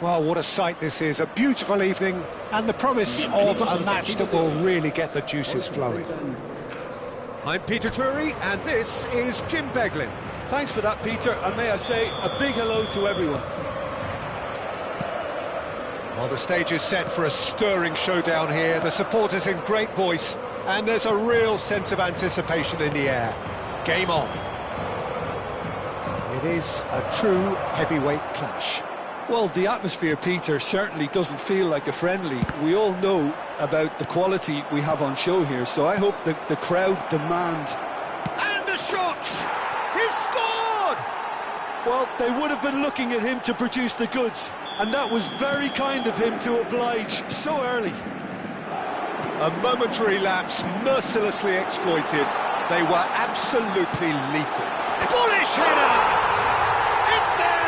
Well, what a sight this is, a beautiful evening, and the promise of a match that will really get the juices flowing. I'm Peter Drury, and this is Jim Beglin. Thanks for that, Peter, and may I say a big hello to everyone. Well, the stage is set for a stirring showdown here, the supporters in great voice, and there's a real sense of anticipation in the air. Game on. It is a true heavyweight clash. Well, the atmosphere, Peter, certainly doesn't feel like a friendly. We all know about the quality we have on show here, so I hope that the crowd demand. And a shot! He's scored! Well, they would have been looking at him to produce the goods, and that was very kind of him to oblige so early. A momentary lapse mercilessly exploited. They were absolutely lethal. Bullish header! It's there!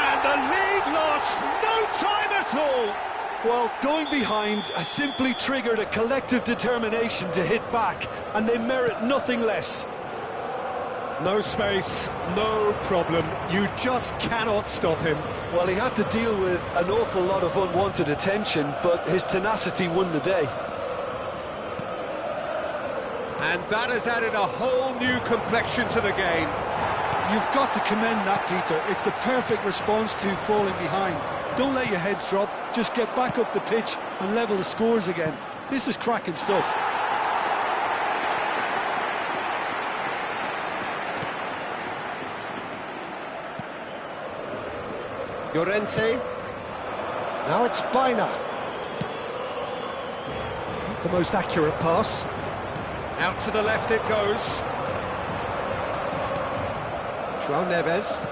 And the lead lost no time at all! Well, going behind has simply triggered a collective determination to hit back, and they merit nothing less. No space, no problem. You just cannot stop him. Well, he had to deal with an awful lot of unwanted attention, but his tenacity won the day. And that has added a whole new complexion to the game. You've got to commend that, Peter. It's the perfect response to falling behind. Don't let your heads drop, just get back up the pitch and level the scores again. This is cracking stuff. Llorente. Now it's Baina. Not the most accurate pass. Out to the left it goes. João Neves.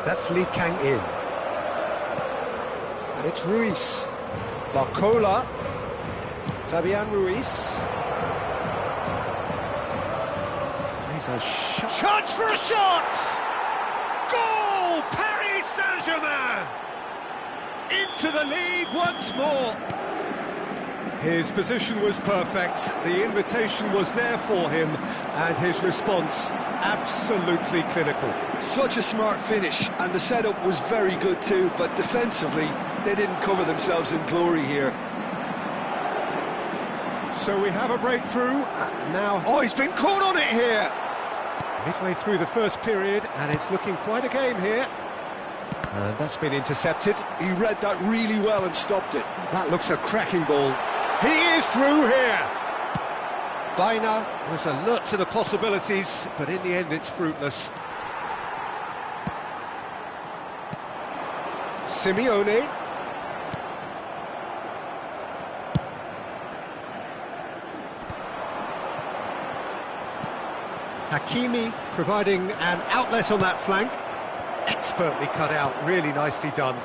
That's Lee Kang-in. And it's Ruiz. Barcola. Fabian Ruiz. He's a shot. Chance for a shot! Goal! Paris Saint-Germain! Into the lead once more. His position was perfect, the invitation was there for him, and his response absolutely clinical. Such a smart finish, and the setup was very good too, but defensively, they didn't cover themselves in glory here. So we have a breakthrough, now... Oh, he's been caught on it here! Midway through the first period, and it's looking quite a game here. And that's been intercepted. He read that really well and stopped it. That looks a cracking ball. He is through here! Baina was alert to the possibilities, but in the end it's fruitless. Simeone. Hakimi providing an outlet on that flank. Expertly cut out, really nicely done.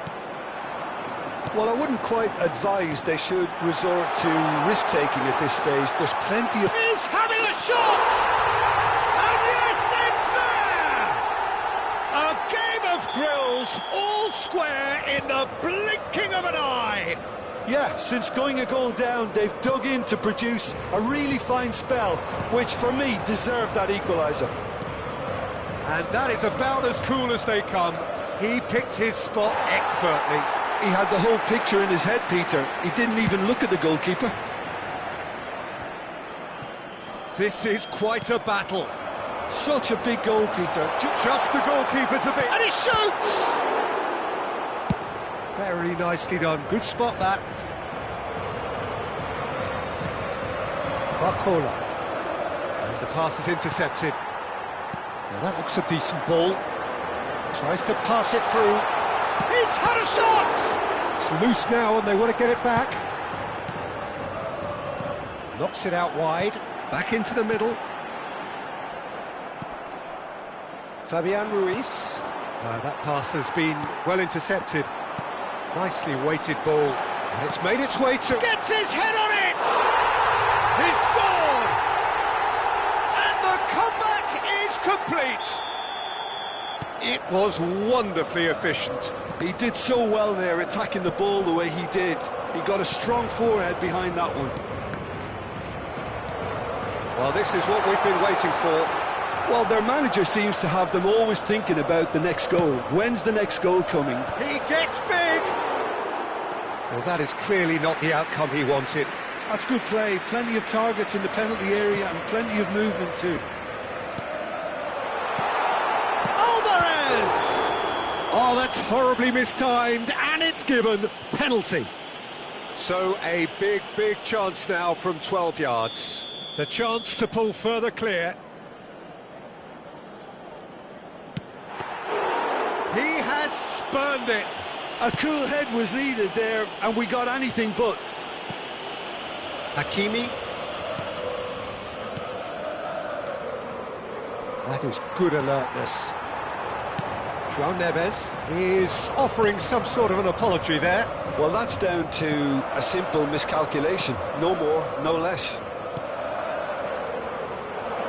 Well, I wouldn't quite advise they should resort to risk-taking at this stage. There's plenty of... He's having a shot! And yes, it's there! A game of thrills, all square in the blinking of an eye! Yeah, since going a goal down, they've dug in to produce a really fine spell, which for me deserved that equaliser. And that is about as cool as they come. He picked his spot expertly. He had the whole picture in his head, Peter. He didn't even look at the goalkeeper. This is quite a battle. Such a big goal, Peter. Just the goalkeeper's a bit... And he shoots! Very nicely done. Good spot, that. Barcola. And the pass is intercepted. Now that looks a decent ball. Tries to pass it through. He's had a shot! It's loose now and they want to get it back. Knocks it out wide. Back into the middle. Fabian Ruiz. That pass has been well intercepted. Nicely weighted ball. And it's made its way to... Gets his head on it! He scored! And the comeback is complete! It was wonderfully efficient. He did so well there, attacking the ball the way he did. He got a strong forehead behind that one. Well, this is what we've been waiting for. Well, their manager seems to have them always thinking about the next goal. When's the next goal coming? He gets big! Well, that is clearly not the outcome he wanted. That's good play. Plenty of targets in the penalty area and plenty of movement too. Alvarez! Oh, that's horribly mistimed, and it's given. Penalty. So a big chance now from 12 yards. The chance to pull further clear. He has spurned it. A cool head was needed there, and we got anything but. Hakimi. That is good alertness. João Neves is offering some sort of an apology there. Well, that's down to a simple miscalculation. No more, no less.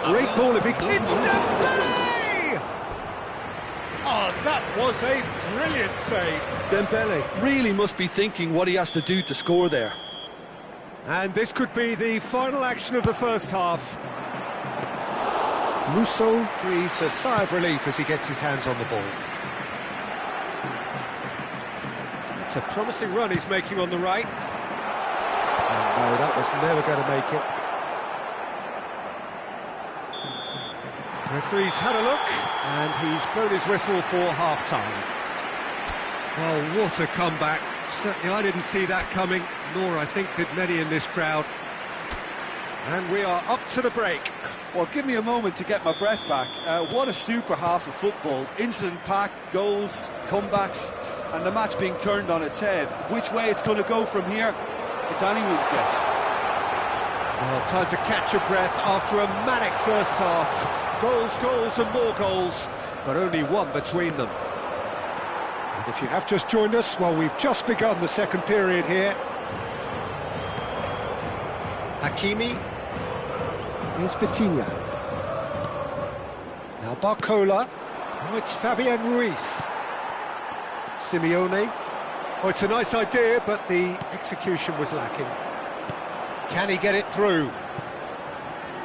Great ball if he... It's Dembele! Oh, that was a brilliant save. Dembele really must be thinking what he has to do to score there. And this could be the final action of the first half. Musso breathes a sigh of relief as he gets his hands on the ball. It's a promising run he's making on the right. Oh, no, that was never going to make it. Referee's had a look, and he's blown his whistle for half-time. Well, what a comeback. Certainly I didn't see that coming, nor I think did many in this crowd. And we are up to the break. Well, give me a moment to get my breath back. What a super half of football. Incident-packed, goals, comebacks, and the match being turned on its head. Which way it's going to go from here, it's anyone's guess. Well, time to catch a breath after a manic first half. Goals, and more goals, but only one between them. And if you have just joined us, well, we've just begun the second period here. Hakimi. Here's Vitinha. Now Barcola. Oh, it's Fabian Ruiz. Simeone. Oh, it's a nice idea, but the execution was lacking. Can he get it through?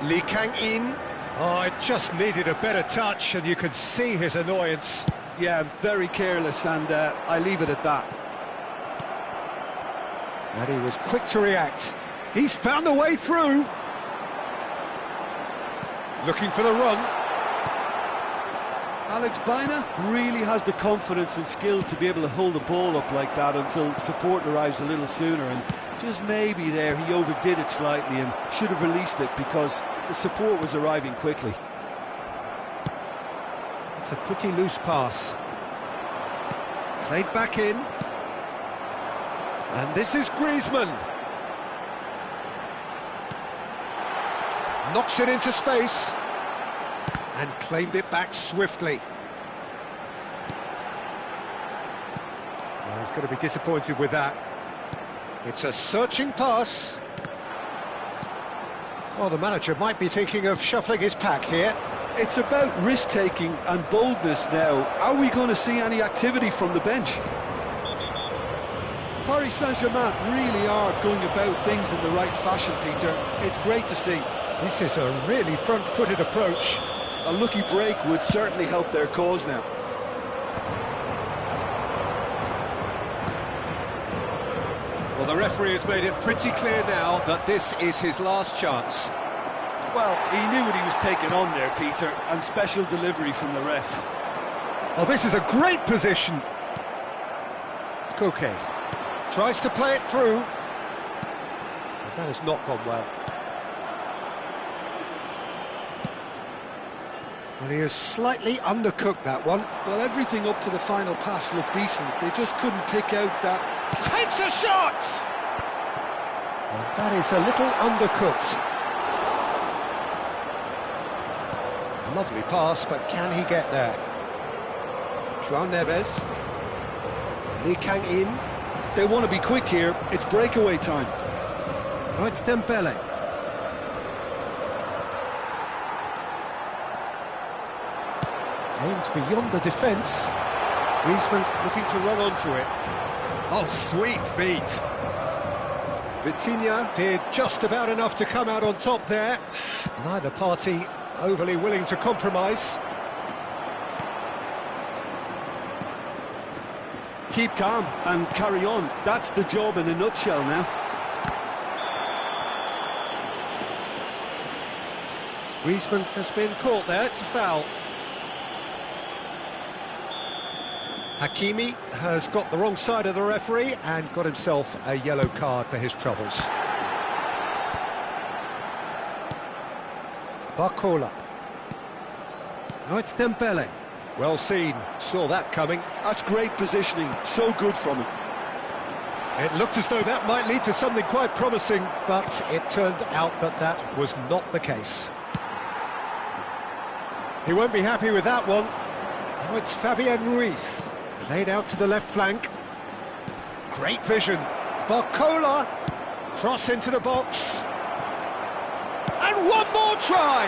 Lee Kang-in. Oh, it just needed a better touch, and you could see his annoyance. Yeah, very careless, and I leave it at that. And he was quick to react. He's found a way through. Looking for the run. Alex Baena really has the confidence and skill to be able to hold the ball up like that until support arrives a little sooner, and just maybe there he overdid it slightly and should have released it because the support was arriving quickly. It's a pretty loose pass. Played back in. And this is Griezmann. Knocks it into space. And claimed it back swiftly. Well, he's going to be disappointed with that. It's a searching pass. Well, the manager might be thinking of shuffling his pack here. It's about risk-taking and boldness now. Are we going to see any activity from the bench? Paris Saint-Germain really are going about things in the right fashion, Peter. It's great to see. This is a really front-footed approach. A lucky break would certainly help their cause now. Well, the referee has made it pretty clear now that this is his last chance. Well, he knew what he was taking on there, Peter, and special delivery from the ref. Well, this is a great position. Koke tries to play it through. But that has not gone well. Well, he has slightly undercooked that one. Well, everything up to the final pass looked decent. They just couldn't pick out that... Takes a shot! Well, that is a little undercooked. Lovely pass, but can he get there? João Neves. Lee Kang-in. They want to be quick here. It's breakaway time. Oh, it's Dembele. Aims beyond the defence. Griezmann looking to run onto it. Oh, sweet feet. Vitinha did just about enough to come out on top there. Neither party overly willing to compromise. Keep calm and carry on. That's the job in a nutshell now. Griezmann has been caught there, it's a foul. Hakimi has got the wrong side of the referee and got himself a yellow card for his troubles. Barcola. Now it's Dembele. Well seen, saw that coming. That's great positioning, so good from him. It looked as though that might lead to something quite promising, but it turned out that that was not the case. He won't be happy with that one. Now it's Fabian Ruiz. Played out to the left flank. Great vision. Barcola. Cross into the box. And one more try.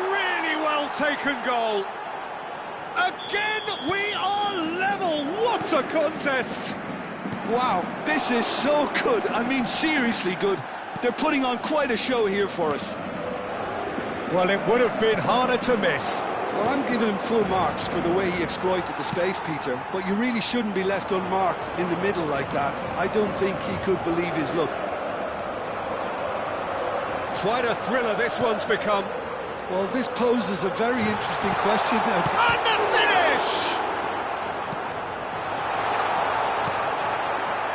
Really well taken goal. Again, we are level. What a contest. Wow, this is so good. I mean, seriously good. They're putting on quite a show here for us. Well, it would have been harder to miss. Well, I'm giving him full marks for the way he exploited the space, Peter, but you really shouldn't be left unmarked in the middle like that. I don't think he could believe his luck. Quite a thriller this one's become. Well, this poses a very interesting question now. And the finish!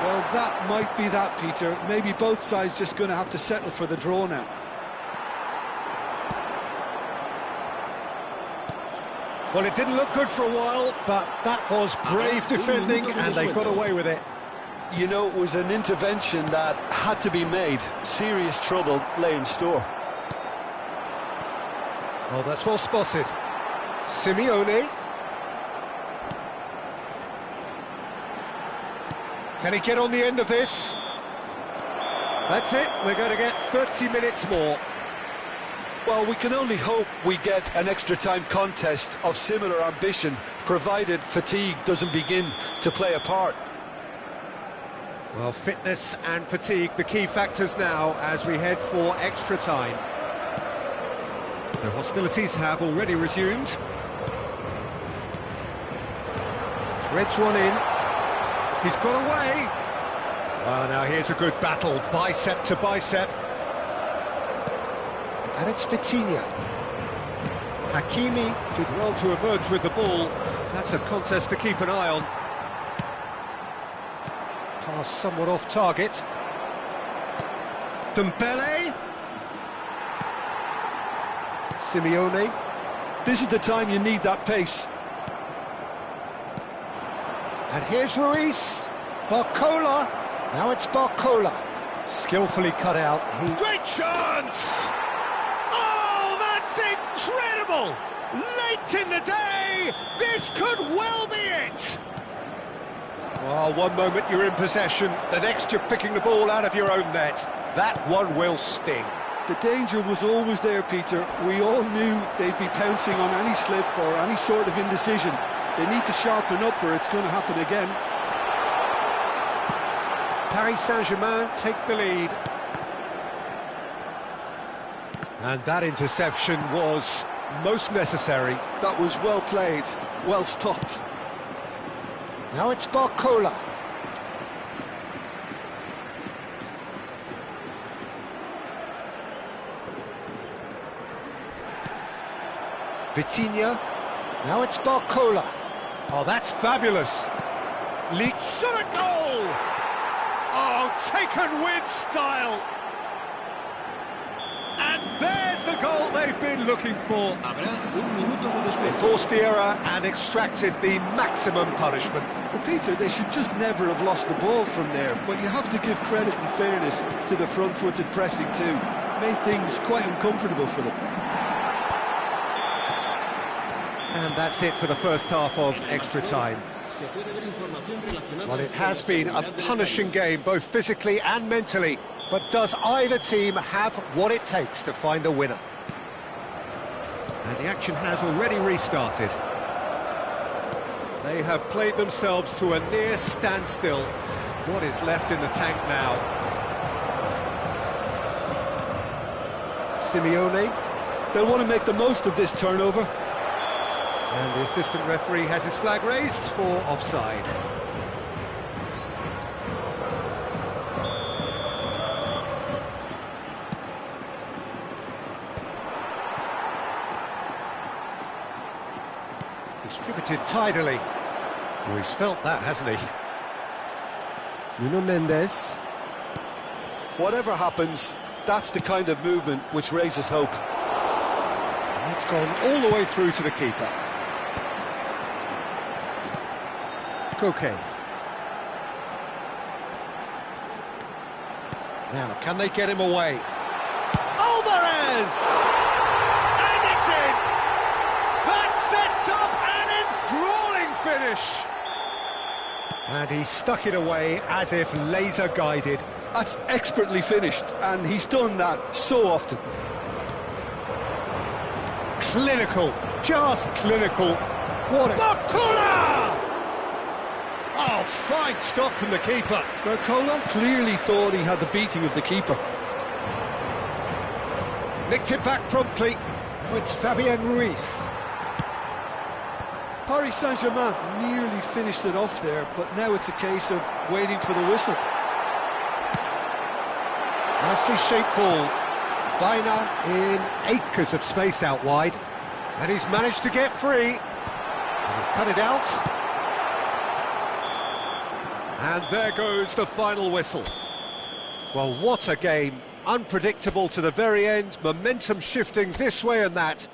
Well, that might be that, Peter. Maybe both sides just going to have to settle for the draw now. Well, it didn't look good for a while, but that was brave defending and they got away with it. You know, it was an intervention that had to be made. Serious trouble lay in store. Oh, that's well spotted. Simeone. Can he get on the end of this? That's it, we're going to get 30 minutes more. Well, we can only hope we get an extra-time contest of similar ambition, provided fatigue doesn't begin to play a part. Well, fitness and fatigue, the key factors now as we head for extra time. The hostilities have already resumed. Threads one in. He's got away. Oh, now here's a good battle, bicep to bicep. And it's Vitinha. Hakimi did well to emerge with the ball. That's a contest to keep an eye on. Pass somewhat off target. Dembele. Simeone. This is the time you need that pace. And here's Ruiz. Barcola. Now it's Barcola. Skillfully cut out. Great chance! Oh, that's incredible! Late in the day, this could well be it! Oh, one moment you're in possession, the next you're picking the ball out of your own net. That one will sting. The danger was always there, Peter. We all knew they'd be pouncing on any slip or any sort of indecision. They need to sharpen up or it's going to happen again. Paris Saint-Germain take the lead. And that interception was most necessary. That was well played, well stopped. Now it's Barcola. Vitinha. Now it's Barcola. Oh, that's fabulous. Leak shot a goal! Oh, taken with style! And there's the goal they've been looking for. They forced the error and extracted the maximum punishment. Well, Peter, they should just never have lost the ball from there, but you have to give credit and fairness to the front-footed pressing too. Made things quite uncomfortable for them. And that's it for the first half of extra time. Well, it has been a punishing game, both physically and mentally. But does either team have what it takes to find a winner? And the action has already restarted. They have played themselves to a near standstill. What is left in the tank now? Simeone. They'll want to make the most of this turnover. And the assistant referee has his flag raised for offside. Distributed tidily. Oh, he's felt that, hasn't he? Nuno Mendes. Whatever happens, that's the kind of movement which raises hope. It's gone all the way through to the keeper. Koke. Now, can they get him away? Alvarez! And it's in! That sets up an enthralling finish! And he stuck it away as if laser-guided. That's expertly finished, and he's done that so often. Clinical, just clinical. What a... Barcola! Oh, fine stop from the keeper. Barcola clearly thought he had the beating of the keeper. Nicked it back promptly. It's Fabian Ruiz. Paris Saint-Germain nearly finished it off there, but now it's a case of waiting for the whistle. Nicely shaped ball. Baena in acres of space out wide. And he's managed to get free. And he's cut it out. And there goes the final whistle. Well, what a game. Unpredictable to the very end. Momentum shifting this way and that.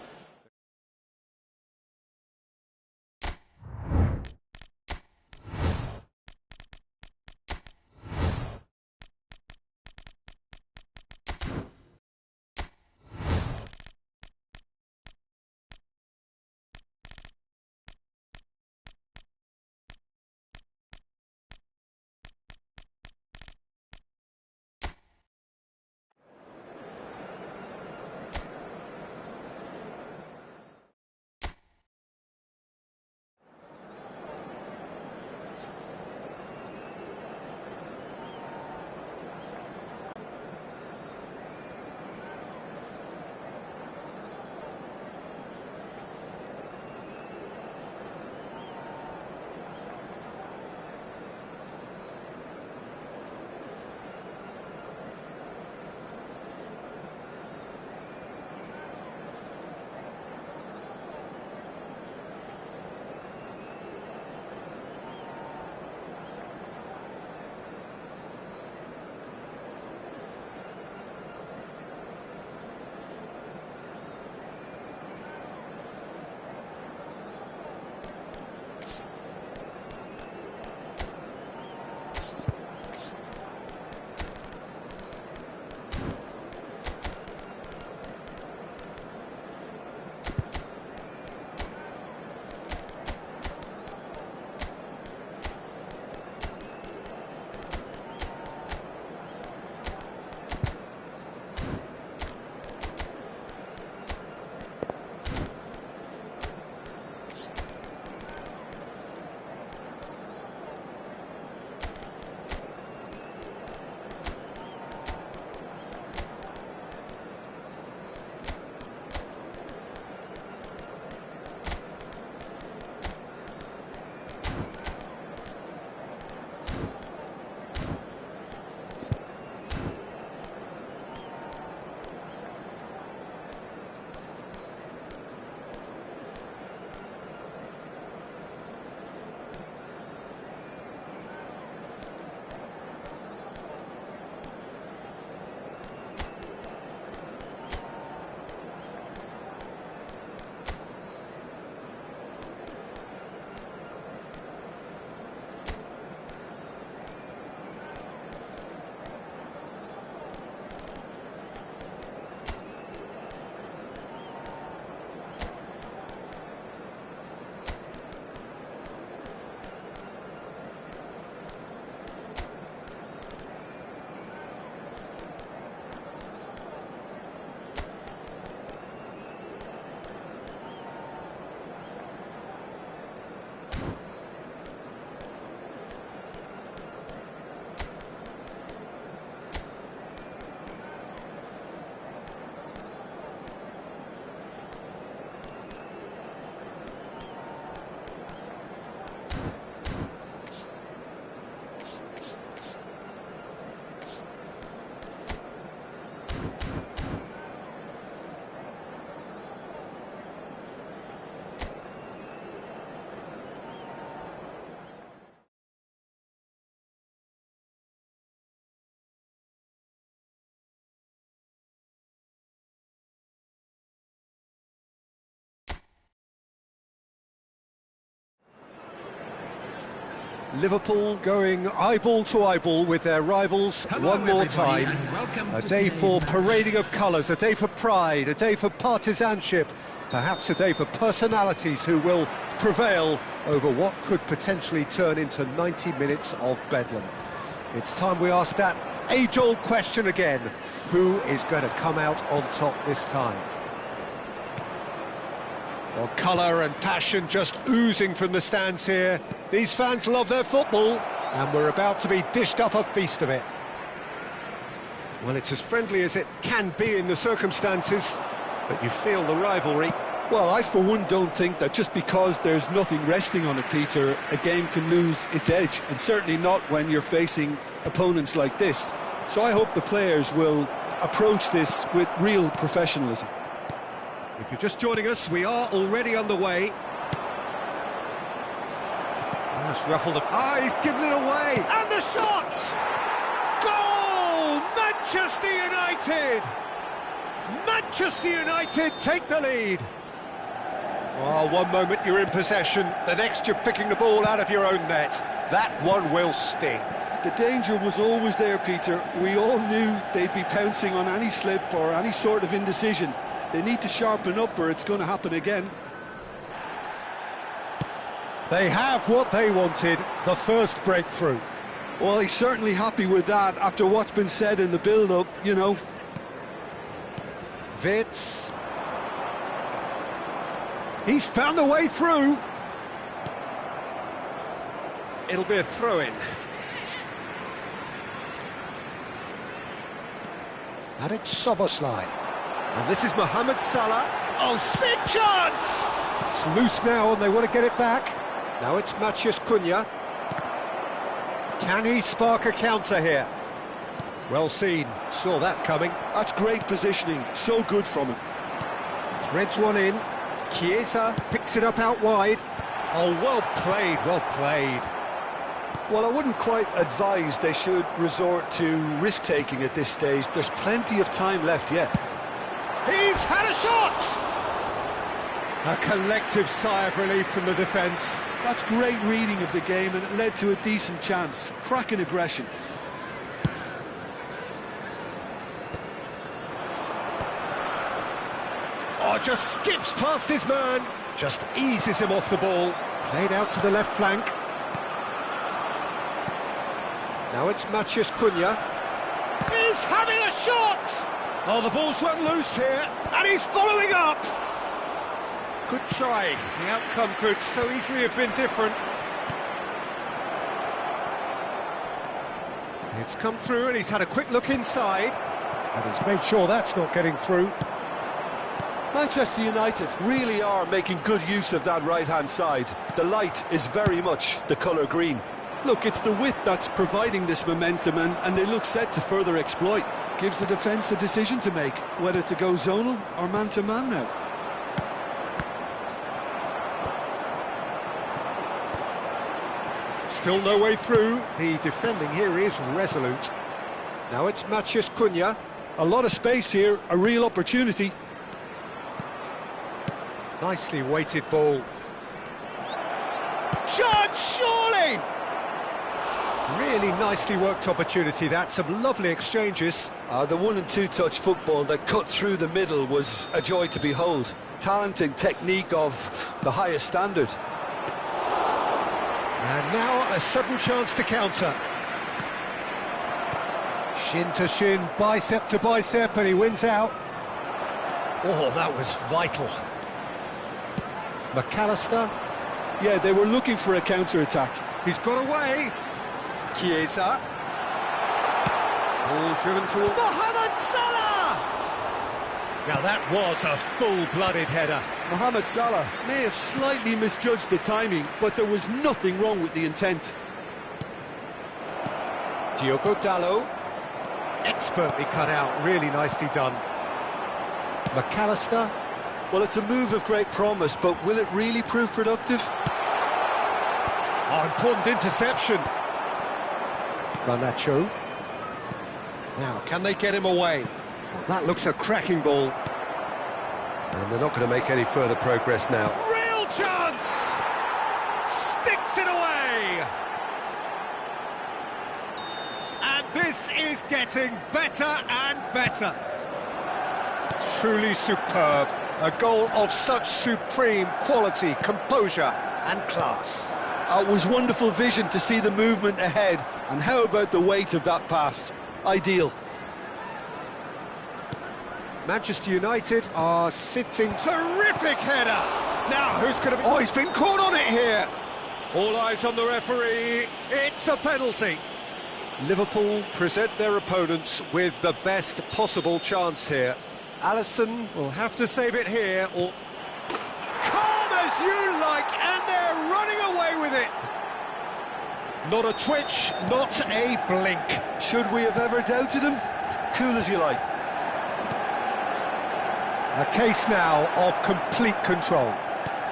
Liverpool going eyeball to eyeball with their rivals one more time. A day for parading of colours, a day for pride, a day for partisanship, perhaps a day for personalities who will prevail over what could potentially turn into 90 minutes of bedlam. It's time we ask that age-old question again: who is going to come out on top this time? Well, colour and passion just oozing from the stands here. These fans love their football, and we're about to be dished up a feast of it. Well, it's as friendly as it can be in the circumstances, but you feel the rivalry. Well, I for one don't think that just because there's nothing resting on it, Peter, a game can lose its edge, and certainly not when you're facing opponents like this. So I hope the players will approach this with real professionalism. If you're just joining us, we are already underway. That's ruffled the... he's given it away! And the shot! Goal! Manchester United! Manchester United take the lead. Oh, one moment you're in possession, the next you're picking the ball out of your own net. That one will sting. The danger was always there, Peter. We all knew they'd be pouncing on any slip or any sort of indecision. They need to sharpen up or it's going to happen again. They have what they wanted, the first breakthrough. Well, he's certainly happy with that after what's been said in the build-up, you know. Wits. He's found a way through. It'll be a throw-in. And it's Szoboszlai. And this is Mohamed Salah. Oh, sick chance! It's loose now and they want to get it back. Now it's Matheus Cunha. Can he spark a counter here? Well seen, saw that coming. That's great positioning, so good from him. Threads one in. Chiesa picks it up out wide. Oh, well played, well played. Well, I wouldn't quite advise they should resort to risk-taking at this stage. There's plenty of time left yet. He's had a shot! A collective sigh of relief from the defence. That's great reading of the game and it led to a decent chance. Cracking aggression. Oh, just skips past his man. Just eases him off the ball. Played out to the left flank. Now it's Matheus Cunha. He's having a shot! Oh, the ball's run loose here, and he's following up! Good try. The outcome could so easily have been different. It's come through, and he's had a quick look inside. And he's made sure that's not getting through. Manchester United really are making good use of that right-hand side. The light is very much the colour green. Look, it's the width that's providing this momentum, and they look set to further exploit. Gives the defence a decision to make, whether to go zonal or man-to-man now. Still no way through. The defending here is resolute. Now it's Matheus Cunha. A lot of space here, a real opportunity. Nicely weighted ball. Shot, surely! Really nicely worked opportunity, that. Some lovely exchanges. The 1- and 2-touch football that cut through the middle was a joy to behold. Talent and technique of the highest standard. And now a sudden chance to counter. Shin to shin, bicep to bicep, and he wins out. Oh, that was vital. McAllister. Yeah, they were looking for a counter-attack. He's got away. Chiesa. Ball driven toward Mohamed Salah! Now that was a full-blooded header. Mohamed Salah may have slightly misjudged the timing, but there was nothing wrong with the intent. Diogo Dalot. Expertly cut out, really nicely done. McAllister. Well, it's a move of great promise, but will it really prove productive? Oh, important interception. Garnacho. Now, can they get him away? Well, that looks a cracking ball. And they're not going to make any further progress now. Real chance! Sticks it away! This is getting better and better. Truly superb. A goal of such supreme quality, composure and class. It was wonderful vision to see the movement ahead, and how about the weight of that pass? Ideal. Manchester United are sitting... Terrific header! Now, who's going to be... Oh, he's been caught on it here! All eyes on the referee. It's a penalty. Liverpool present their opponents with the best possible chance here. Alisson Will have to save it here, or... Calm as you like, and they're running away with it. not a twitch, not a blink. Should we have ever doubted him? Cool as you like. A case now of complete control.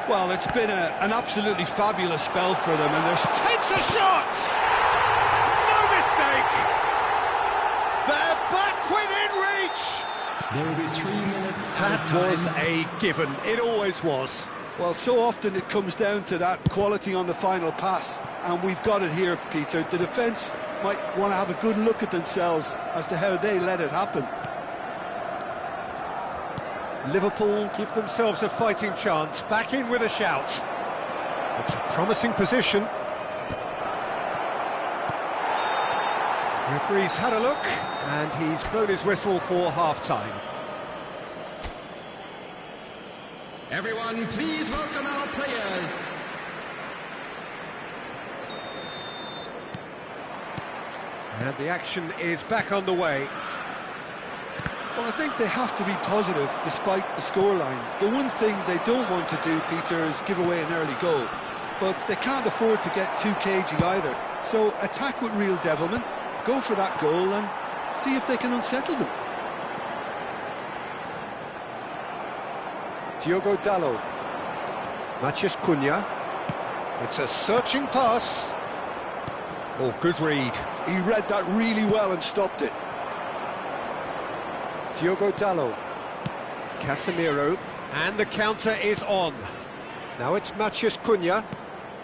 Well, it's been an absolutely fabulous spell for them, and there's... Takes a shot! No mistake! They're back within reach! There will be 3 minutes. That was a given. It always was. Well, so often it comes down to that quality on the final pass, and we've got it here, Peter. The defence might want to have a good look at themselves as to how they let it happen. Liverpool give themselves a fighting chance. Back in with a shout. It's a promising position. Referee's had a look, and he's blown his whistle for half-time. Everyone, please welcome our players. And the action is back on the way. Well, I think they have to be positive despite the scoreline. The one thing they don't want to do, Peter, is give away an early goal. But they can't afford to get too cagey either. So attack with real devilment, go for that goal and see if they can unsettle them. Diogo Dalot. Matheus Cunha. It's a searching pass. Oh, good read. He read that really well and stopped it. Diogo Dalot. Casemiro. And the counter is on. Now it's Matheus Cunha.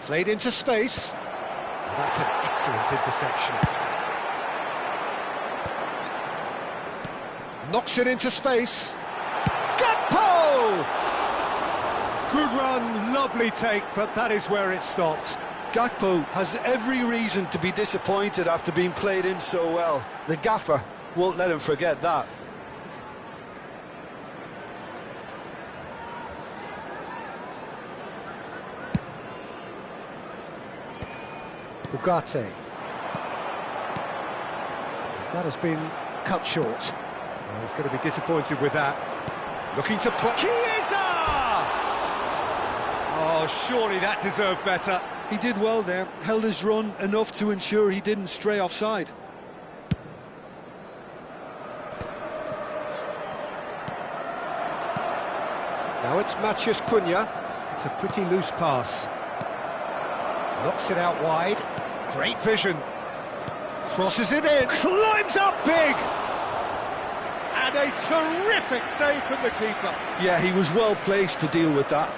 Played into space. That's an excellent interception. Knocks it into space. Gakpo! Good run, lovely take, but that is where it stopped. Gakpo has every reason to be disappointed after being played in so well. The gaffer won't let him forget that. Ugarte. That has been cut short. Well, he's going to be disappointed with that. Looking to play. Chiesa! Oh, surely that deserved better. He did well there, held his run enough to ensure he didn't stray offside. Now it's Matheus Cunha. It's a pretty loose pass. Knocks it out wide. Great vision. Crosses it in. Climbs up big! And a terrific save from the keeper. Yeah, he was well placed to deal with that.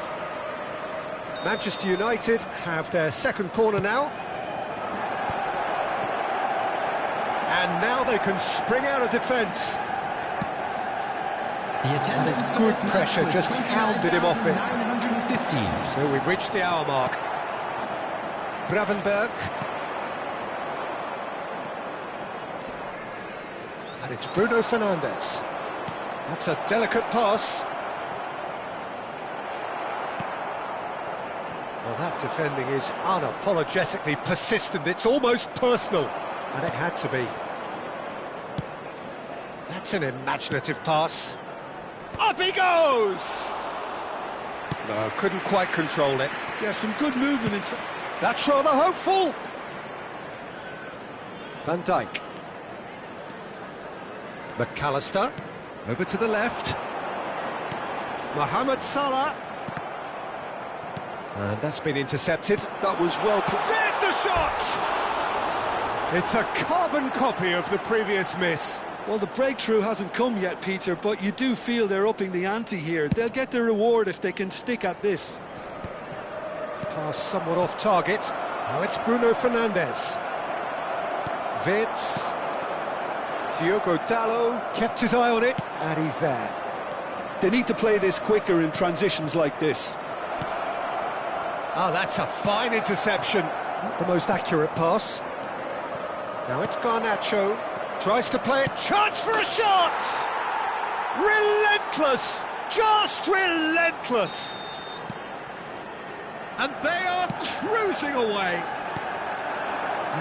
Manchester United have their second corner now. And now they can spring out of defence. The attendance Good pressure, just hounded him off it. 915. So we've reached the hour mark. Gravenberg. And it's Bruno Fernandes. That's a delicate pass. Well, that defending is unapologetically persistent. It's almost personal. And it had to be. That's an imaginative pass. Up he goes! No, couldn't quite control it. Yeah, some good movement inside. That's rather hopeful. Van Dijk. McAllister. Over to the left. Mohamed Salah. And that's been intercepted. That was well put. There's the shot! It's a carbon copy of the previous miss. Well, the breakthrough hasn't come yet, Peter, but you do feel they're upping the ante here. They'll get their reward if they can stick at this. Pass somewhat off target. Now it's Bruno Fernandes. Vitz. Diogo Dalot kept his eye on it, and he's there. They need to play this quicker in transitions like this. Oh, that's a fine interception. Not the most accurate pass. Now it's Garnacho. Tries to play it. Chance for a shot! Relentless! Just relentless! And they are cruising away.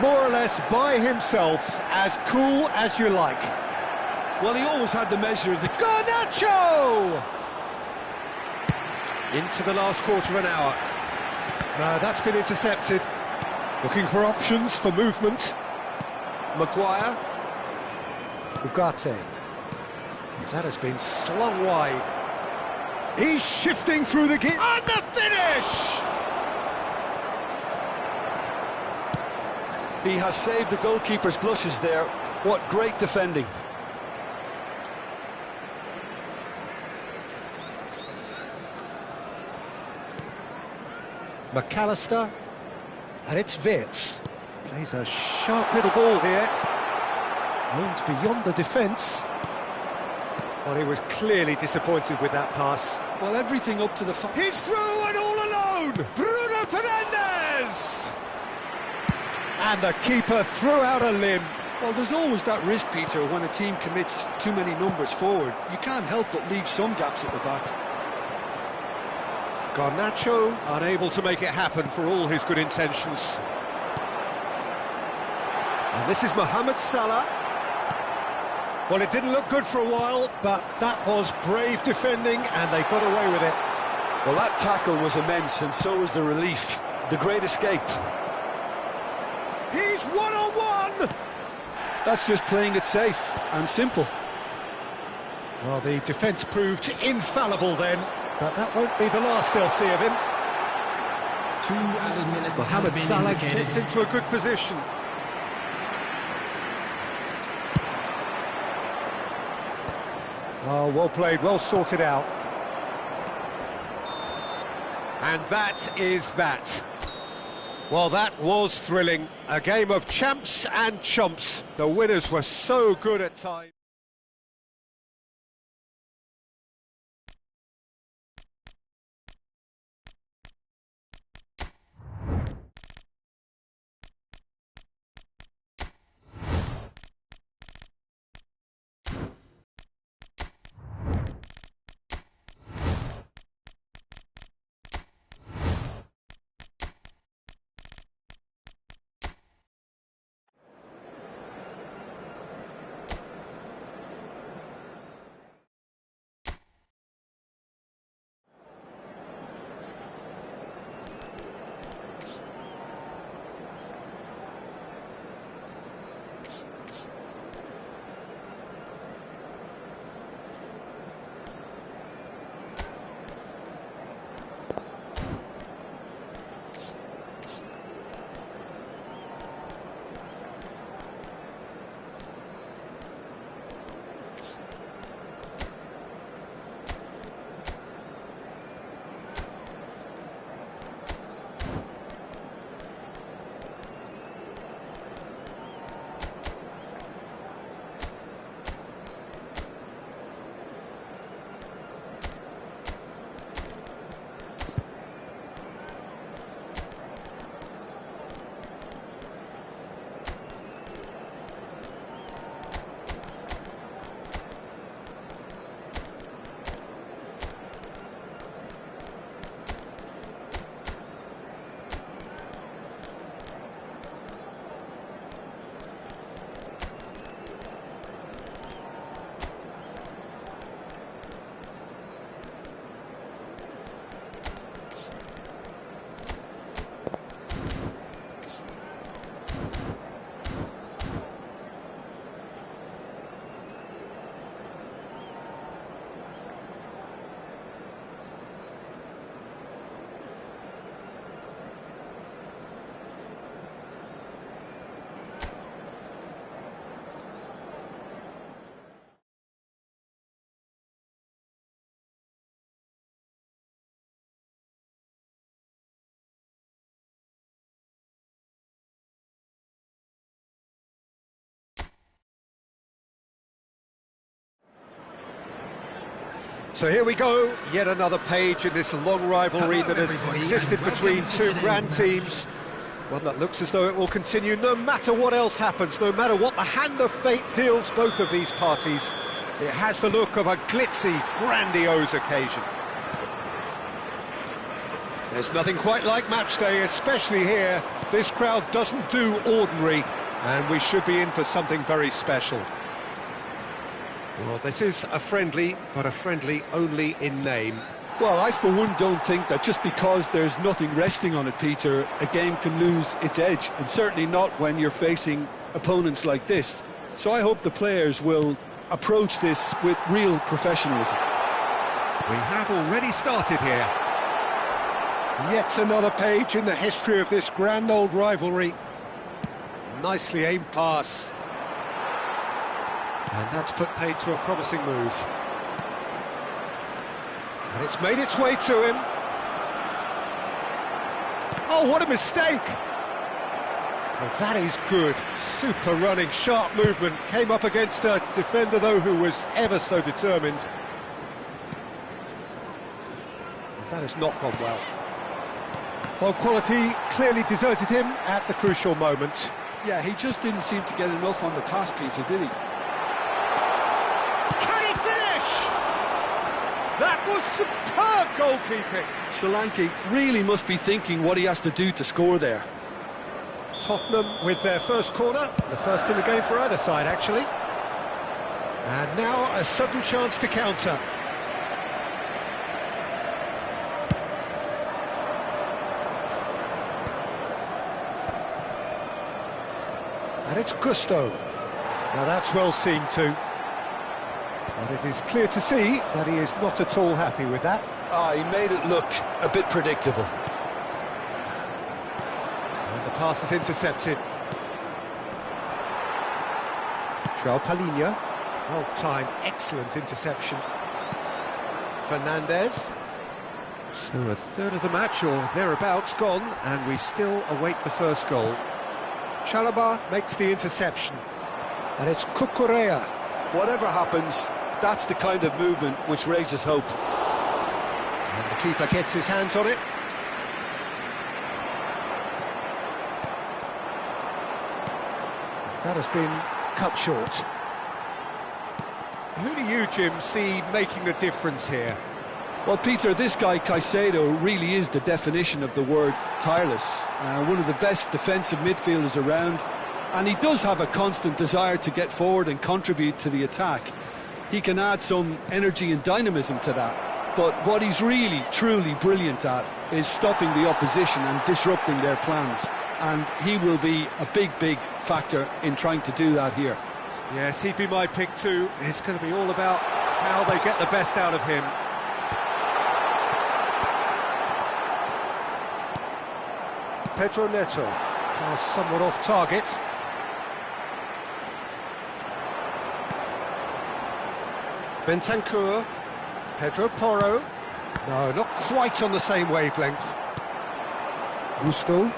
More or less by himself, as cool as you like. Well, he always had the measure of the... Garnacho! Into the last quarter of an hour. No, that's been intercepted. Looking for options for movement. Maguire. Ugarte. That has been slung wide. He's shifting through the gear. And the finish! He has saved the goalkeeper's blushes there. What great defending. McAllister. And it's Wirtz. Plays a sharp little ball here. Aimed beyond the defence. Well, he was clearly disappointed with that pass. Well, everything up to the... He's through and all alone! Bruno Fernandes! And the keeper threw out a limb. Well, there's always that risk, Peter, when a team commits too many numbers forward. You can't help but leave some gaps at the back. Garnacho. Unable to make it happen for all his good intentions. And this is Mohamed Salah. Well, it didn't look good for a while, but that was brave defending, and they got away with it. Well, that tackle was immense, and so was the relief. The great escape. He's one-on-one! That's just playing it safe and simple. Well, the defence proved infallible then, but that won't be the last they'll see of him. 2 added minutes. Mohamed Salah gets into a good position. Oh, well played, well sorted out. And that is that. Well, that was thrilling. A game of champs and chumps. The winners were so good at times. So here we go, yet another page in this long rivalry that has existed between two grand teams. One that looks as though it will continue no matter what else happens, no matter what the hand of fate deals both of these parties. It has the look of a glitzy, grandiose occasion. There's nothing quite like match day, especially here. This crowd doesn't do ordinary, and we should be in for something very special. Well, this is a friendly, but a friendly only in name. Well, I for one don't think that just because there's nothing resting on it, Peter, a game can lose its edge, and certainly not when you're facing opponents like this. So I hope the players will approach this with real professionalism. We have already started here. Yet another page in the history of this grand old rivalry. Nicely aimed pass. And that's put paid to a promising move. And it's made its way to him. Oh, what a mistake! Well, that is good. Super running, sharp movement. Came up against a defender, though, who was ever so determined. That has not gone well. Well, quality clearly deserted him at the crucial moment. Yeah, he just didn't seem to get enough on the task, Peter, did he? Can he finish? That was superb goalkeeping. Solanke really must be thinking what he has to do to score there. Tottenham with their first corner, the first in the game for either side, actually. And now a sudden chance to counter. And it's Gusto. Now that's well seen too. But it is clear to see that he is not at all happy with that. He made it look a bit predictable. And the pass is intercepted. João Palhinha. Well timed, excellent interception. Fernandes. So a third of the match or thereabouts gone, and we still await the first goal. Chalobah makes the interception. And it's Cucurella. Whatever happens, that's the kind of movement which raises hope. And the keeper gets his hands on it. That has been cut short. Who do you, Jim, see making the difference here? Well, Peter, this guy Caicedo really is the definition of the word tireless. One of the best defensive midfielders around, and he does have a constant desire to get forward and contribute to the attack. He can add some energy and dynamism to that, but what he's really, truly brilliant at is stopping the opposition and disrupting their plans, and he will be a big factor in trying to do that here. Yes, he'd be my pick too. It's going to be all about how they get the best out of him. Pedro Neto. Pass somewhat off target. Bentancur. Pedro Porro. No, not quite on the same wavelength. Gusto.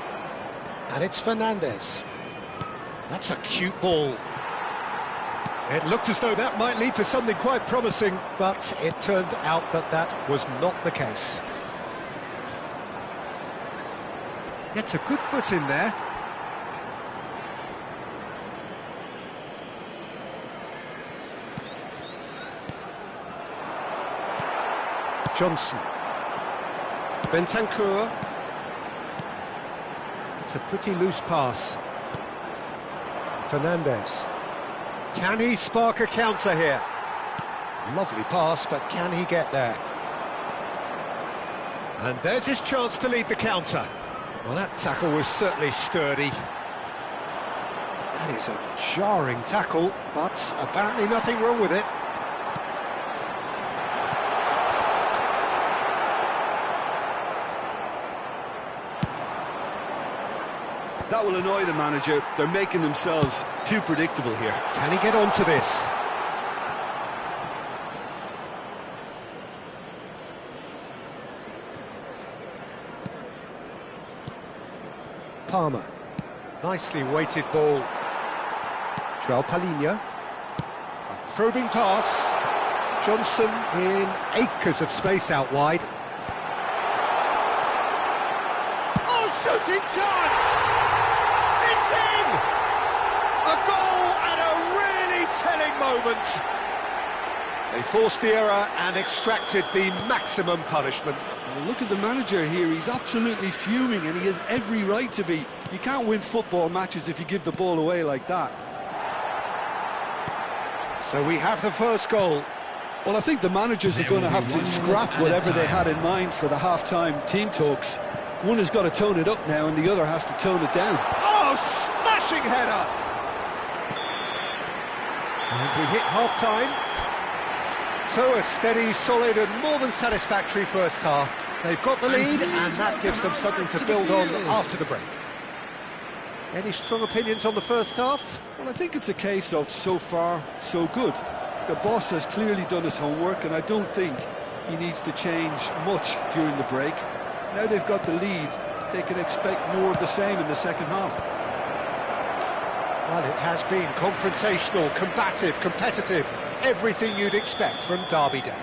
And it's Fernandes. That's a cute ball. It looked as though that might lead to something quite promising, but it turned out that that was not the case. Gets a good foot in there. Johnson. Bentancur. It's a pretty loose pass. Fernandes. Can he spark a counter here? Lovely pass, but can he get there? And there's his chance to lead the counter. Well, that tackle was certainly sturdy. That is a jarring tackle, but apparently nothing wrong with it. That will annoy the manager. They're making themselves too predictable here. Can he get onto this? Palmer. Nicely weighted ball. João Palhinha. A probing pass. Johnson in acres of space out wide. Oh, shooting chance! It's in! A goal at a really telling moment. They forced the error and extracted the maximum punishment. Well, look at the manager here, he's absolutely fuming and he has every right to be. You can't win football matches if you give the ball away like that. So we have the first goal. Well, I think the managers are going to have to scrap whatever they had in mind for the half-time team talks. One has got to tone it up now and the other has to tone it down. Oh, smashing header! And we hit half-time. So a steady, solid and more than satisfactory first half. They've got the lead and that gives them something to build on after the break. Any strong opinions on the first half? Well, I think it's a case of so far, so good. The boss has clearly done his homework and I don't think he needs to change much during the break. Now they've got the lead, they can expect more of the same in the second half. Well, it has been confrontational, combative, competitive, everything you'd expect from Derby Day.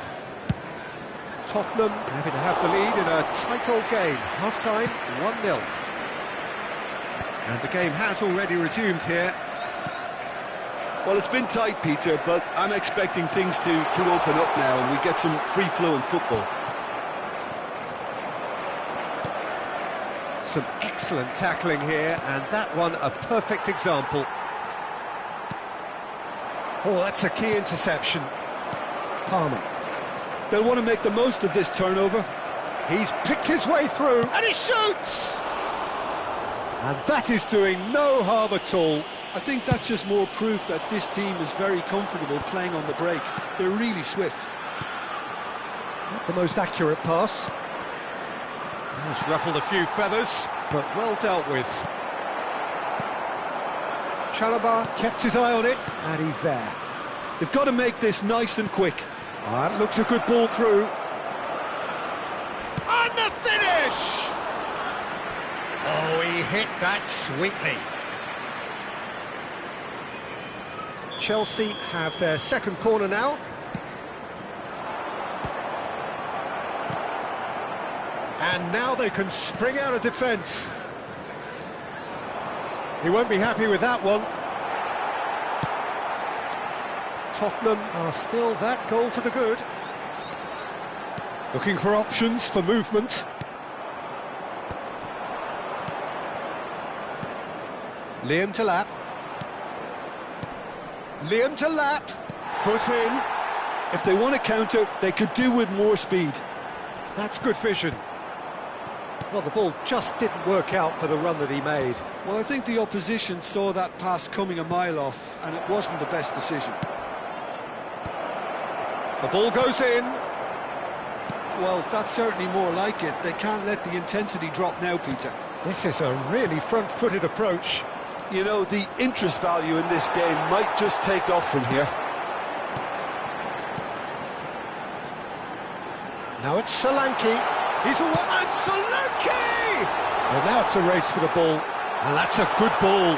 Tottenham having to have the lead in a tight old game. Half-time, 1-0. And the game has already resumed here. Well, it's been tight, Peter, but I'm expecting things to open up now and we get some free-flowing football. Some excellent tackling here, and that one a perfect example. Oh, that's a key interception. Palmer. They'll want to make the most of this turnover. He's picked his way through, and he shoots! And that is doing no harm at all. I think that's just more proof that this team is very comfortable playing on the break. They're really swift. Not the most accurate pass. It's ruffled a few feathers, but well dealt with. Chalobah kept his eye on it, and he's there. They've got to make this nice and quick. That looks a good ball through. And the finish! Oh, he hit that sweetly. Chelsea have their second corner now. And now they can spring out of defence. He won't be happy with that one. Tottenham are still that goal to the good. Looking for options for movement. Liam Delap. Liam Delap. Foot in. If they want to counter, they could do with more speed. That's good vision. Well, the ball just didn't work out for the run that he made. Well, I think the opposition saw that pass coming a mile off, and it wasn't the best decision. The ball goes in. Well, that's certainly more like it. They can't let the intensity drop now, Peter. This is a really front-footed approach. You know, the interest value in this game might just take off from here. Now it's Solanke. He's a one-man Solanke! Well, now it's a race for the ball, and that's a good ball.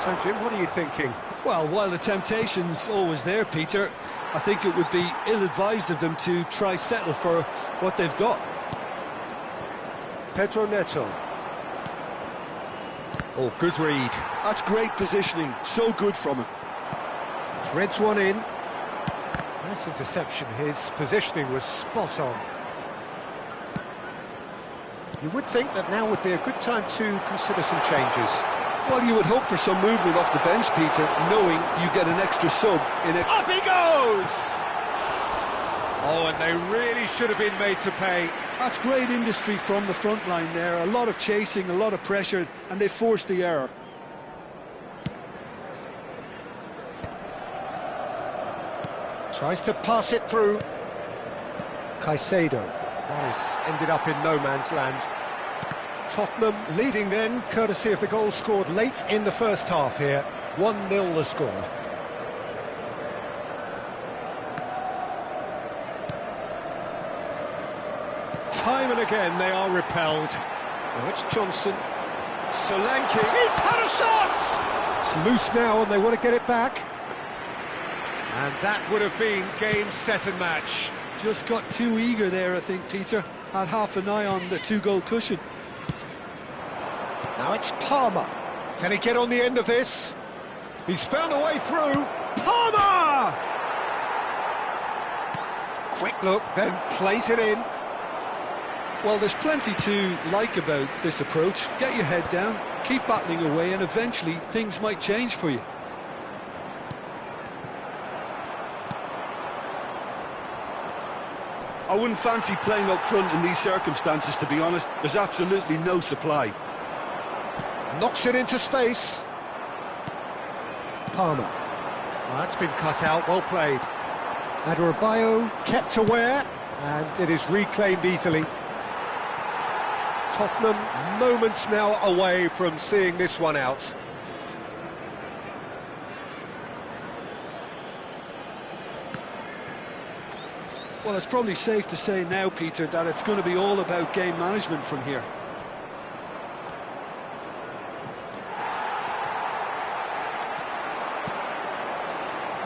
So, Jim, what are you thinking? Well, while the temptation's always there, Peter, I think it would be ill-advised of them to try settle for what they've got. Pedro Neto. Oh, good read. That's great positioning, so good from him. Threads one in. Nice interception, his positioning was spot on. You would think that now would be a good time to consider some changes. Well, you would hope for some movement off the bench, Peter, knowing you get an extra sub in it. Up he goes! Oh, and they really should have been made to pay. That's great industry from the front line there. A lot of chasing, a lot of pressure, and they forced the error. Tries to pass it through. Caicedo. That has ended up in no man's land. Tottenham leading then, courtesy of the goal scored late in the first half here. 1-0 the score. Time and again they are repelled. Now it's Johnson. Solanke, he's had a shot! It's loose now and they want to get it back. And that would have been game, set and match. Just got too eager there, I think, Peter. Had half an eye on the 2-goal cushion. Now it's Palmer. Can he get on the end of this? He's found a way through. Palmer! Quick look, then plays it in. Well, there's plenty to like about this approach. Get your head down, keep battling away, and eventually things might change for you. I wouldn't fancy playing up front in these circumstances, to be honest. There's absolutely no supply. Knocks it into space. Palmer. Well, that's been cut out, well played. Adebayo kept aware, and it is reclaimed easily. Tottenham moments now away from seeing this one out. Well, it's probably safe to say now, Peter, that it's going to be all about game management from here.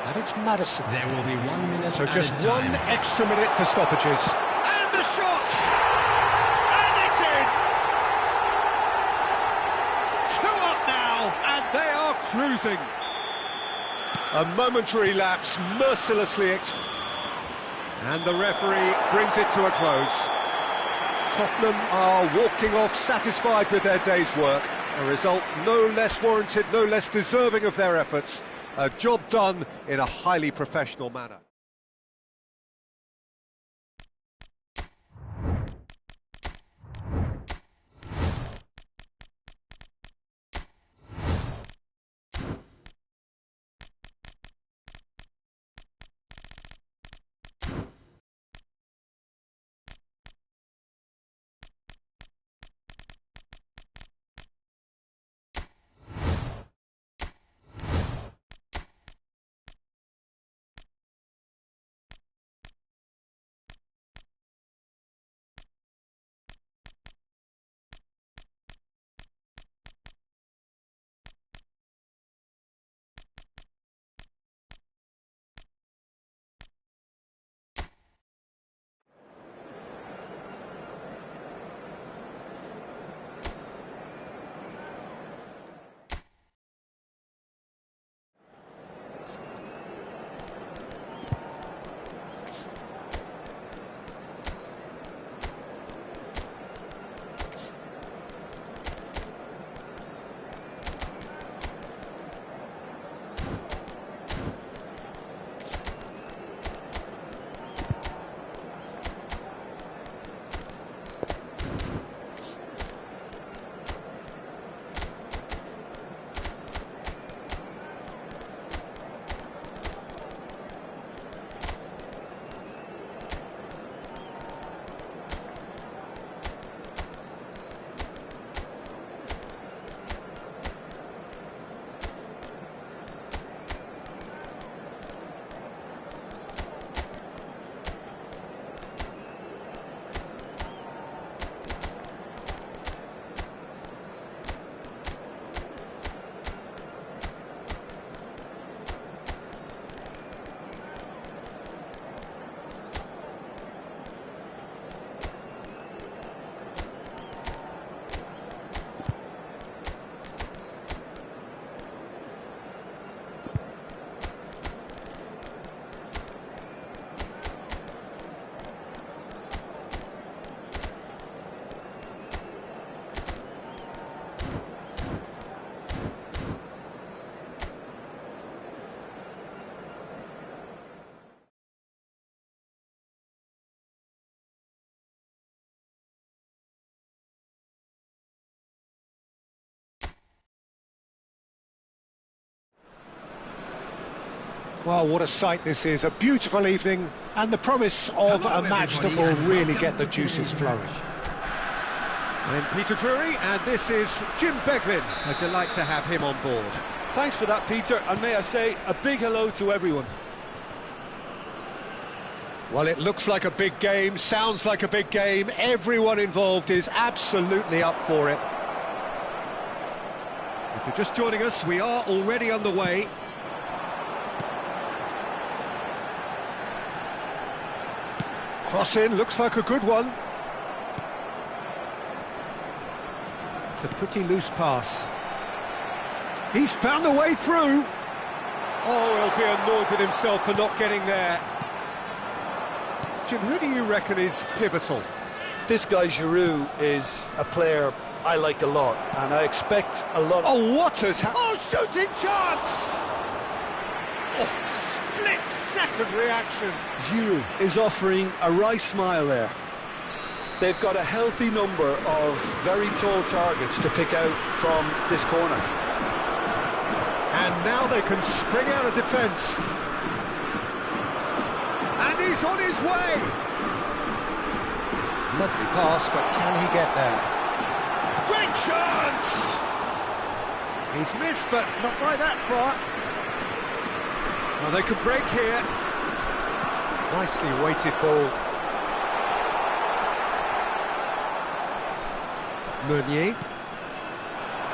And it's Maddison. There will be 1 minute. So just one extra minute for stoppages. And the shot! And it's in! 2 up now, and they are cruising. A momentary lapse, mercilessly And the referee brings it to a close. Tottenham are walking off satisfied with their day's work. A result no less warranted, no less deserving of their efforts. A job done in a highly professional manner. Well, what a sight this is. A beautiful evening and the promise of a match that will really get the juices flowing. I'm Peter Drury, and this is Jim Beglin. A delight to have him on board. Thanks for that, Peter, and may I say a big hello to everyone. Well, it looks like a big game, sounds like a big game. Everyone involved is absolutely up for it. If you're just joining us, we are already underway. Cross in, looks like a good one. It's a pretty loose pass. He's found a way through. Oh, he'll be annoyed with himself for not getting there. Jim, who do you reckon is pivotal? This guy Giroud is a player I like a lot, and I expect a lot. Oh, what has happened? Oh, shooting chance! Oh, split-second reaction. Giroud is offering a right smile there. They've got a healthy number of very tall targets to pick out from this corner. And now they can spring out of defence. And he's on his way! Lovely pass, but can he get there? Great chance! He's missed, but not by that far. Well, they could break here. Nicely weighted ball. Meunier.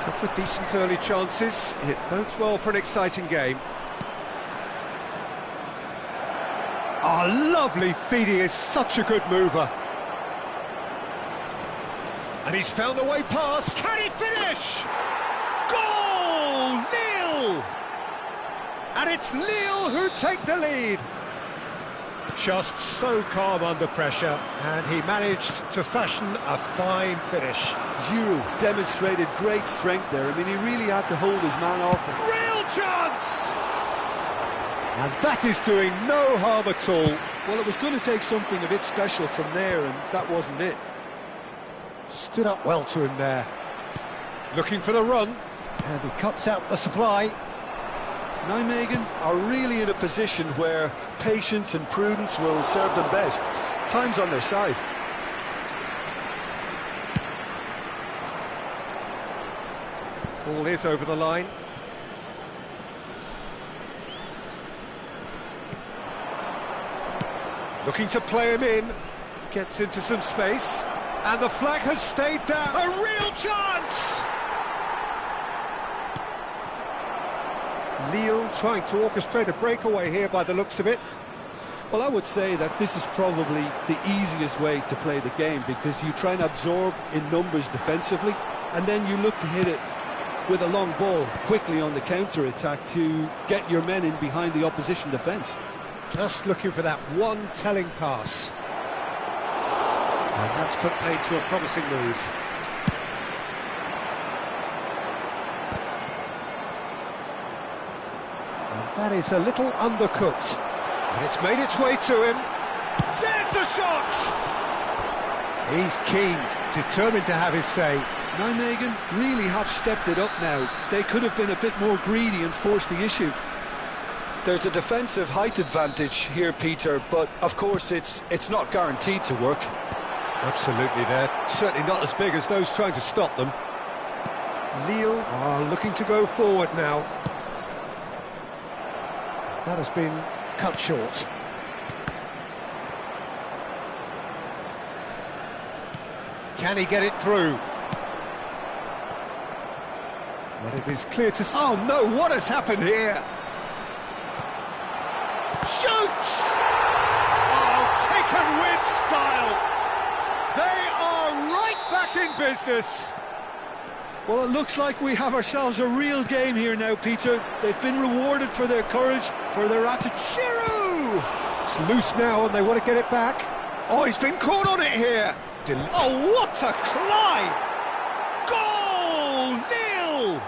Couple of decent early chances. It bodes well for an exciting game. Oh, lovely feed. He is such a good mover. And he's found a way past. Can he finish? Goal! Lille! And it's Lille who take the lead. Just so calm under pressure, and he managed to fashion a fine finish. Giroud demonstrated great strength there. I mean, he really had to hold his man off. Real chance! And that is doing no harm at all. Well, it was going to take something a bit special from there, and that wasn't it. Stood up well to him there. Looking for the run, and he cuts out the supply. Nijmegen are really in a position where patience and prudence will serve them best. Time's on their side. Ball is over the line. Looking to play him in. Gets into some space. And the flag has stayed down. A real chance! Lille trying to orchestrate a breakaway here by the looks of it. Well, I would say that this is probably the easiest way to play the game, because you try and absorb in numbers defensively, and then you look to hit it with a long ball quickly on the counter-attack to get your men in behind the opposition defence. Just looking for that one telling pass. And that's put paid to a promising move. And that is a little undercooked. And it's made its way to him. There's the shot! He's keen, determined to have his say. Nijmegen really have stepped it up now. They could have been a bit more greedy and forced the issue. There's a defensive height advantage here, Peter, but of course it's not guaranteed to work. Absolutely, they're certainly not as big as those trying to stop them. Lille are looking to go forward now. That has been cut short. Can he get it through? But it is clear to... Oh no, what has happened here? Shoots! Oh, taken with style! They are right back in business! Well, it looks like we have ourselves a real game here now, Peter. They've been rewarded for their courage, for their attitude. Giroud! It's loose now and they want to get it back. Oh, he's been caught on it here! Oh, what a climb! Goal! Lille!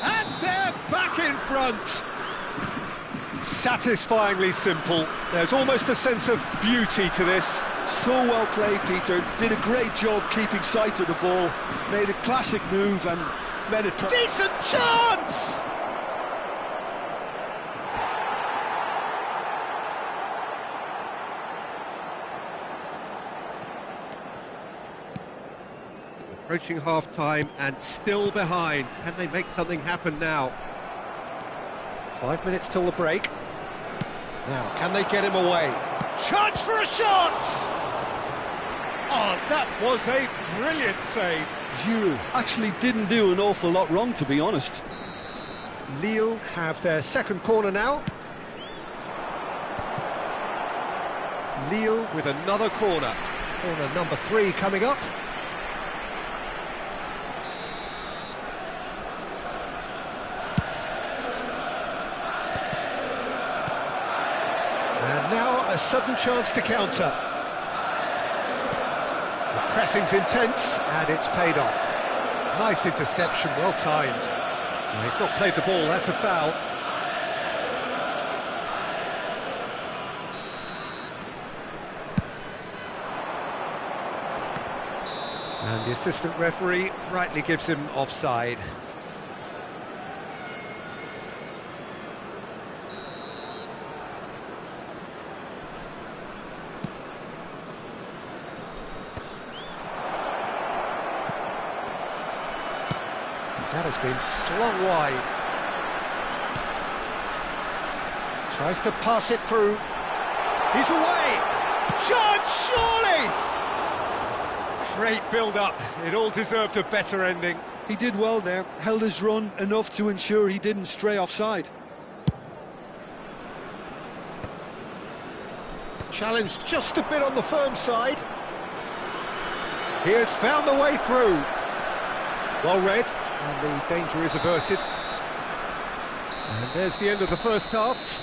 And they're back in front! Satisfyingly simple. There's almost a sense of beauty to this. So well played, Peter. Did a great job keeping sight of the ball. Made a classic move and made it... Decent chance! Approaching half-time and still behind. Can they make something happen now? 5 minutes till the break. Now, can they get him away? Chance for a shot! Oh, that was a brilliant save. Giroud actually didn't do an awful lot wrong, to be honest. Lille have their second corner now. Lille with another corner. Corner number 3 coming up. And now a sudden chance to counter. The pressing's intense, and it's paid off. Nice interception, well timed. Well, he's not played the ball, that's a foul. And the assistant referee rightly gives him offside. That has been slung wide. Tries to pass it through. He's away! Chance, surely! Great build-up. It all deserved a better ending. He did well there, held his run enough to ensure he didn't stray offside. Challenged just a bit on the firm side. He has found the way through. Well read, and the danger is averted. And there's the end of the first half.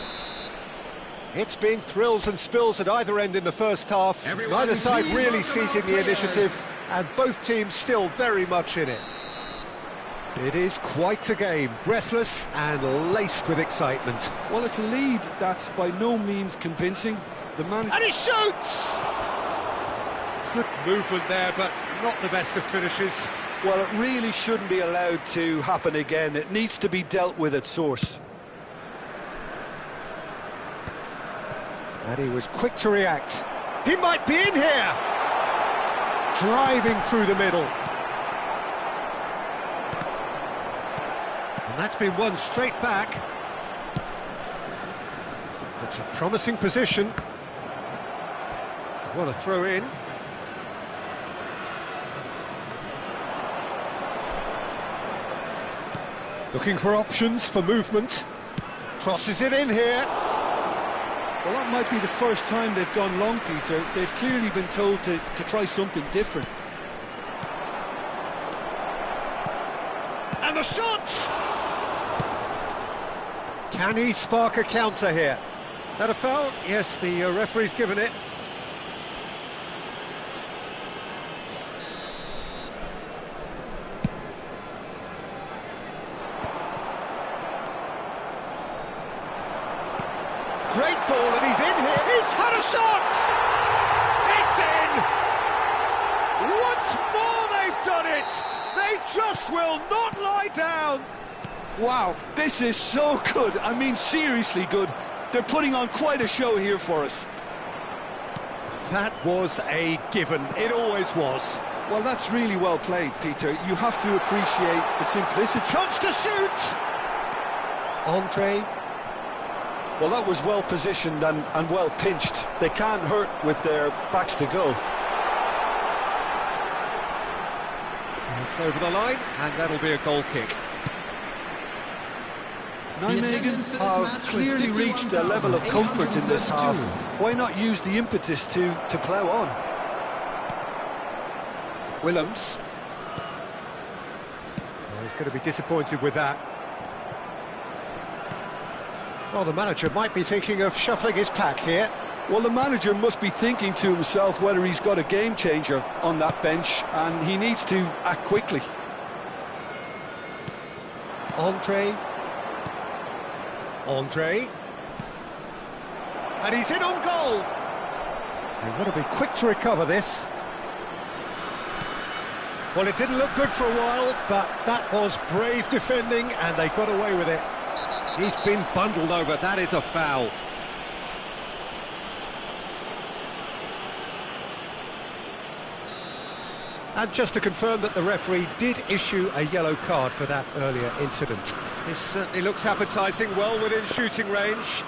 It's been thrills and spills at either end in the first half. Neither side really seizing the initiative, and both teams still very much in it. It is quite a game, breathless and laced with excitement. Well, it's a lead that's by no means convincing. The man... And he shoots! Good movement there, but not the best of finishes. Well, it really shouldn't be allowed to happen again. It needs to be dealt with at source. And he was quick to react. He might be in here! Driving through the middle. And that's been won straight back. It's a promising position. What a throw in. Looking for options for movement. Crosses it in here. Well, that might be the first time they've gone long, Peter. They've clearly been told to try something different. And the shot! Can he spark a counter here? That a foul? Yes, the referee's given it. Great ball, and he's in here. He's had a shot! It's in! Once more they've done it! They just will not lie down! Wow, this is so good. I mean, seriously good. They're putting on quite a show here for us. That was a given. It always was. Well, that's really well played, Peter. You have to appreciate the simplicity. Chance to shoot! Andre. Well, that was well positioned and well pinched. They can't hurt with their backs to goal. It's over the line, and that'll be a goal kick. Nijmegen have clearly reached a level of comfort in this half. Why not use the impetus to plough on? Willems. Well, he's going to be disappointed with that. Well, the manager might be thinking of shuffling his pack here. Well, the manager must be thinking to himself whether he's got a game changer on that bench, and he needs to act quickly. Andre. And he's in on goal. They've got to be quick to recover this. Well, it didn't look good for a while, but that was brave defending, and they got away with it. He's been bundled over. That is a foul. And just to confirm that the referee did issue a yellow card for that earlier incident. This certainly looks appetising, well within shooting range.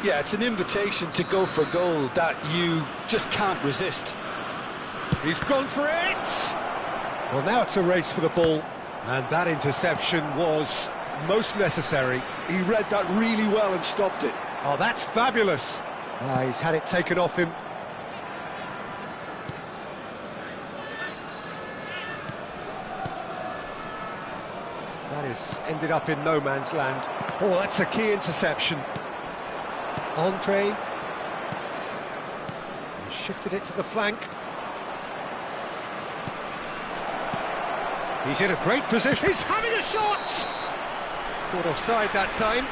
Yeah, it's an invitation to go for goal that you just can't resist. He's gone for it! Well, now it's a race for the ball, and that interception was most necessary. He read that really well and stopped it. Oh, that's fabulous. He's had it taken off him, This ended up in no man's land. Oh, that's a key interception. Andre. He shifted it to the flank. He's in a great position. He's having a shot! Caught offside that time.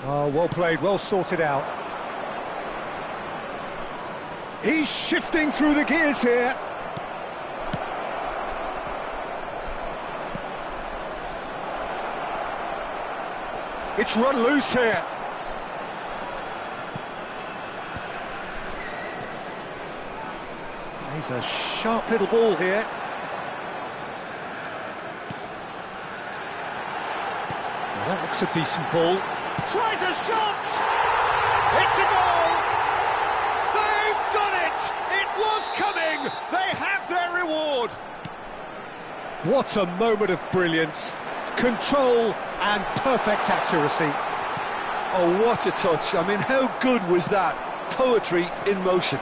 Oh, well played, well sorted out. He's shifting through the gears here. It's run loose here. He's a sharp little ball here. Now that looks a decent ball. Tries a shot! It's a goal! They've done it! It was coming! They have their reward! What a moment of brilliance. Control and perfect accuracy. Oh, what a touch. I mean, how good was that? Poetry in motion.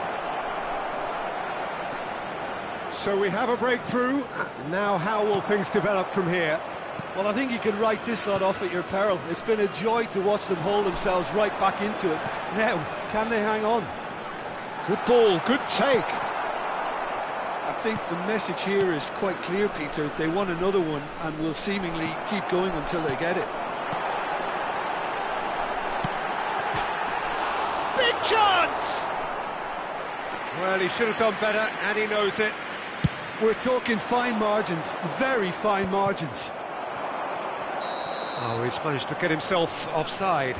So we have a breakthrough. Now how will things develop from here? Well, I think you can write this lot off at your peril. It's been a joy to watch them hold themselves right back into it. Now, can they hang on? Good ball, good take. I think the message here is quite clear, Peter. They want another one and will seemingly keep going until they get it. Big chance! Well, he should have done better, and he knows it. We're talking fine margins, very fine margins. Oh, he's managed to get himself offside.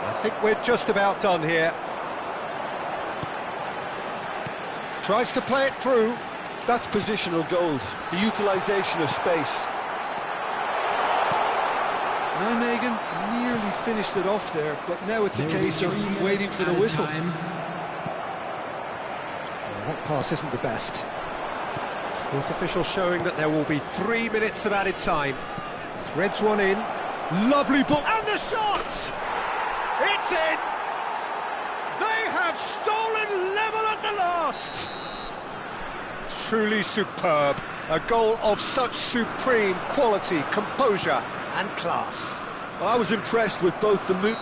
I think we're just about done here. Tries to play it through. That's positional gold, the utilisation of space. Nijmegen nearly finished it off there, but now it's a case of waiting for the whistle. Well, that pass isn't the best. Fourth official showing that there will be 3 minutes of added time. Threads one in. Lovely ball. And the shot! It's in! They have stolen level at the last! Truly superb. A goal of such supreme quality, composure and class. Well, I was impressed with both the move.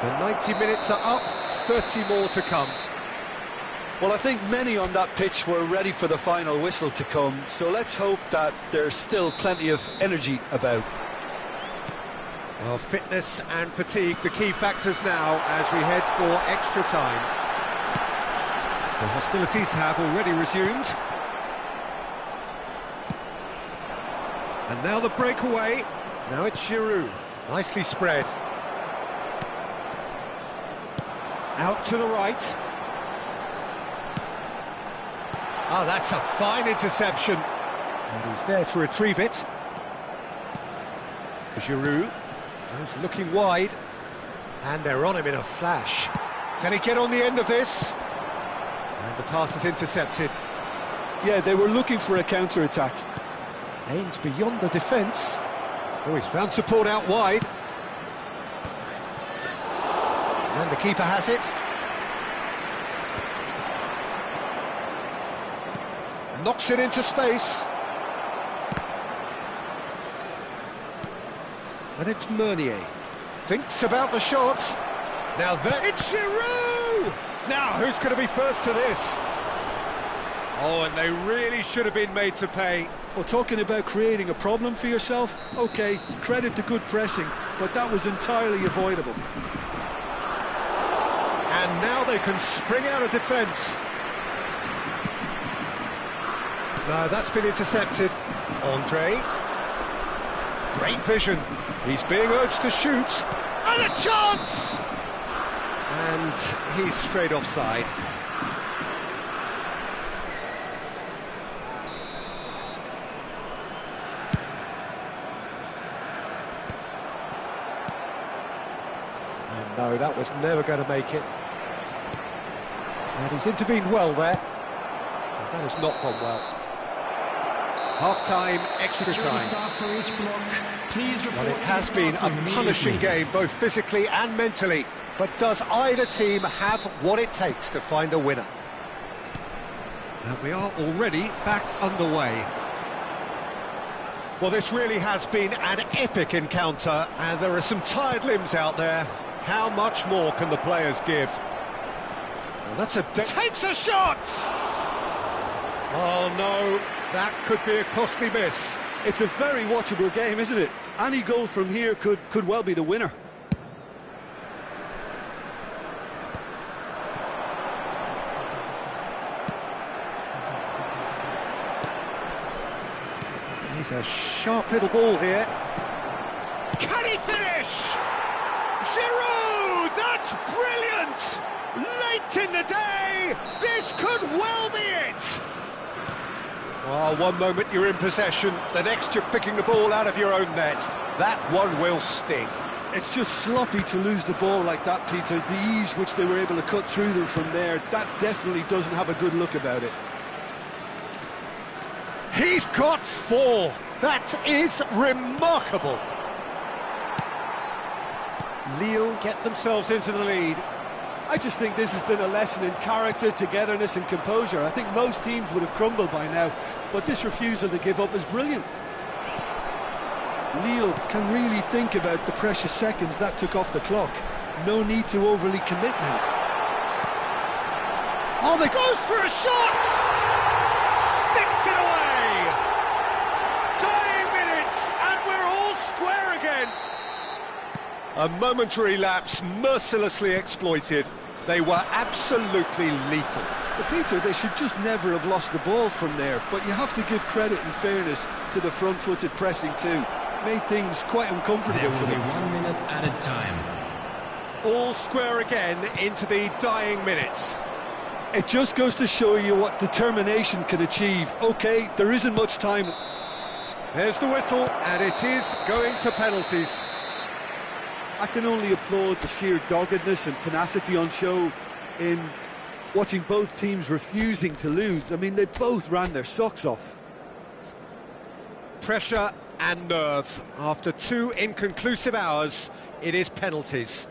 The 90 minutes are up, 30 more to come. Well, I think many on that pitch were ready for the final whistle to come, so let's hope that there's still plenty of energy about. Well, fitness and fatigue, the key factors now as we head for extra time. The hostilities have already resumed. And now the breakaway. Now it's Giroud. Nicely spread. Out to the right. Oh, that's a fine interception. And he's there to retrieve it. Giroud goes looking wide. And they're on him in a flash. Can he get on the end of this? And the pass is intercepted. Yeah, they were looking for a counter-attack. Aimed beyond the defence. Oh, he's found support out wide. And the keeper has it. Knocks it into space. And it's Meunier. Thinks about the shot. Now there, it's Giroud! Now, who's going to be first to this? Oh, and they really should have been made to pay. Well, talking about creating a problem for yourself, OK, credit to good pressing, but that was entirely avoidable. And now they can spring out of defence. No, that's been intercepted. Andre. Great vision. He's being urged to shoot. And a chance! And he's straight offside. And no, that was never going to make it. And he's intervened well there. That has not gone well. Half-time, extra time. Start for each block. Please report Well, it to has the been staff a immediately. punishing game, both physically and mentally. But does either team have what it takes to find a winner? And we are already back underway. Well, this really has been an epic encounter, and there are some tired limbs out there. How much more can the players give? Well, that's takes a shot! Oh no, that could be a costly miss. It's a very watchable game, isn't it? Any goal from here could well be the winner. He's a sharp little ball here. Can he finish? Giroud! That's brilliant! Late in the day, this could well be it! Oh, one moment you're in possession, the next you're picking the ball out of your own net. That one will sting. It's just sloppy to lose the ball like that, Peter. The ease which they were able to cut through them from there, that definitely doesn't have a good look about it. He's got 4. That is remarkable. Lille get themselves into the lead. I just think this has been a lesson in character, togetherness and composure. I think most teams would have crumbled by now, but this refusal to give up is brilliant. Lille can really think about the precious seconds that took off the clock. No need to overly commit now. Oh, they goes for a shot! Sticks it away! Dying minutes, and we're all square again. A momentary lapse mercilessly exploited. They were absolutely lethal. But Peter, they should just never have lost the ball from there, but you have to give credit and fairness to the front-footed pressing too. Made things quite uncomfortable There for will be them. 1 minute added time. All square again into the dying minutes. It just goes to show you what determination can achieve. OK, there isn't much time. There's the whistle, and it is going to penalties. I can only applaud the sheer doggedness and tenacity on show in watching both teams refusing to lose. I mean, they both ran their socks off. Pressure and nerve. After 2 inconclusive hours, it is penalties.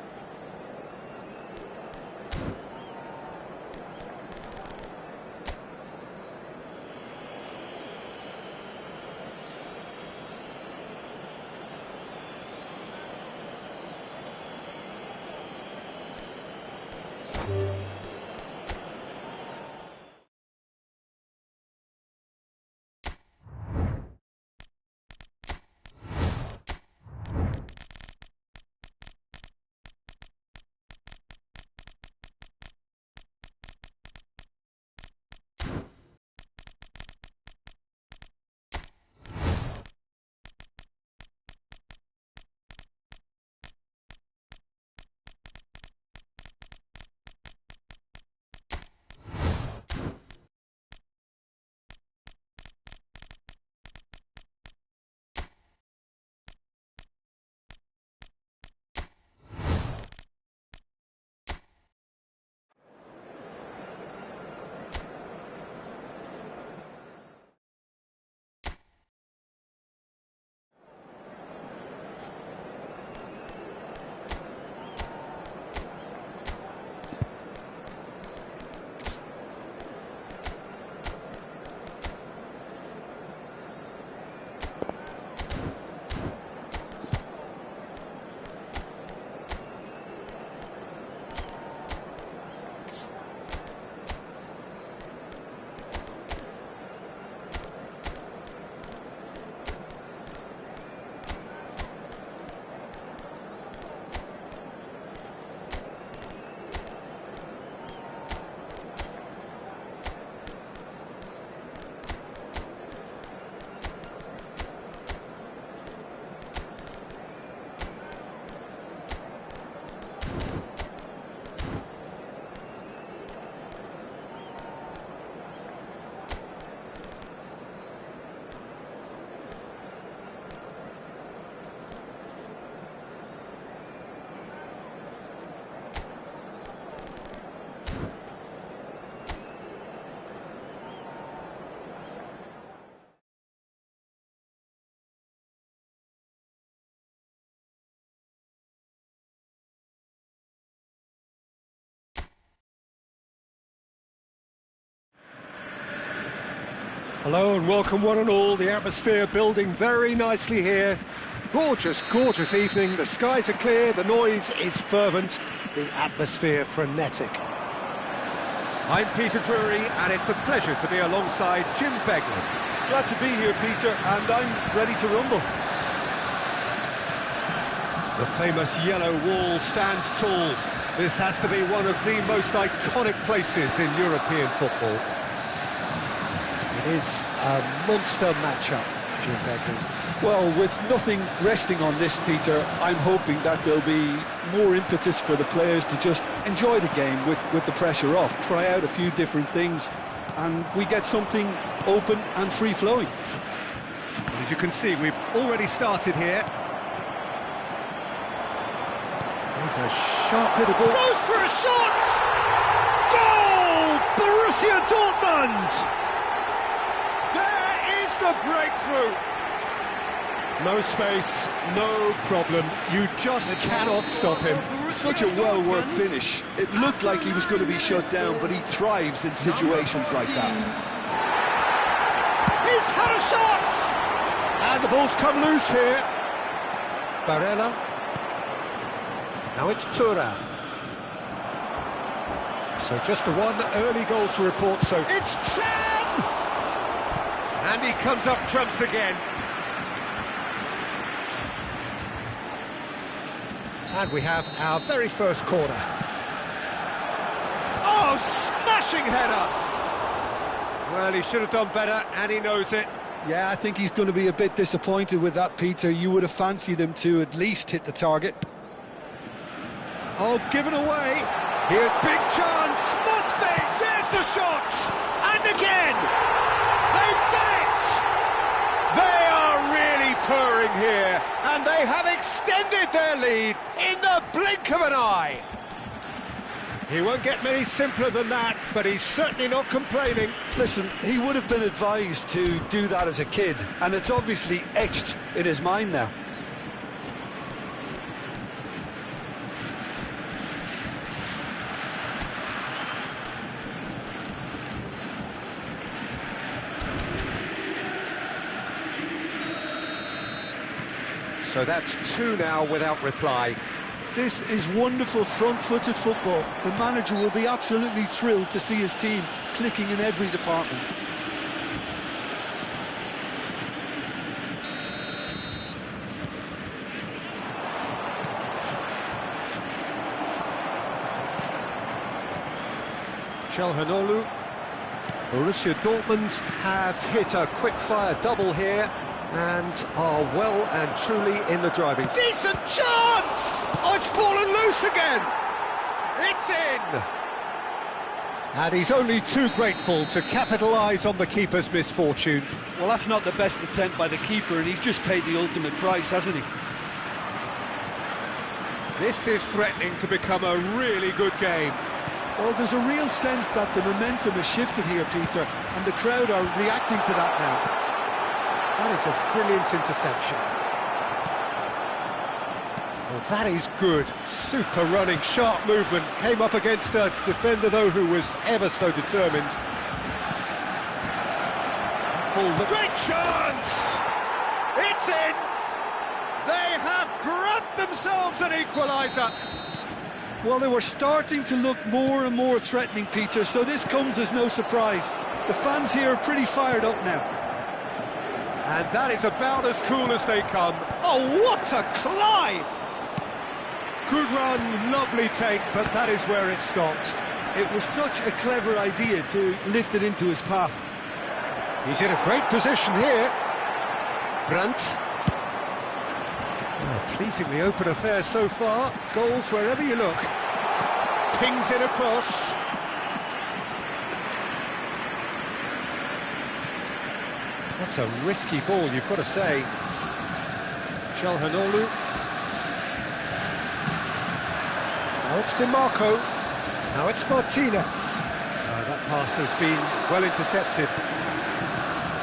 Hello and welcome one and all. The atmosphere building very nicely here. Gorgeous, gorgeous evening. The skies are clear, the noise is fervent, the atmosphere frenetic. I'm Peter Drury and it's a pleasure to be alongside Jim Begley. Glad to be here, Peter, and I'm ready to rumble. The famous yellow wall stands tall. This has to be one of the most iconic places in European football. It is a monster matchup, Jim Begley. Well, with nothing resting on this, Peter, I'm hoping that there'll be more impetus for the players to just enjoy the game with the pressure off, try out a few different things, and we get something open and free-flowing. As you can see, we've already started here. There's a sharp hit of ball. Goes for a shot! Goal! Borussia Dortmund! There is the breakthrough! No space, no problem. You just cannot stop him. Such a well-worked finish. It looked like he was going to be shut down, but he thrives in situations like that. He's had a shot! And the ball's come loose here. Barella. Now it's Thuram. So just the one early goal to report, so It's Chan! and he comes up trumps again. And we have our very first corner. Oh, smashing header! Well, he should have done better, and he knows it. Yeah, I think he's going to be a bit disappointed with that, Peter. You would have fancied him to at least hit the target. Oh, given away. Here's big chance, must be! There's the shot! And again! They've done it! They are really purring here, and they have extended their lead in the blink of an eye. He won't get many simpler than that, but he's certainly not complaining. Listen, he would have been advised to do that as a kid, and it's obviously etched in his mind now. So that's two now without reply. This is wonderful front-footed football. The manager will be absolutely thrilled to see his team clicking in every department. Çalhanoğlu. Borussia Dortmund have hit a quick-fire double here and are well and truly in the driving. Decent chance! Oh, it's fallen loose again! It's in! And he's only too grateful to capitalise on the keeper's misfortune. Well, that's not the best attempt by the keeper, and he's just paid the ultimate price, hasn't he? This is threatening to become a really good game. Well, there's a real sense that the momentum has shifted here, Peter, and the crowd are reacting to that now. That is a brilliant interception. Well, that is good. Super running, sharp movement. Came up against a defender, though, who was ever so determined. Great chance! It's in! They have grabbed themselves an equaliser! Well, they were starting to look more and more threatening, Peter, so this comes as no surprise. The fans here are pretty fired up now. And that is about as cool as they come. Oh, what a climb! Good run, lovely take, but that is where it stopped. It was such a clever idea to lift it into his path. He's in a great position here. Brandt. Oh, pleasingly open affair so far. Goals wherever you look. Pings in across. That's a risky ball, you've got to say. Çalhanoğlu. Now it's DiMarco. Now it's Martinez. That pass has been well intercepted.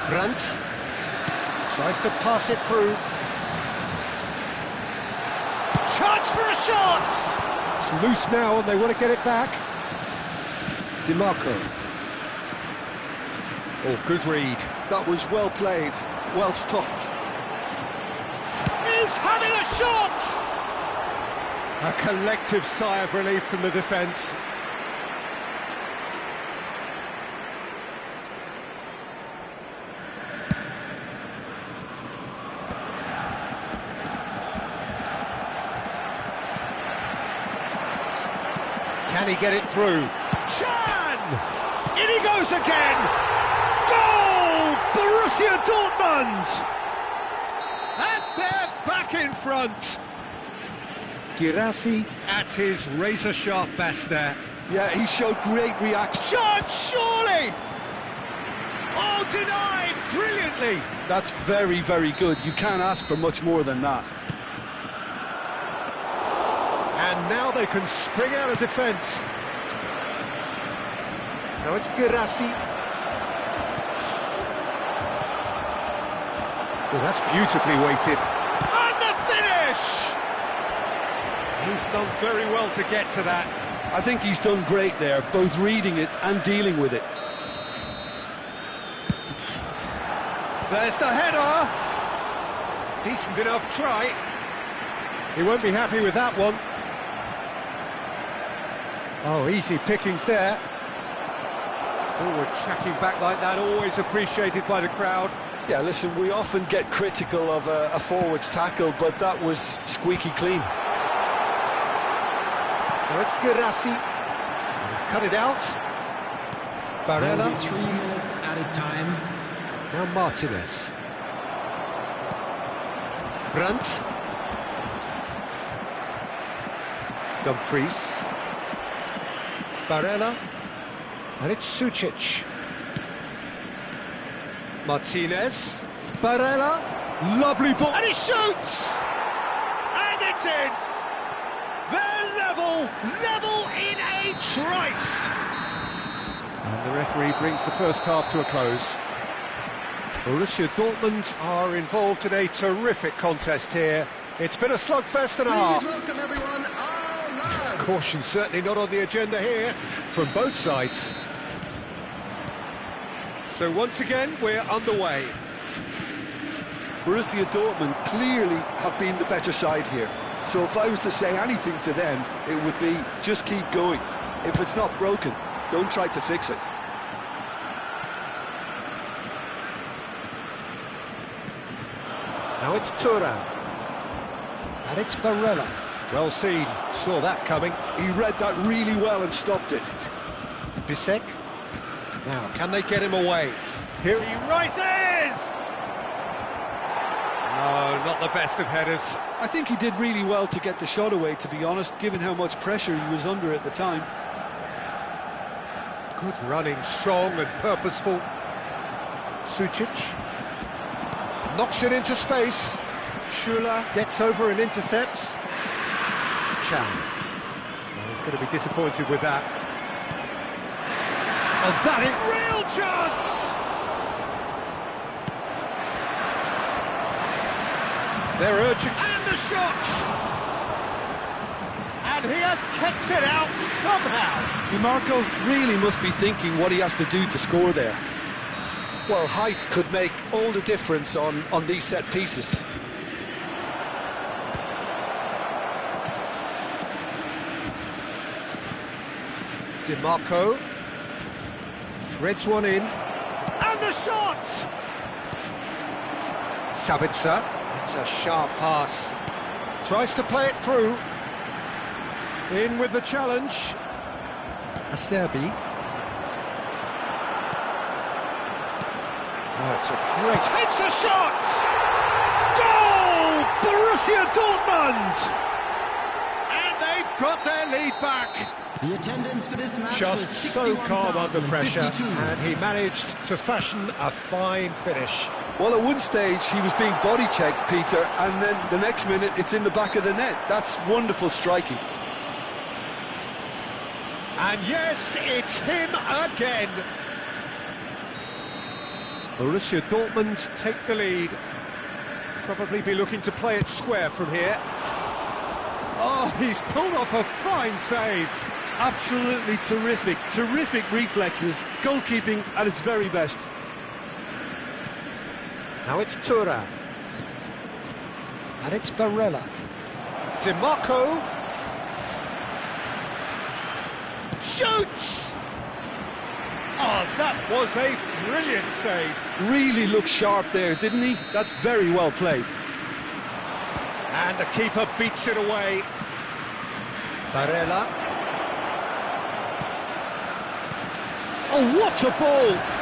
Brandt tries to pass it through. Chance for a shot! It's loose now and they want to get it back. DiMarco. Oh, good read. That was well played, well stopped. He's having a shot! A collective sigh of relief from the defence. Can he get it through? Can! In he goes again! Goal! Borussia Dortmund! And they're back in front. Guirassy. At his razor-sharp best there. Yeah, he showed great reaction. Shot, surely! Oh, denied brilliantly! That's very, very good. You can't ask for much more than that. And now they can spring out of defence. Now it's Guirassy. Oh, that's beautifully weighted. And the finish! He's done very well to get to that. I think he's done great there, both reading it and dealing with it. There's the header. Decent enough try. He won't be happy with that one. Oh, easy pickings there. Forward tracking back like that, always appreciated by the crowd. Yeah, listen, we often get critical of a forward's tackle, but that was squeaky clean. Now it's Guirassy. He's cut it out. Barella. 3 minutes added time. Now Martinez. Brandt. Dumfries. Barella. And it's Sucic. Martinez. Barella. Lovely ball. And he shoots! And it's in. They're level in a trice. And the referee brings the first half to a close. Borussia Dortmund are involved in a terrific contest here. It's been a slugfest and a half. Welcome everyone. Caution certainly not on the agenda here from both sides. So once again, we're underway. Borussia Dortmund clearly have been the better side here. So if I was to say anything to them, it would be just keep going. If it's not broken, don't try to fix it. Now it's Thuram. And it's Barella. Well seen, saw that coming. He read that really well and stopped it. Bisek. Now, can they get him away? Here he rises! No, not the best of headers. I think he did really well to get the shot away, to be honest, given how much pressure he was under at the time. Good running, strong and purposeful. Sucic. Knocks it into space. Schüller Gets over and intercepts. Can. Oh, he's going to be disappointed with that. Oh, that is real chance! They're urging. And the shot! And he has kept it out somehow. DiMarco really must be thinking what he has to do to score there. Well, height could make all the difference on these set pieces. DiMarco threads one in. And the shot! Sabitzer. It's a sharp pass. Tries to play it through. In with the challenge. Acerbi. Oh, it's a great... Takes a shot! Goal! Borussia Dortmund! And they've got their lead back. The attendance for this match Just was so calm under pressure, 61,052. and he managed to fashion a fine finish. Well, at one stage he was being body checked, Peter, and then the next minute it's in the back of the net. That's wonderful striking. And yes, it's him again. Borussia Dortmund take the lead. Probably be looking to play it square from here. Oh, he's pulled off a fine save. Absolutely terrific reflexes, goalkeeping at its very best. Now it's Thuram. And it's Barella. DiMarco. Shoots! Oh, that was a brilliant save. Really looked sharp there, didn't he? That's very well played. And the keeper beats it away. Barella. Oh, what a ball!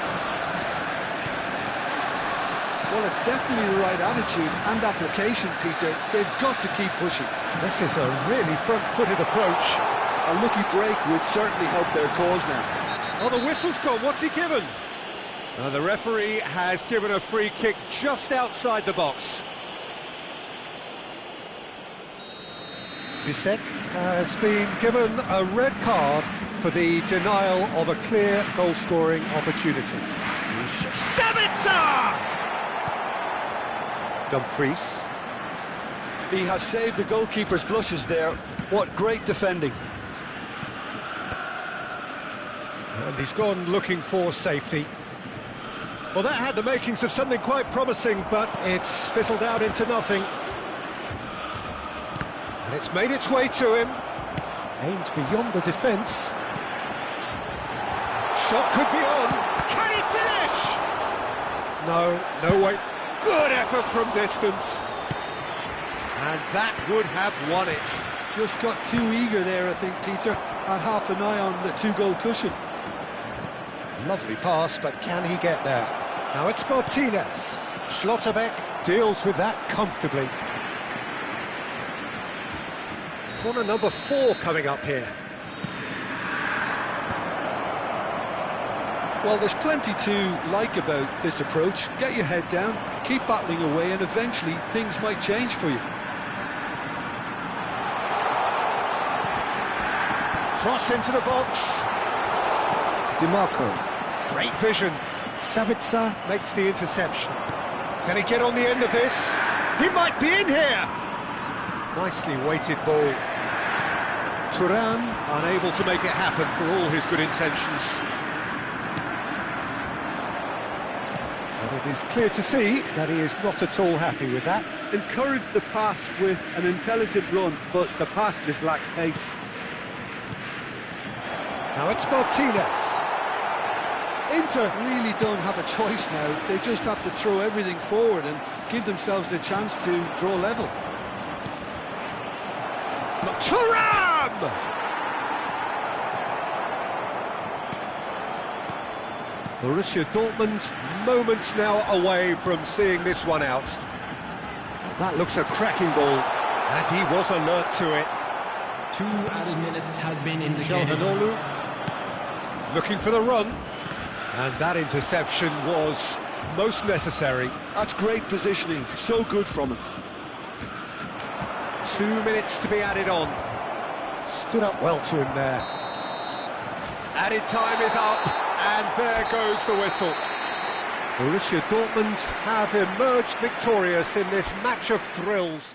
Well, it's definitely the right attitude and application, Peter. They've got to keep pushing. This is a really front-footed approach. A lucky break would certainly help their cause now. Oh, the whistle's gone. What's he given? The referee has given a free kick just outside the box. Bissek has been given a red card for the denial of a clear goal-scoring opportunity. Sabitzer! Dumfries. He has saved the goalkeeper's blushes there. What great defending. And he's gone looking for safety. Well, that had the makings of something quite promising, but it's fizzled out into nothing. And it's made its way to him. Aimed beyond the defence. Shot could be on. Can he finish? No way. Good effort from distance. And that would have won it. Just got too eager there, I think, Peter. Had half an eye on the two-goal cushion. Lovely pass, but can he get there? Now it's Martinez. Schlotterbeck deals with that comfortably. Corner number 4 coming up here. Well, there's plenty to like about this approach. Get your head down, keep battling away, and eventually things might change for you. Cross into the box. DiMarco. Great vision. Sabitzer makes the interception. Can he get on the end of this? He might be in here! Nicely weighted ball. Thuram unable to make it happen for all his good intentions. And it is clear to see that he is not at all happy with that. Encourage the pass with an intelligent run, but the pass just lacked pace. Now it's Martinez. Inter really don't have a choice now. They just have to throw everything forward and give themselves a chance to draw level. Thuram! Borussia Dortmund moments now away from seeing this one out. That looks a cracking ball, and he was alert to it. 2 added minutes has been indicated. Çalhanoğlu looking for the run, and that interception was most necessary. That's great positioning, so good from him. 2 minutes to be added on. Stood up well to him there. Added time is up, and there goes the whistle. Borussia Dortmund have emerged victorious in this match of thrills.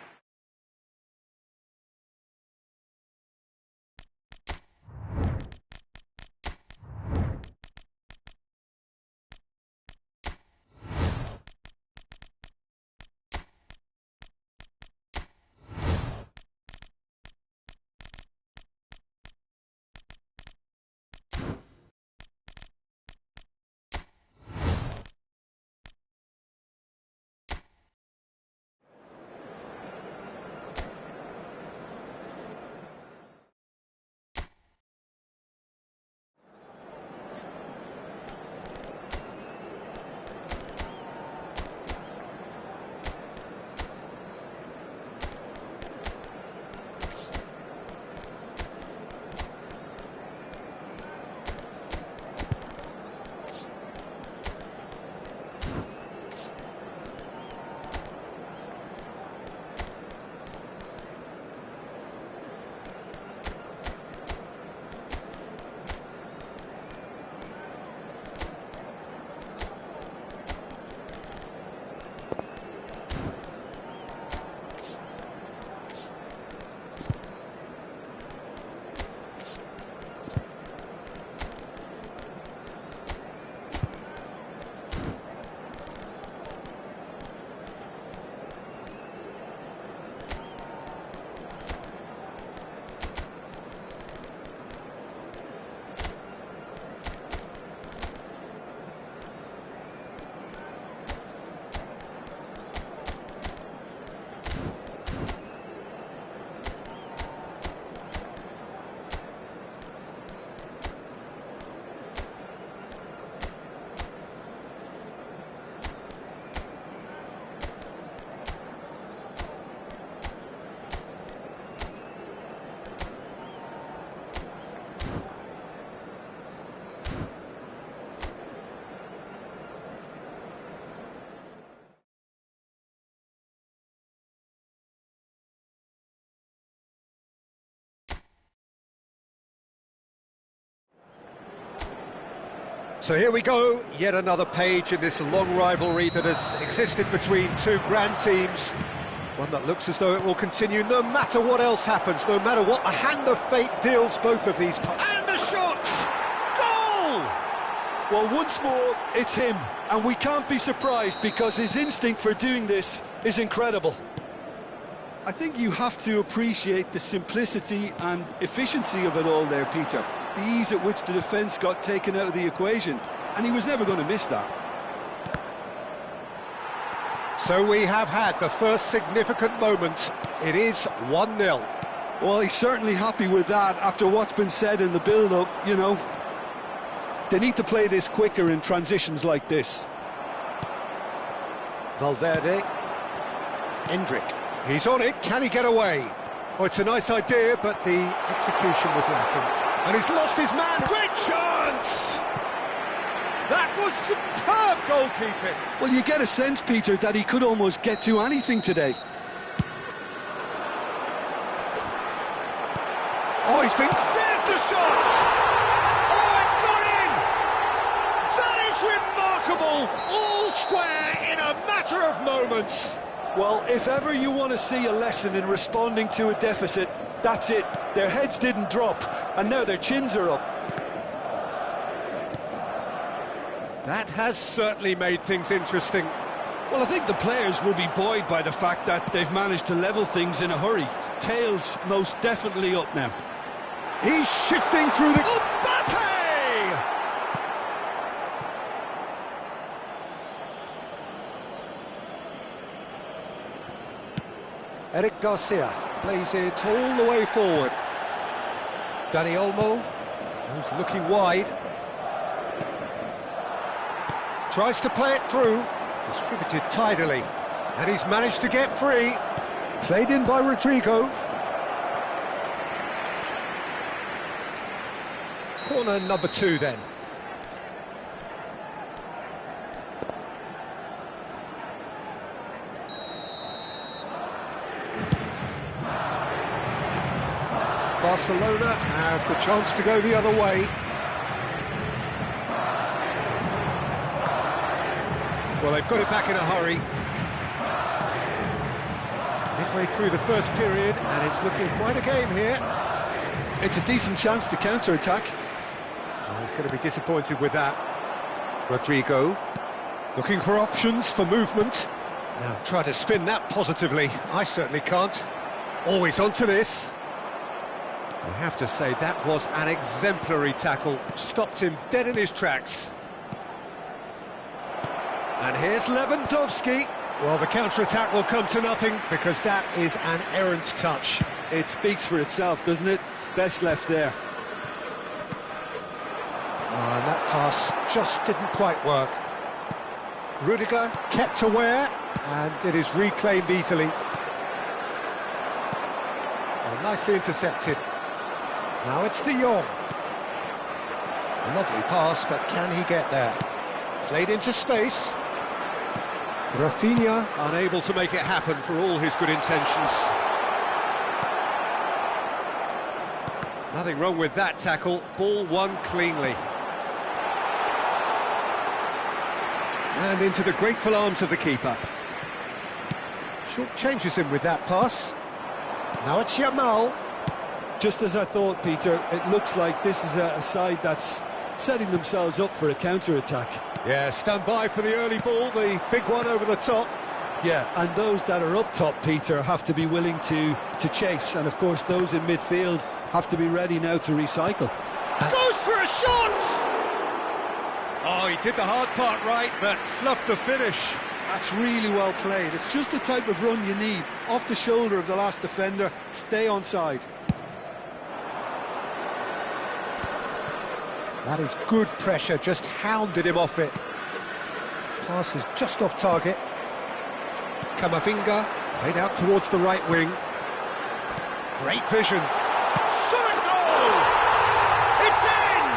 So here we go, yet another page in this long rivalry that has existed between two grand teams. One that looks as though it will continue no matter what else happens, no matter what the hand of fate deals both of these. And the shot! Goal! Well, once more, it's him, and we can't be surprised because his instinct for doing this is incredible. I think you have to appreciate the simplicity and efficiency of it all there, Peter. The ease at which the defence got taken out of the equation, and he was never going to miss that. So we have had the first significant moment. It is 1-0. Well, he's certainly happy with that after what's been said in the build-up, you know. They need to play this quicker in transitions like this. Valverde. Endrick. He's on it, can he get away? Oh, it's a nice idea, but the execution was lacking. And he's lost his man, great chance! That was superb goalkeeping. Well, you get a sense, Peter, that he could almost get to anything today. Oh, he's been... There's the shot! Oh, it's gone in! That is remarkable! All square in a matter of moments. Well, if ever you want to see a lesson in responding to a deficit, that's it. Their heads didn't drop, and now their chins are up. That has certainly made things interesting. Well, I think the players will be buoyed by the fact that they've managed to level things in a hurry. Tails most definitely up now. He's shifting through the... Mbappe! Eric Garcia plays it all the way forward. Dani Olmo, who's looking wide. Tries to play it through, distributed tidily, and he's managed to get free. Played in by Rodrigo. Corner number 2 then. Barcelona have the chance to go the other way. Well, they've got it back in a hurry. Midway through the first period, and it's looking quite a game here. It's a decent chance to counter-attack. Well, he's going to be disappointed with that. Rodrigo, looking for options for movement. Now, try to spin that positively. I certainly can't. Always onto this. I have to say, that was an exemplary tackle. Stopped him dead in his tracks. And here's Lewandowski. Well, the counter-attack will come to nothing because that is an errant touch. It speaks for itself, doesn't it? Best left there. And that pass just didn't quite work. Rudiger kept aware, and it is reclaimed easily. Well, nicely intercepted. Now it's De Jong. A lovely pass, but can he get there? Played into space. Rafinha unable to make it happen for all his good intentions. Nothing wrong with that tackle. Ball won cleanly. And into the grateful arms of the keeper. Short changes him with that pass. Now it's Yamal. Just as I thought, Peter, it looks like this is a side that's setting themselves up for a counter-attack. Yeah, stand by for the early ball, the big one over the top. Yeah, and those that are up top, Peter, have to be willing to chase. And, of course, those in midfield have to be ready now to recycle. Goes for a shot! Oh, he did the hard part right, but fluffed the finish. That's really well played. It's just the type of run you need. Off the shoulder of the last defender, stay onside. That is good pressure, just hounded him off it. Pass is just off target. Camavinga played out towards the right wing. Great vision. Shot and goal! It's in!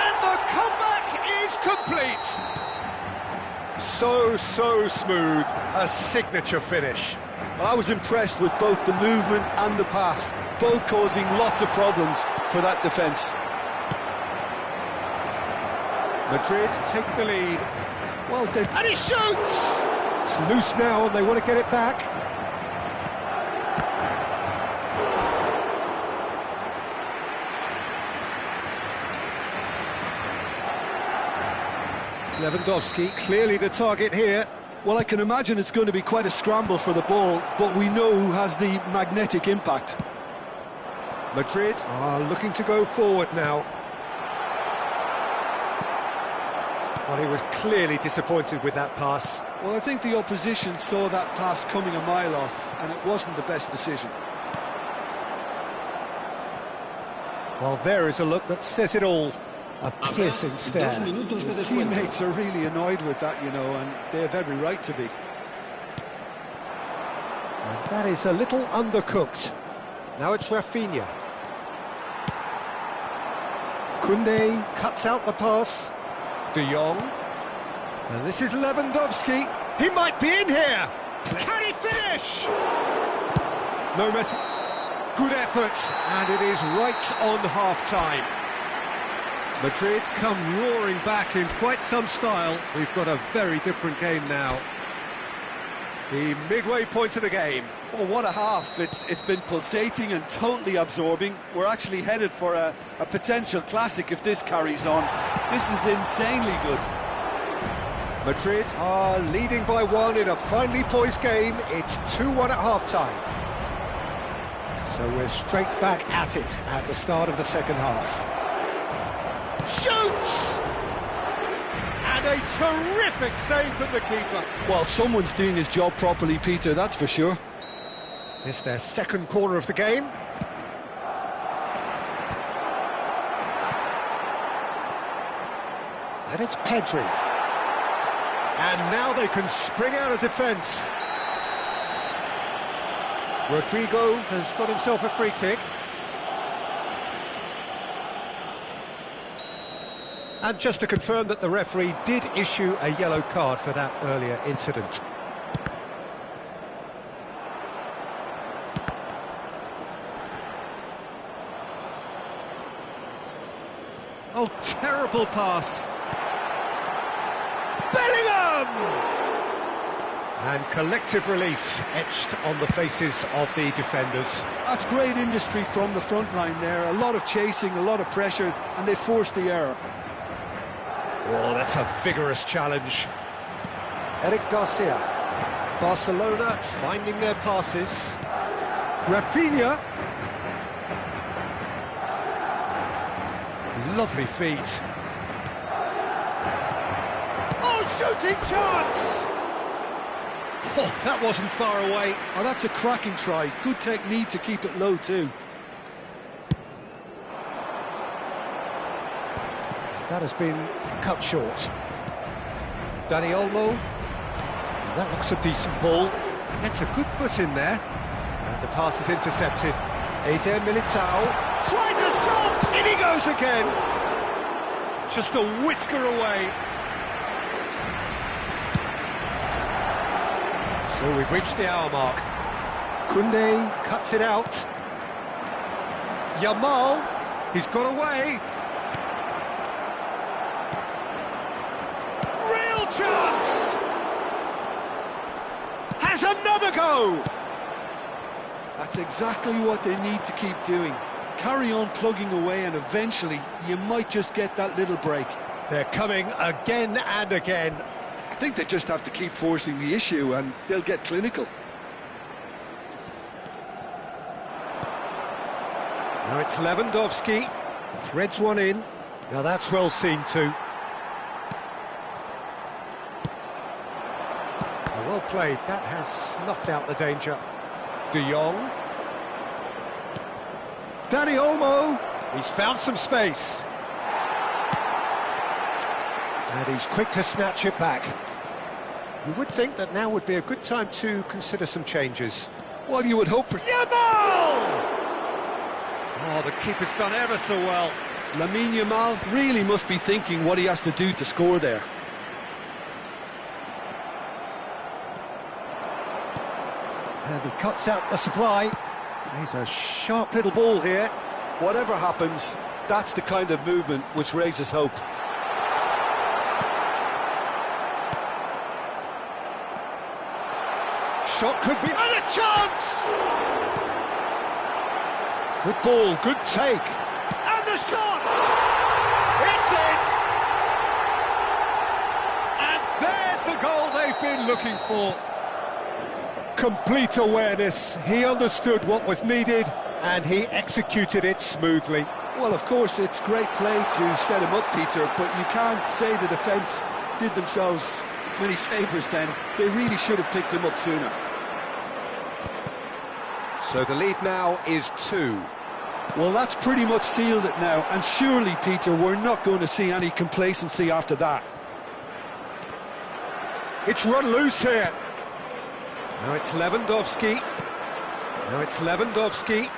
And the comeback is complete. So smooth, a signature finish. Well, I was impressed with both the movement and the pass, both causing lots of problems for that defence. Madrid take the lead. Well, And he shoots! It's loose now and they want to get it back. Lewandowski, clearly the target here. well, I can imagine it's going to be quite a scramble for the ball, but we know who has the magnetic impact. Madrid are looking to go forward now. Well, he was clearly disappointed with that pass. Well, I think the opposition saw that pass coming a mile off, and it wasn't the best decision. Well, there is a look that says it all. A piercing stare. His teammates are really annoyed with that, you know, and they have every right to be. And that is a little undercooked. Now it's Rafinha. Koundé cuts out the pass. De Jong. And this is Lewandowski. He might be in here. Can he finish? No mess. Good effort. And it is right on half-time. Madrid come roaring back in quite some style. We've got a very different game now. The midway point of the game. Oh, what a half. It's been pulsating and totally absorbing. We're actually headed for a potential classic if this carries on. This is insanely good. Madrid are leading by 1 in a finely poised game. It's 2-1 at half-time. So we're straight back at it at the start of the second half. Shoots! And a terrific save from the keeper. Well, someone's doing his job properly, Peter, that's for sure. It's their second corner of the game. And it's Pedri. And now they can spring out of defence. Rodrigo has got himself a free kick. And just to confirm that the referee did issue a yellow card for that earlier incident. Oh, terrible pass. Bellingham! And collective relief etched on the faces of the defenders. That's great industry from the front line there. A lot of chasing, a lot of pressure, and they forced the error. Oh, that's a vigorous challenge. Eric Garcia. Barcelona finding their passes. Rafinha. Lovely feet. Oh, shooting chance! Oh, that wasn't far away. Oh, that's a cracking try. Good technique to keep it low too. That has been cut short. Dani Olmo. That looks a decent ball. Gets a good foot in there. And the pass is intercepted. Eder Militao tries a shot! In he goes again! Just a whisker away. So we've reached the hour mark. Koundé cuts it out. Yamal, he's got away. Real chance! Has another go! That's exactly what they need to keep doing. Carry on plugging away and eventually you might just get that little break. They're coming again and again. I think they just have to keep forcing the issue and they'll get clinical. Now it's Lewandowski. Threads one in. Now that's well seen too. Well played. That has snuffed out the danger. De Jong. Dani Olmo. He's found some space. And he's quick to snatch it back. You would think that now would be a good time to consider some changes. Well, you would hope for... Yamal! Oh, the keeper's done ever so well. Lamine Yamal really must be thinking what he has to do to score there. And he cuts out the supply. He's a sharp little ball here. Whatever happens, that's the kind of movement which raises hope. Shot could be... And a chance! Good ball, good take. And the shot! It's in! And there's the goal they've been looking for. Complete awareness. He understood what was needed and he executed it smoothly. Well, of course, it's great play to set him up, Peter, but you can't say the defence did themselves many favours then. They really should have picked him up sooner. So the lead now is 2. Well, that's pretty much sealed it now, and surely, Peter, we're not going to see any complacency after that. It's run loose here. Now it's Lewandowski. Now it's Lewandowski.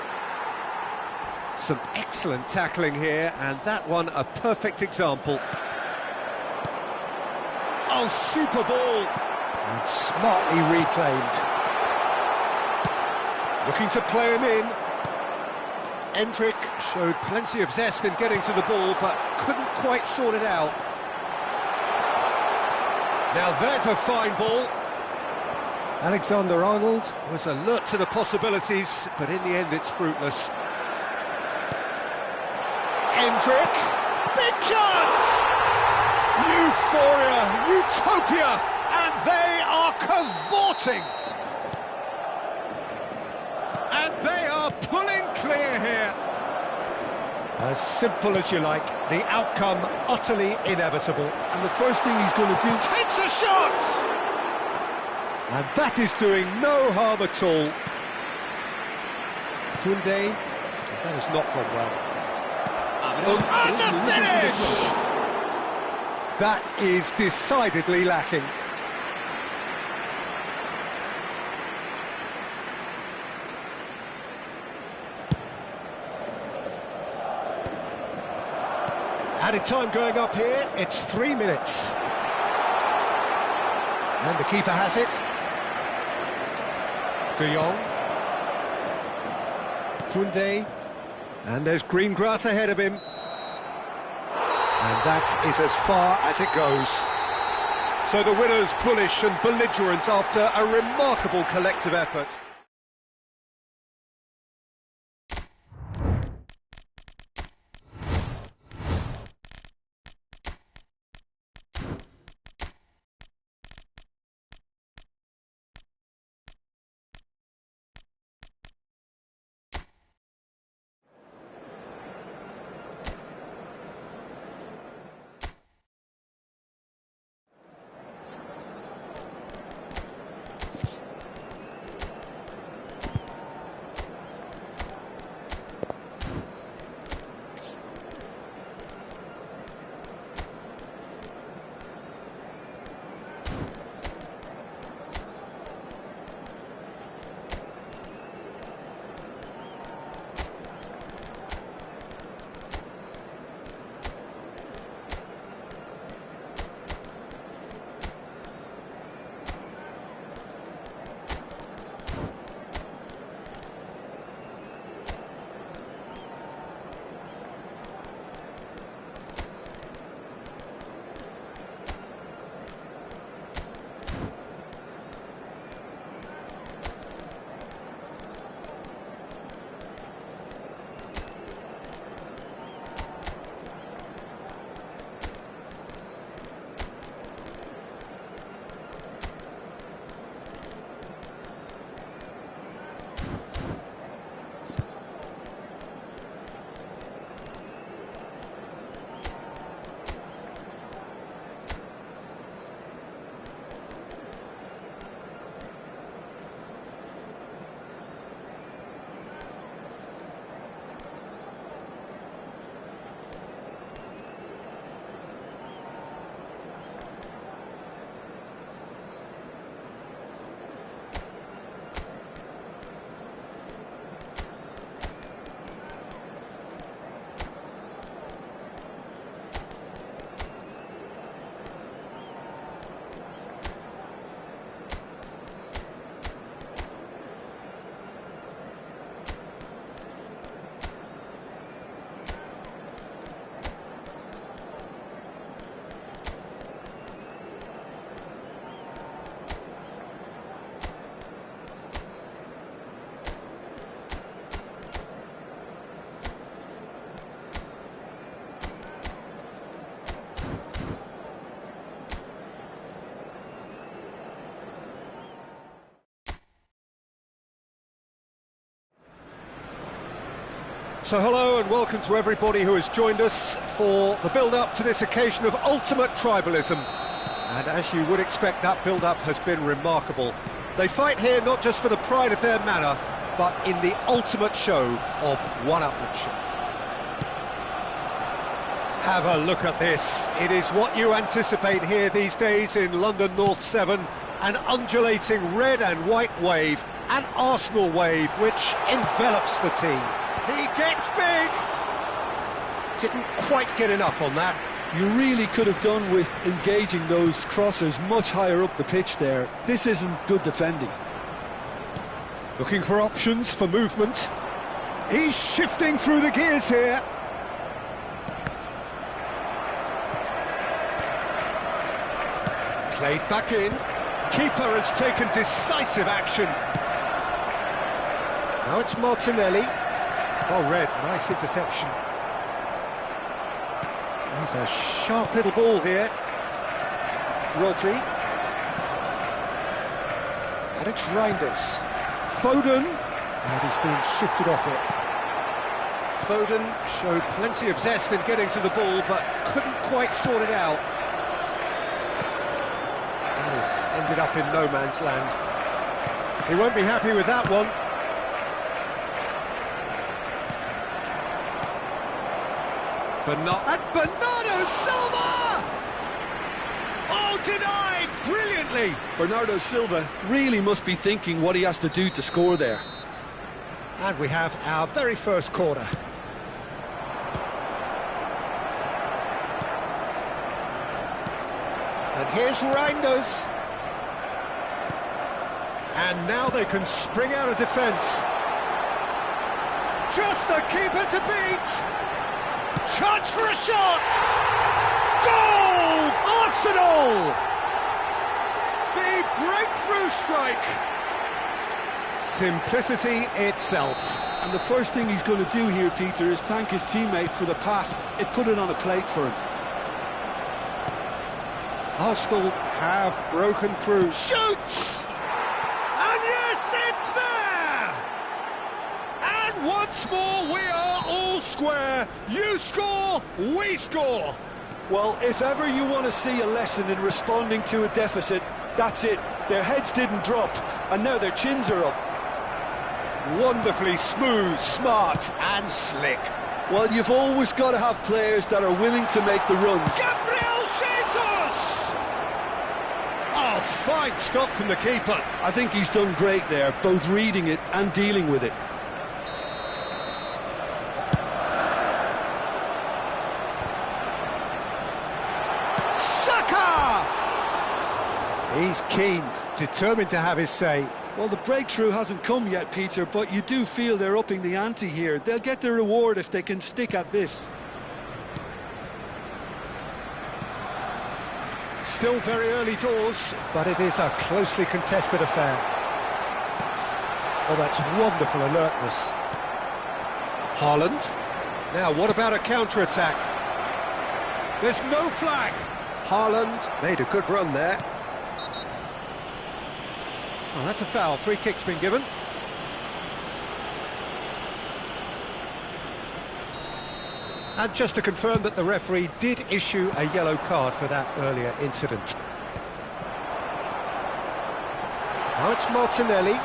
Some excellent tackling here, and that one a perfect example. Oh, super ball! And smartly reclaimed. Looking to play him in. Endrick showed plenty of zest in getting to the ball, but couldn't quite sort it out. Now there's a fine ball. Alexander-Arnold was alert to the possibilities, but in the end it's fruitless. Endrick, big chance! Euphoria, utopia, and they are cavorting! And they are pulling clear here. As simple as you like, the outcome utterly inevitable. And the first thing he's going to do... Takes a shot! And that is doing no harm at all. Koundé, that has not gone well. And the finish! That is decidedly lacking. Added time going up here, it's 3 minutes. And the keeper has it. De Jong. Koundé. And there's green grass ahead of him. And that is as far as it goes. So the winners bullish and belligerent after a remarkable collective effort. So hello and welcome to everybody who has joined us for the build-up to this occasion of ultimate tribalism. And as you would expect, that build-up has been remarkable. They fight here not just for the pride of their manor, but in the ultimate show of one-upmanship. Have a look at this. It is what you anticipate here these days in London North 7. An undulating red and white wave, an Arsenal wave which envelops the team. He gets big! Didn't quite get enough on that. You really could have done with engaging those crossers much higher up the pitch there. This isn't good defending. Looking for options for movement. He's shifting through the gears here. Played back in. Keeper has taken decisive action. Now it's Martinelli. Well read, nice interception. He's a sharp little ball here. Rodri. And it's Reinders. Foden. And he's been shifted off it. Foden showed plenty of zest in getting to the ball, but couldn't quite sort it out. And this ended up in no man's land. He won't be happy with that one. Bernardo Silva! Oh, denied brilliantly! Bernardo Silva really must be thinking what he has to do to score there. And we have our very first corner. And here's Reinders. And now they can spring out of defence. Just the keeper to beat! Chance for a shot! Goal! Arsenal! The breakthrough strike! Simplicity itself. And the first thing he's going to do here, Peter, is thank his teammate for the pass. It put it on a plate for him. Arsenal have broken through. Shoots! And yes, it's there! And once more we are all square. You score, we score. Well, if ever you want to see a lesson in responding to a deficit, that's it. Their heads didn't drop, and now their chins are up. Wonderfully smooth, smart and slick. Well, you've always got to have players that are willing to make the runs. Gabriel Jesus! Oh, fine stop from the keeper. I think he's done great there, both reading it and dealing with it. He's keen, determined to have his say. Well, the breakthrough hasn't come yet, Peter, but you do feel they're upping the ante here. They'll get their reward if they can stick at this. Still very early doors, but it is a closely contested affair. Oh, that's wonderful alertness. Haaland. Now, what about a counter-attack? There's no flag. Haaland made a good run there. Oh, that's a foul. Free kick's been given. And just to confirm that the referee did issue a yellow card for that earlier incident. Now it's Martinelli.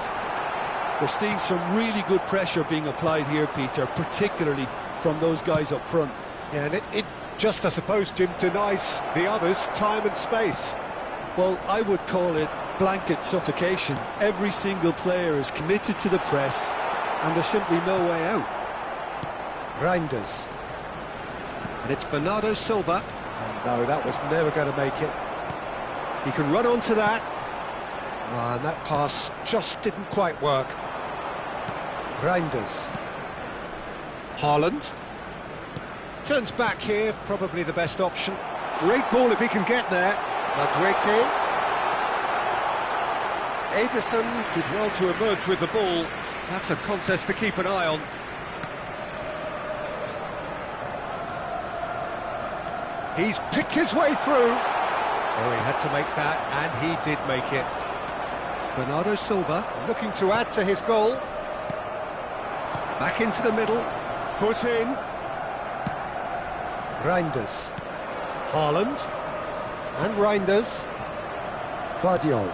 We're seeing some really good pressure being applied here, Peter, particularly from those guys up front. Yeah, and it just, I suppose, Jim, denies the others time and space. Well, I would call it blanket suffocation. Every single player is committed to the press, and there's simply no way out. Reinders. And it's Bernardo Silva. And no, that was never going to make it. He can run onto that. And that pass just didn't quite work. Reinders. Haaland. Turns back here, probably the best option. Great ball if he can get there. Madueke. Ederson did well to emerge with the ball. That's a contest to keep an eye on. He's picked his way through. Oh, he had to make that, and he did make it. Bernardo Silva looking to add to his goal. Back into the middle. Foot in. Reinders. Haaland. And Reinders. Guardiola.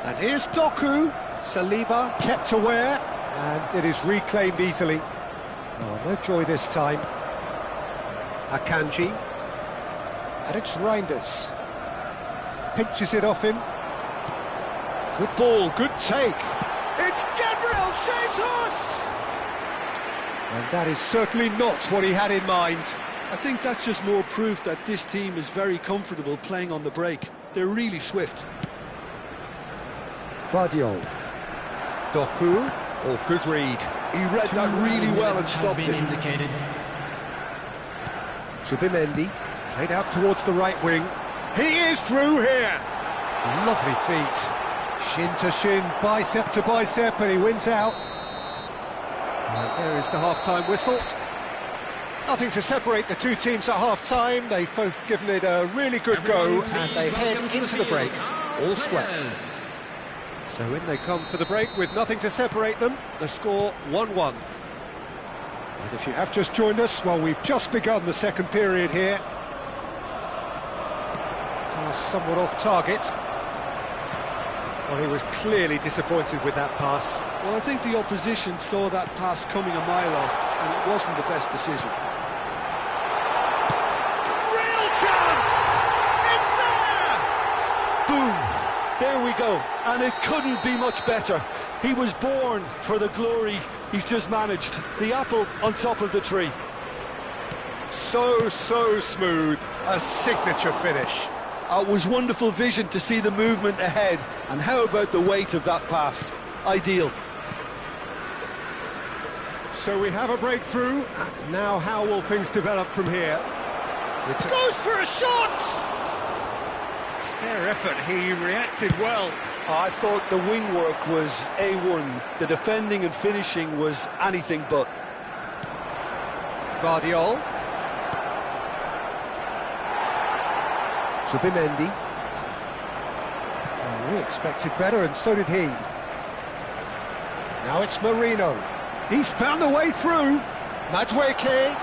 And here's Doku. Saliba kept aware, and it is reclaimed easily. Oh, no joy this time. Akanji. And it's Reinders. Pinches it off him. Good ball, good take. It's Gabriel Jesus! And that is certainly not what he had in mind. I think that's just more proof that this team is very comfortable playing on the break. They're really swift. Guardiola. Doku. Oh, good read. He read that really well and stopped it. Zubimendi. Played out towards the right wing. He is through here. Lovely feet. Shin to shin, bicep to bicep, and he wins out. And there is the half-time whistle. Nothing to separate the two teams at half-time. They've both given it a really good go, and they head into the break all square. So in they come for the break with nothing to separate them. The score 1-1. And if you have just joined us, well, we've just begun the second period here. Somewhat off target. Well, he was clearly disappointed with that pass. Well, I think the opposition saw that pass coming a mile off, and it wasn't the best decision. Real chance! It's there! Boom! There we go. And it couldn't be much better. He was born for the glory he's just managed. The apple on top of the tree. So smooth. A signature finish. It was wonderful vision to see the movement ahead, and how about the weight of that pass? Ideal. So we have a breakthrough. Now how will things develop from here? Goes for a shot! Fair effort, he reacted well. I thought the wing work was A1. The defending and finishing was anything but. Guardiola. Zubimendi. Well, we expected better, and so did he. Now it's Marino. He's found a way through. Madueke.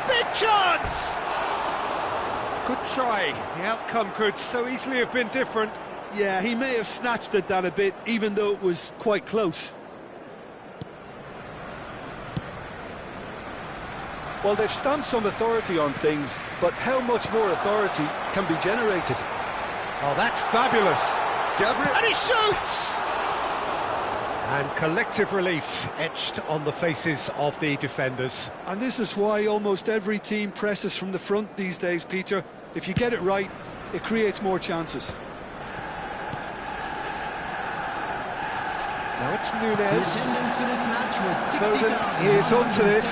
Big chance! Good try. The outcome could so easily have been different. Yeah, he may have snatched at that a bit, even though it was quite close. Well, they've stamped some authority on things, but how much more authority can be generated? Oh, that's fabulous. Gabriel. And he shoots! And collective relief etched on the faces of the defenders. And this is why almost every team presses from the front these days, Peter. If you get it right, it creates more chances. Now it's Nunez. Foden is onto this.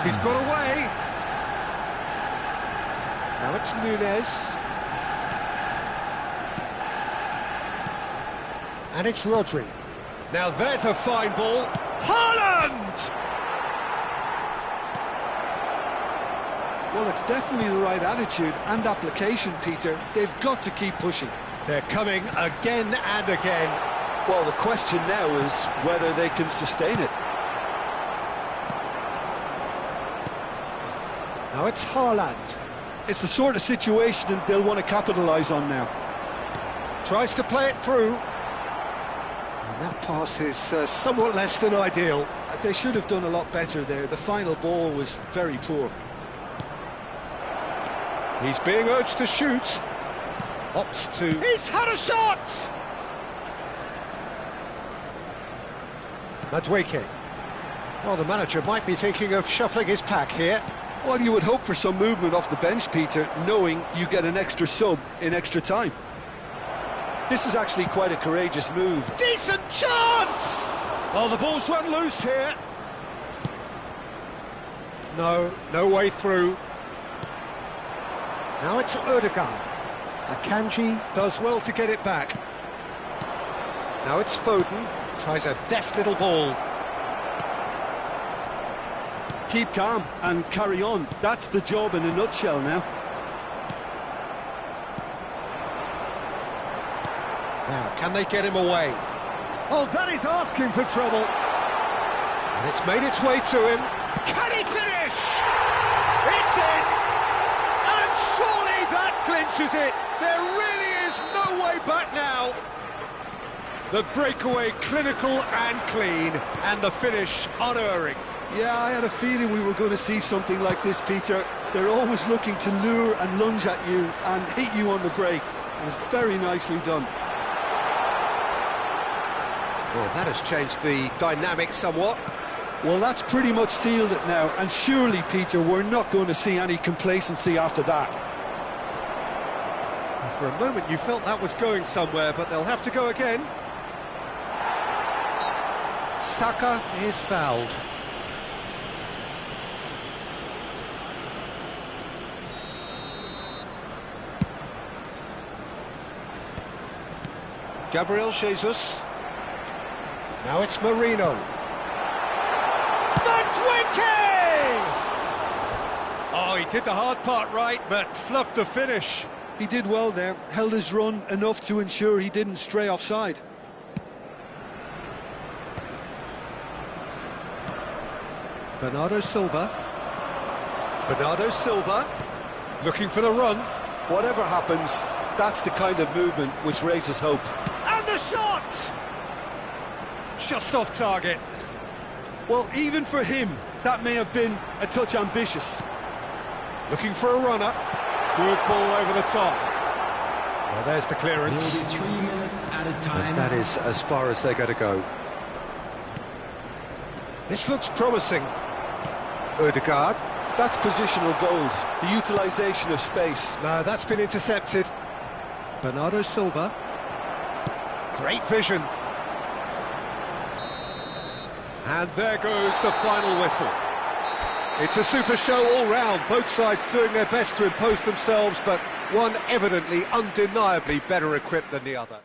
He's got away. Now it's Nunez. And it's Rodri. Now there's a fine ball. Haaland! Well, it's definitely the right attitude and application, Peter. They've got to keep pushing. They're coming again and again. Well, the question now is whether they can sustain it. Now it's Haaland. It's the sort of situation they'll want to capitalise on now. Tries to play it through. And that pass is somewhat less than ideal. They should have done a lot better there. The final ball was very poor. He's being urged to shoot. Opts to... He's had a shot! Madueke. Well, the manager might be thinking of shuffling his pack here. Well, you would hope for some movement off the bench, Peter, knowing you get an extra sub in extra time. This is actually quite a courageous move. Decent chance! Oh, the ball's run loose here. No way through. Now it's Ødegaard. Akanji does well to get it back. Now it's Foden. Tries a deft little ball. Keep calm and carry on. That's the job in a nutshell now. Now, can they get him away? Oh, that is asking for trouble. And it's made its way to him. Can he finish? It's in! And surely that clinches it! There really is no way back now! The breakaway clinical and clean, and the finish unerring. Yeah, I had a feeling we were going to see something like this, Peter. They're always looking to lure and lunge at you and hit you on the break. And it's very nicely done. Well, that has changed the dynamic somewhat. Well, that's pretty much sealed it now. And surely, Peter, we're not going to see any complacency after that. For a moment you felt that was going somewhere, but they'll have to go again. Saka is fouled. Gabriel Jesus. Now it's Marino. Matwinke! Oh, he did the hard part right, but fluffed the finish. He did well there, held his run enough to ensure he didn't stray offside. Bernardo Silva. Bernardo Silva looking for the run. Whatever happens, that's the kind of movement which raises hope. And the shot! Just off target. Well, even for him, that may have been a touch ambitious. Looking for a runner. Good ball over the top. Well, there's the clearance. Will be 3 minutes added time. That is as far as they're going to go. This looks promising. Ødegaard. That's positional gold, the utilisation of space. No, that's been intercepted. Bernardo Silva. Great vision. And there goes the final whistle. It's a super show all round, both sides doing their best to impose themselves, but one evidently, undeniably better equipped than the other.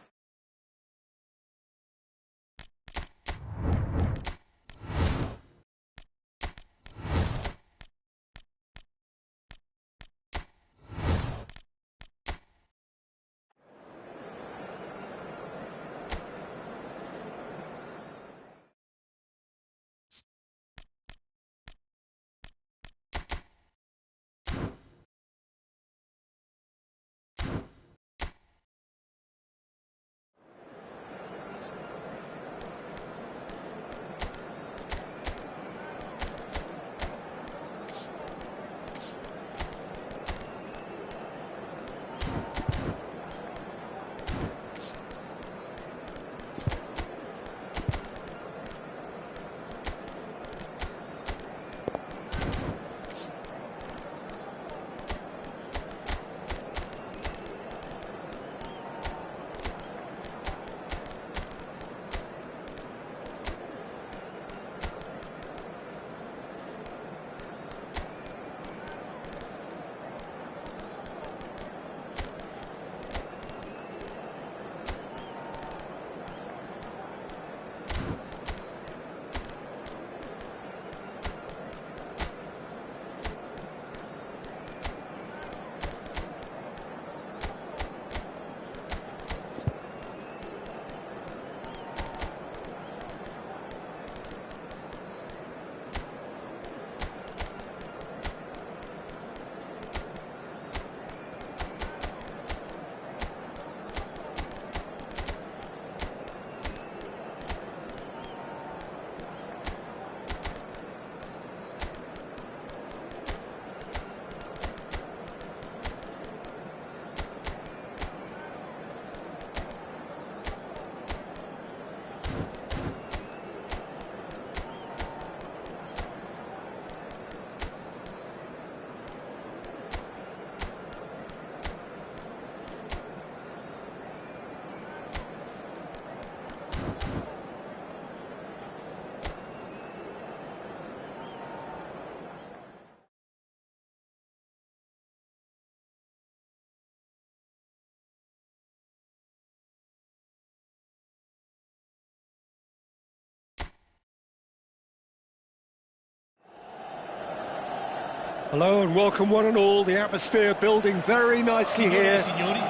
Hello and welcome one and all. The atmosphere building very nicely here.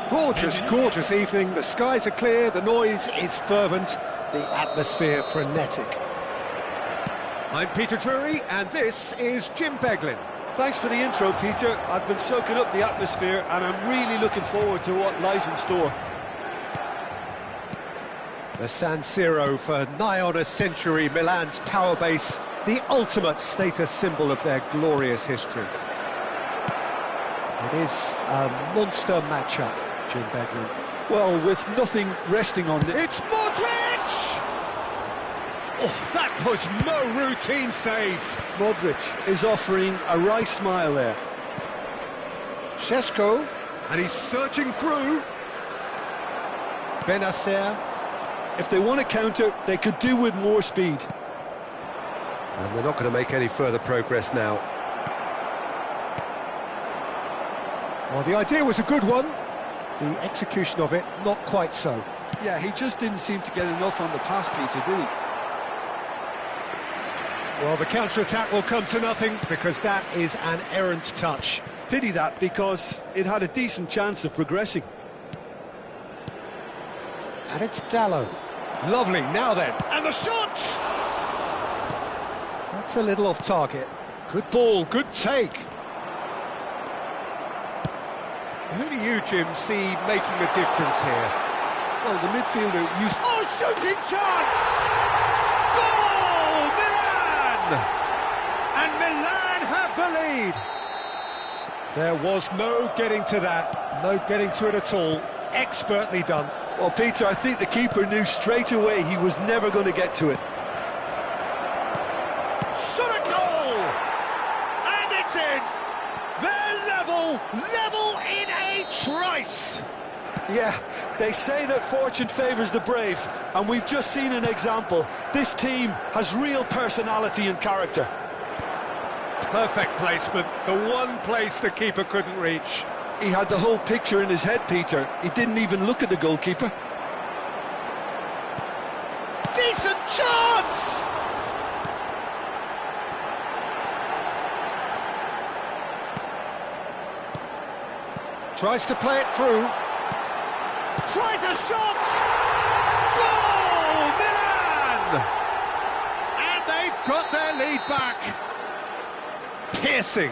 Gorgeous, gorgeous evening. The skies are clear, the noise is fervent, the atmosphere frenetic. I'm Peter Drury, and this is Jim Beglin. Thanks for the intro, Peter. I've been soaking up the atmosphere, and I'm really looking forward to what lies in store. The San Siro, for nigh on a century, Milan's power base, the ultimate status symbol of their glorious history. It is a monster matchup, Jim Beglin. Well, with nothing resting on it. It's Modric! Oh, that was no routine save. Modric is offering a wry smile there. Šeško. And he's searching through. Benacer. If they want to counter, they could do with more speed. And they're not going to make any further progress now. Well, the idea was a good one. The execution of it, not quite so. Yeah, he just didn't seem to get enough on the pass, Peter, did he? Well, the counter-attack will come to nothing because that is an errant touch. Pity that, because it had a decent chance of progressing. And it's Dalot. Lovely, now then. And the shot! That's a little off target. Good ball, good take. Who do you, Jim, see making a difference here? Well, the midfielder used... Oh, shooting chance! Goal! Milan! And Milan have the lead. There was no getting to that. No getting to it at all. Expertly done. Well, Peter, I think the keeper knew straight away he was never going to get to it. Shot a goal! And it's in! They're level in a trice! Yeah, they say that fortune favours the brave, and we've just seen an example. This team has real personality and character. Perfect placement, the one place the keeper couldn't reach. He had the whole picture in his head, Peter. He didn't even look at the goalkeeper. Decent chance! Tries to play it through. Tries a shot! Goal! Milan! And they've got their lead back. Piercing,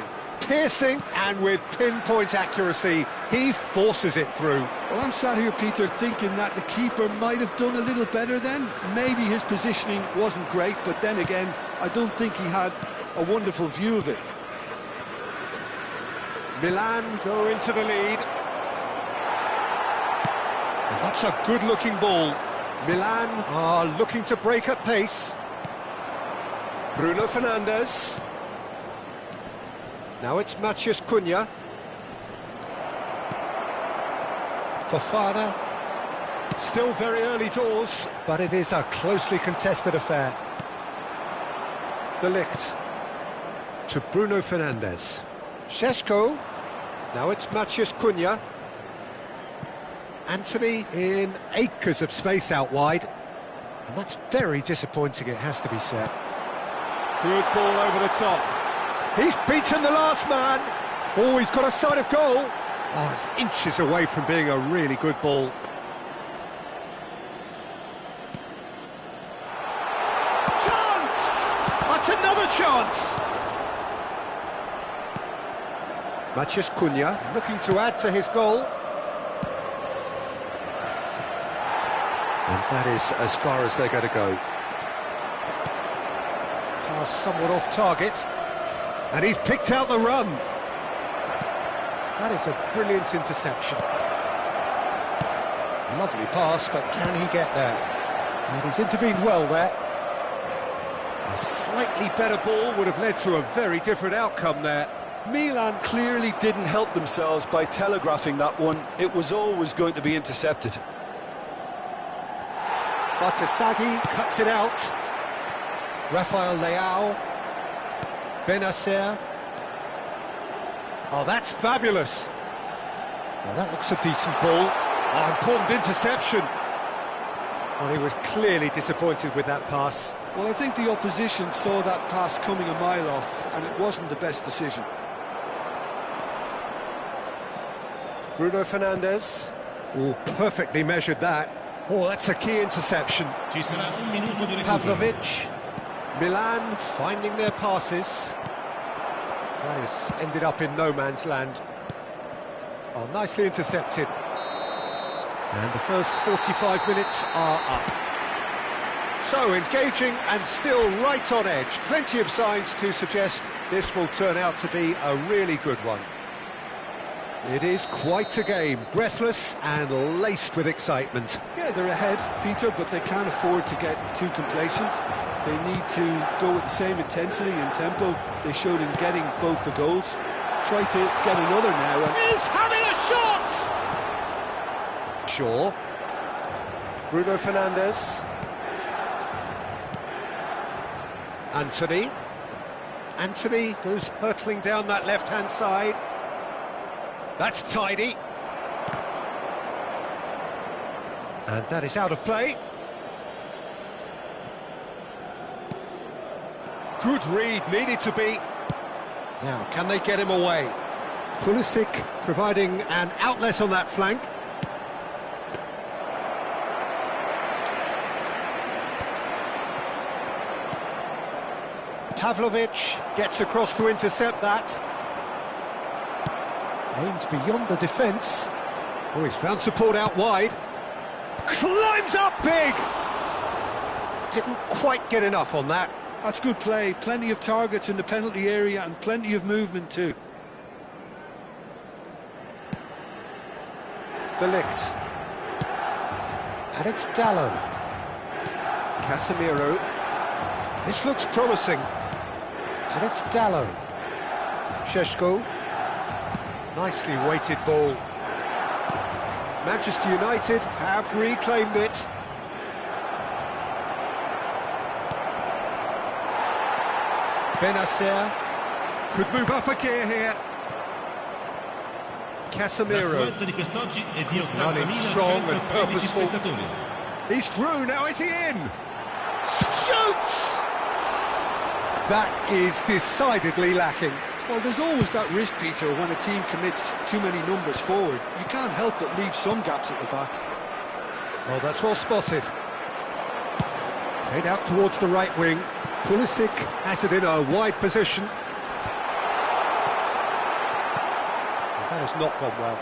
and with pinpoint accuracy, he forces it through. Well, I'm sat here, Peter, thinking that the keeper might have done a little better then. Maybe his positioning wasn't great, but then again, I don't think he had a wonderful view of it. Milan go into the lead. And that's a good-looking ball. Milan are looking to break at pace. Bruno Fernandes. Now it's Matheus Cunha. Fofana. Still very early doors, but it is a closely contested affair. De Ligt. To Bruno Fernandes. Šeško. Now it's Matheus Cunha. Anthony in acres of space out wide. And that's very disappointing, it has to be said. Good ball over the top. He's beaten the last man. Oh, he's got a sight of goal. Oh, it's inches away from being a really good ball. Chance! That's another chance! Matheus Cunha looking to add to his goal. And that is as far as they're going to go. Pass somewhat off target. And he's picked out the run. That is a brilliant interception. Lovely pass, but can he get there? And he's intervened well there. A slightly better ball would have led to a very different outcome there. Milan clearly didn't help themselves by telegraphing that one. It was always going to be intercepted. Batasagi cuts it out. Rafael Leao. Benacer. Oh, that's fabulous. Now that looks a decent ball. Oh, important interception. Well, he was clearly disappointed with that pass. Well, I think the opposition saw that pass coming a mile off, and it wasn't the best decision. Bruno Fernandes. Oh, perfectly measured that. Oh, that's a key interception. Ci sarà un minuto di recupero. Pavlovic. Milan finding their passes. That has ended up in no man's land. Oh, nicely intercepted. And the first 45 minutes are up. So, engaging and still right on edge. Plenty of signs to suggest this will turn out to be a really good one. It is quite a game, breathless and laced with excitement. Yeah, they're ahead, Peter, but they can't afford to get too complacent. They need to go with the same intensity and tempo they showed in getting both the goals. Try to get another now. He's having a shot! Shaw. Bruno Fernandes. Anthony. Anthony goes hurtling down that left-hand side. That's tidy. And that is out of play. Good read, needed to be. Now, can they get him away? Pulisic providing an outlet on that flank. Pavlovic gets across to intercept that. Aims beyond the defence. Oh, he's found support out wide. Climbs up big! Didn't quite get enough on that. That's good play. Plenty of targets in the penalty area and plenty of movement too. De Ligt. And it's Dallo. Casemiro. This looks promising. And it's Dallo. Šeško. Nicely weighted ball. Manchester United have reclaimed it. Benacer could move up a gear here. Casemiro running strong and purposeful. He's through, now is he in? Shoots! That is decidedly lacking. Well, there's always that risk, Peter, when a team commits too many numbers forward. You can't help but leave some gaps at the back. Well, that's well spotted. Played out towards the right wing. Pulisic has it in a wide position. Well, that has not gone well.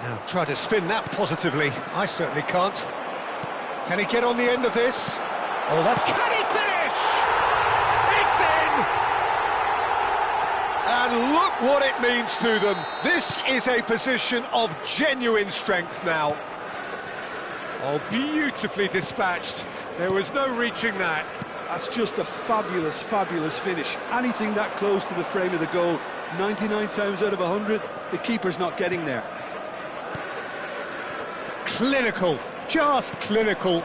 Now, try to spin that positively. I certainly can't. Can he get on the end of this? Oh, that's... Can he finish? It's in! And look what it means to them. This is a position of genuine strength now. Oh, beautifully dispatched. There was no reaching that. That's just a fabulous, fabulous finish. Anything that close to the frame of the goal, 99 times out of 100, the keeper's not getting there. Clinical, just clinical.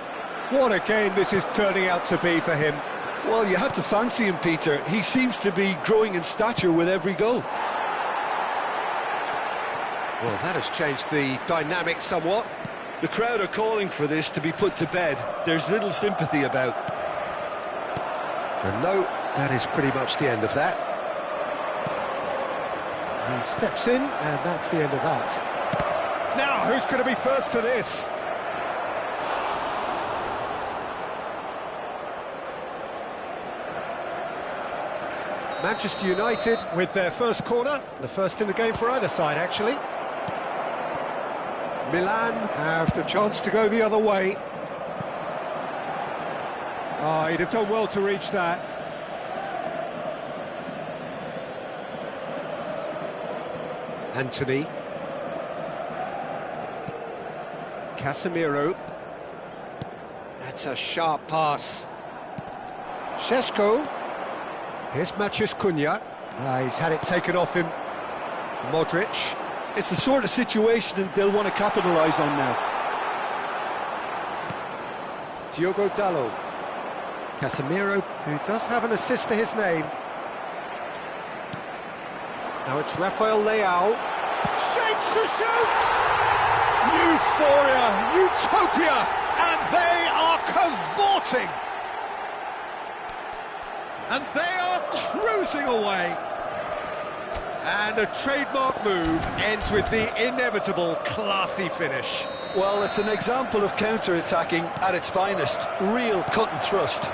What a game this is turning out to be for him. Well, you had to fancy him, Peter. He seems to be growing in stature with every goal. Well, that has changed the dynamic somewhat. The crowd are calling for this to be put to bed. There's little sympathy about. And no, that is pretty much the end of that. He steps in, and that's the end of that. Now, who's going to be first to this? Manchester United with their first corner, the first in the game for either side, actually. Milan have the chance to go the other way. Oh, he'd have done well to reach that. Anthony. Casemiro. That's a sharp pass. Šeško. Here's Matheus Cunha. He's had it taken off him. Modric. It's the sort of situation they'll want to capitalise on now. Diogo Dallo. Casemiro, who does have an assist to his name. Now it's Rafael Leao. Shapes to shoot! Euphoria, utopia, and they are cavorting. And they are cruising away. And a trademark move ends with the inevitable classy finish. Well, it's an example of counter-attacking at its finest. Real cut and thrust.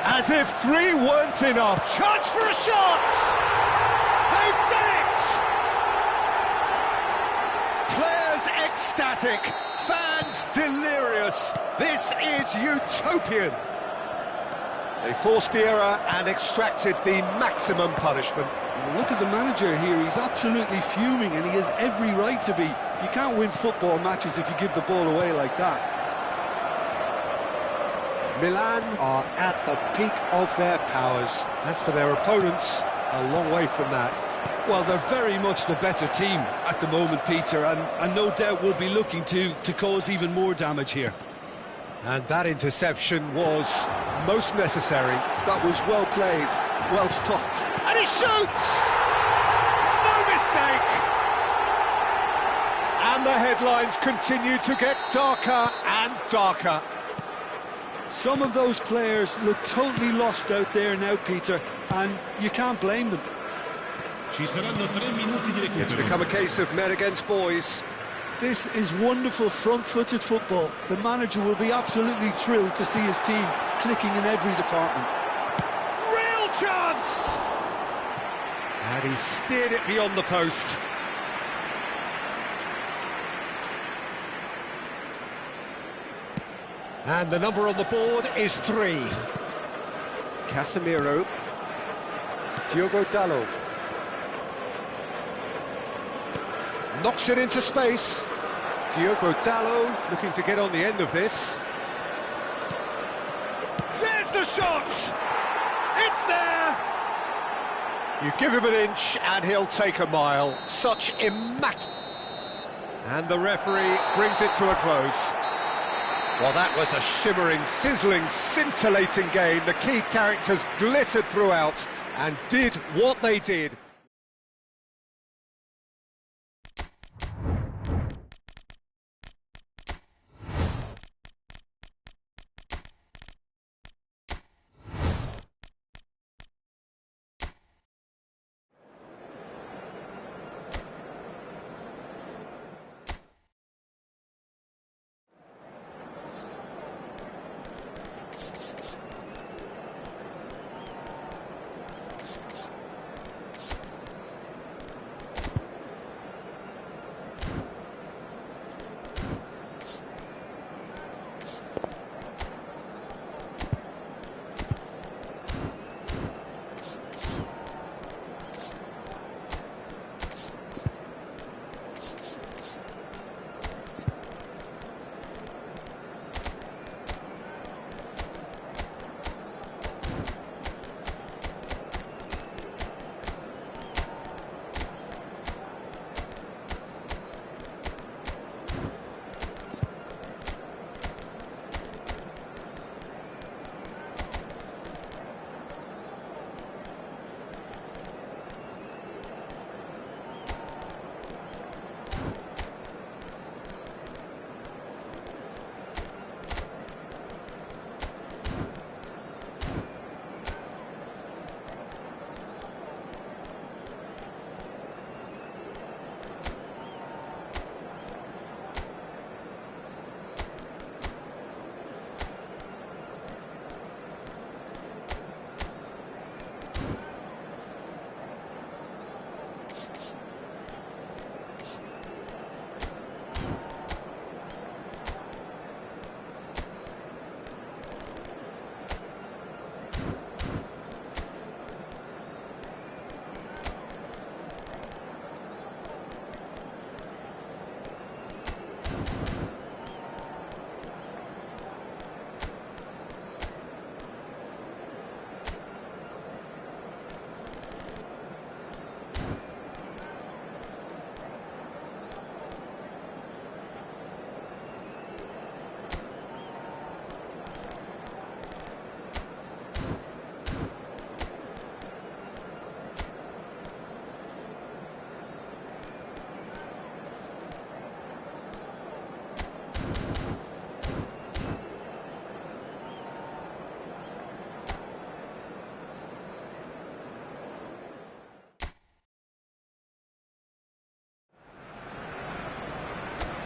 As if three weren't enough. Chance for a shot! They've done it! Players ecstatic, fans delirious. This is utopian. They forced the error and extracted the maximum punishment. Look at the manager here, he's absolutely fuming and he has every right to be. You can't win football matches if you give the ball away like that. Milan are at the peak of their powers. As for their opponents, a long way from that. Well, they're very much the better team at the moment, Peter, and no doubt will be looking to cause even more damage here. And that interception was most necessary. That was well played, well stopped. And he shoots! No mistake! And the headlines continue to get darker and darker. Some of those players look totally lost out there now, Peter, and you can't blame them. It's become a case of men against boys. This is wonderful front-footed football. The manager will be absolutely thrilled to see his team clicking in every department. Real chance! And he steered it beyond the post. And the number on the board is 3. Casemiro. Diogo Dalot. Knocks it into space. Diogo Dalot looking to get on the end of this. There's the shot! It's there! You give him an inch and he'll take a mile. Such immaculate... And the referee brings it to a close. Well, that was a shimmering, sizzling, scintillating game. The key characters glittered throughout and did what they did.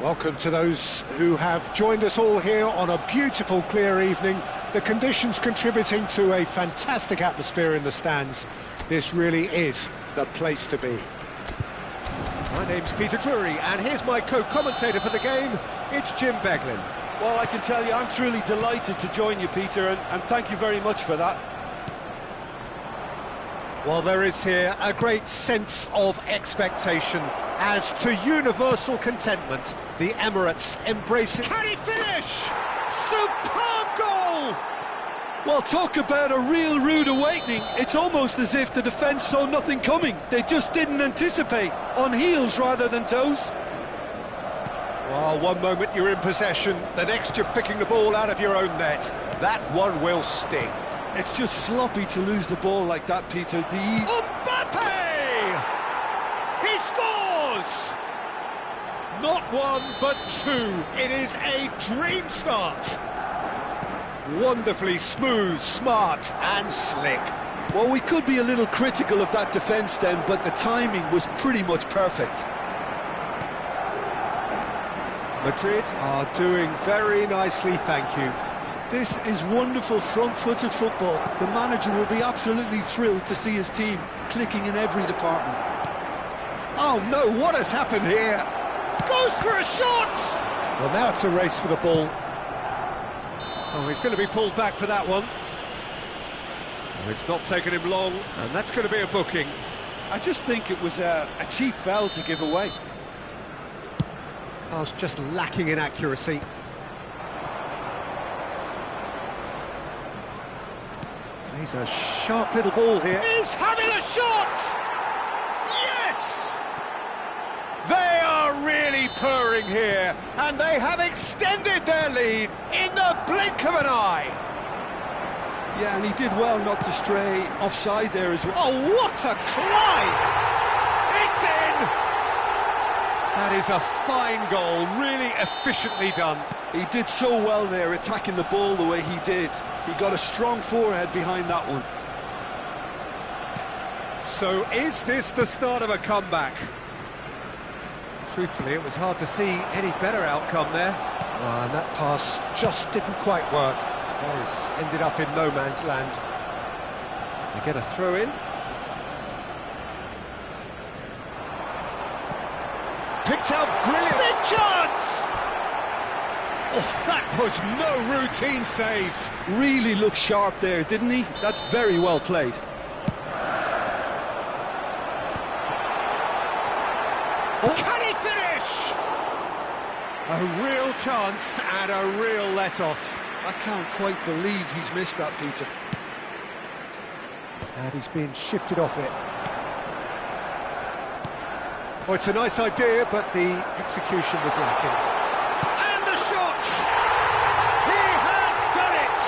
Welcome to those who have joined us all here on a beautiful, clear evening. The conditions contributing to a fantastic atmosphere in the stands. This really is the place to be. My name's Peter Drury, and here's my co-commentator for the game. It's Jim Beglin. Well, I can tell you, I'm truly delighted to join you, Peter, and thank you very much for that. Well, there is here a great sense of expectation as to universal contentment. The Emirates embracing... Can he finish? Superb goal! Well, talk about a real rude awakening. It's almost as if the defence saw nothing coming. They just didn't anticipate, on heels rather than toes. Well, one moment you're in possession, the next you're picking the ball out of your own net. That one will sting. It's just sloppy to lose the ball like that, Peter. Mbappe! He scores! Not one, but two. It is a dream start. Wonderfully smooth, smart and slick. Well, we could be a little critical of that defence then, but the timing was pretty much perfect. Madrid are doing very nicely, thank you. This is wonderful front-footed football. The manager will be absolutely thrilled to see his team clicking in every department. Oh no, what has happened here? Goes for a shot! Well, now it's a race for the ball. Oh, he's going to be pulled back for that one. Oh, it's not taken him long, and that's going to be a booking. I just think it was a cheap foul to give away. I was just lacking in accuracy. He's a sharp little ball here. He's having a shot! Yes! They are really purring here, and they have extended their lead in the blink of an eye. Yeah, and he did well not to stray offside there as well. Oh, what a climb! It's in! That is a fine goal, really efficiently done. He did so well there, attacking the ball the way he did. He got a strong forehead behind that one. So is this the start of a comeback? Truthfully, it was hard to see any better outcome there. And that pass just didn't quite work. Morris ended up in no man's land. They get a throw in. Picked out brilliant. Big chance! Oh, that was no routine save. Really looked sharp there, didn't he? That's very well played. Oh. Can he finish? A real chance and a real let-off. I can't quite believe he's missed that, Peter. And he's been shifted off it. Oh, it's a nice idea, but the execution was lacking. And the shot! He has done it!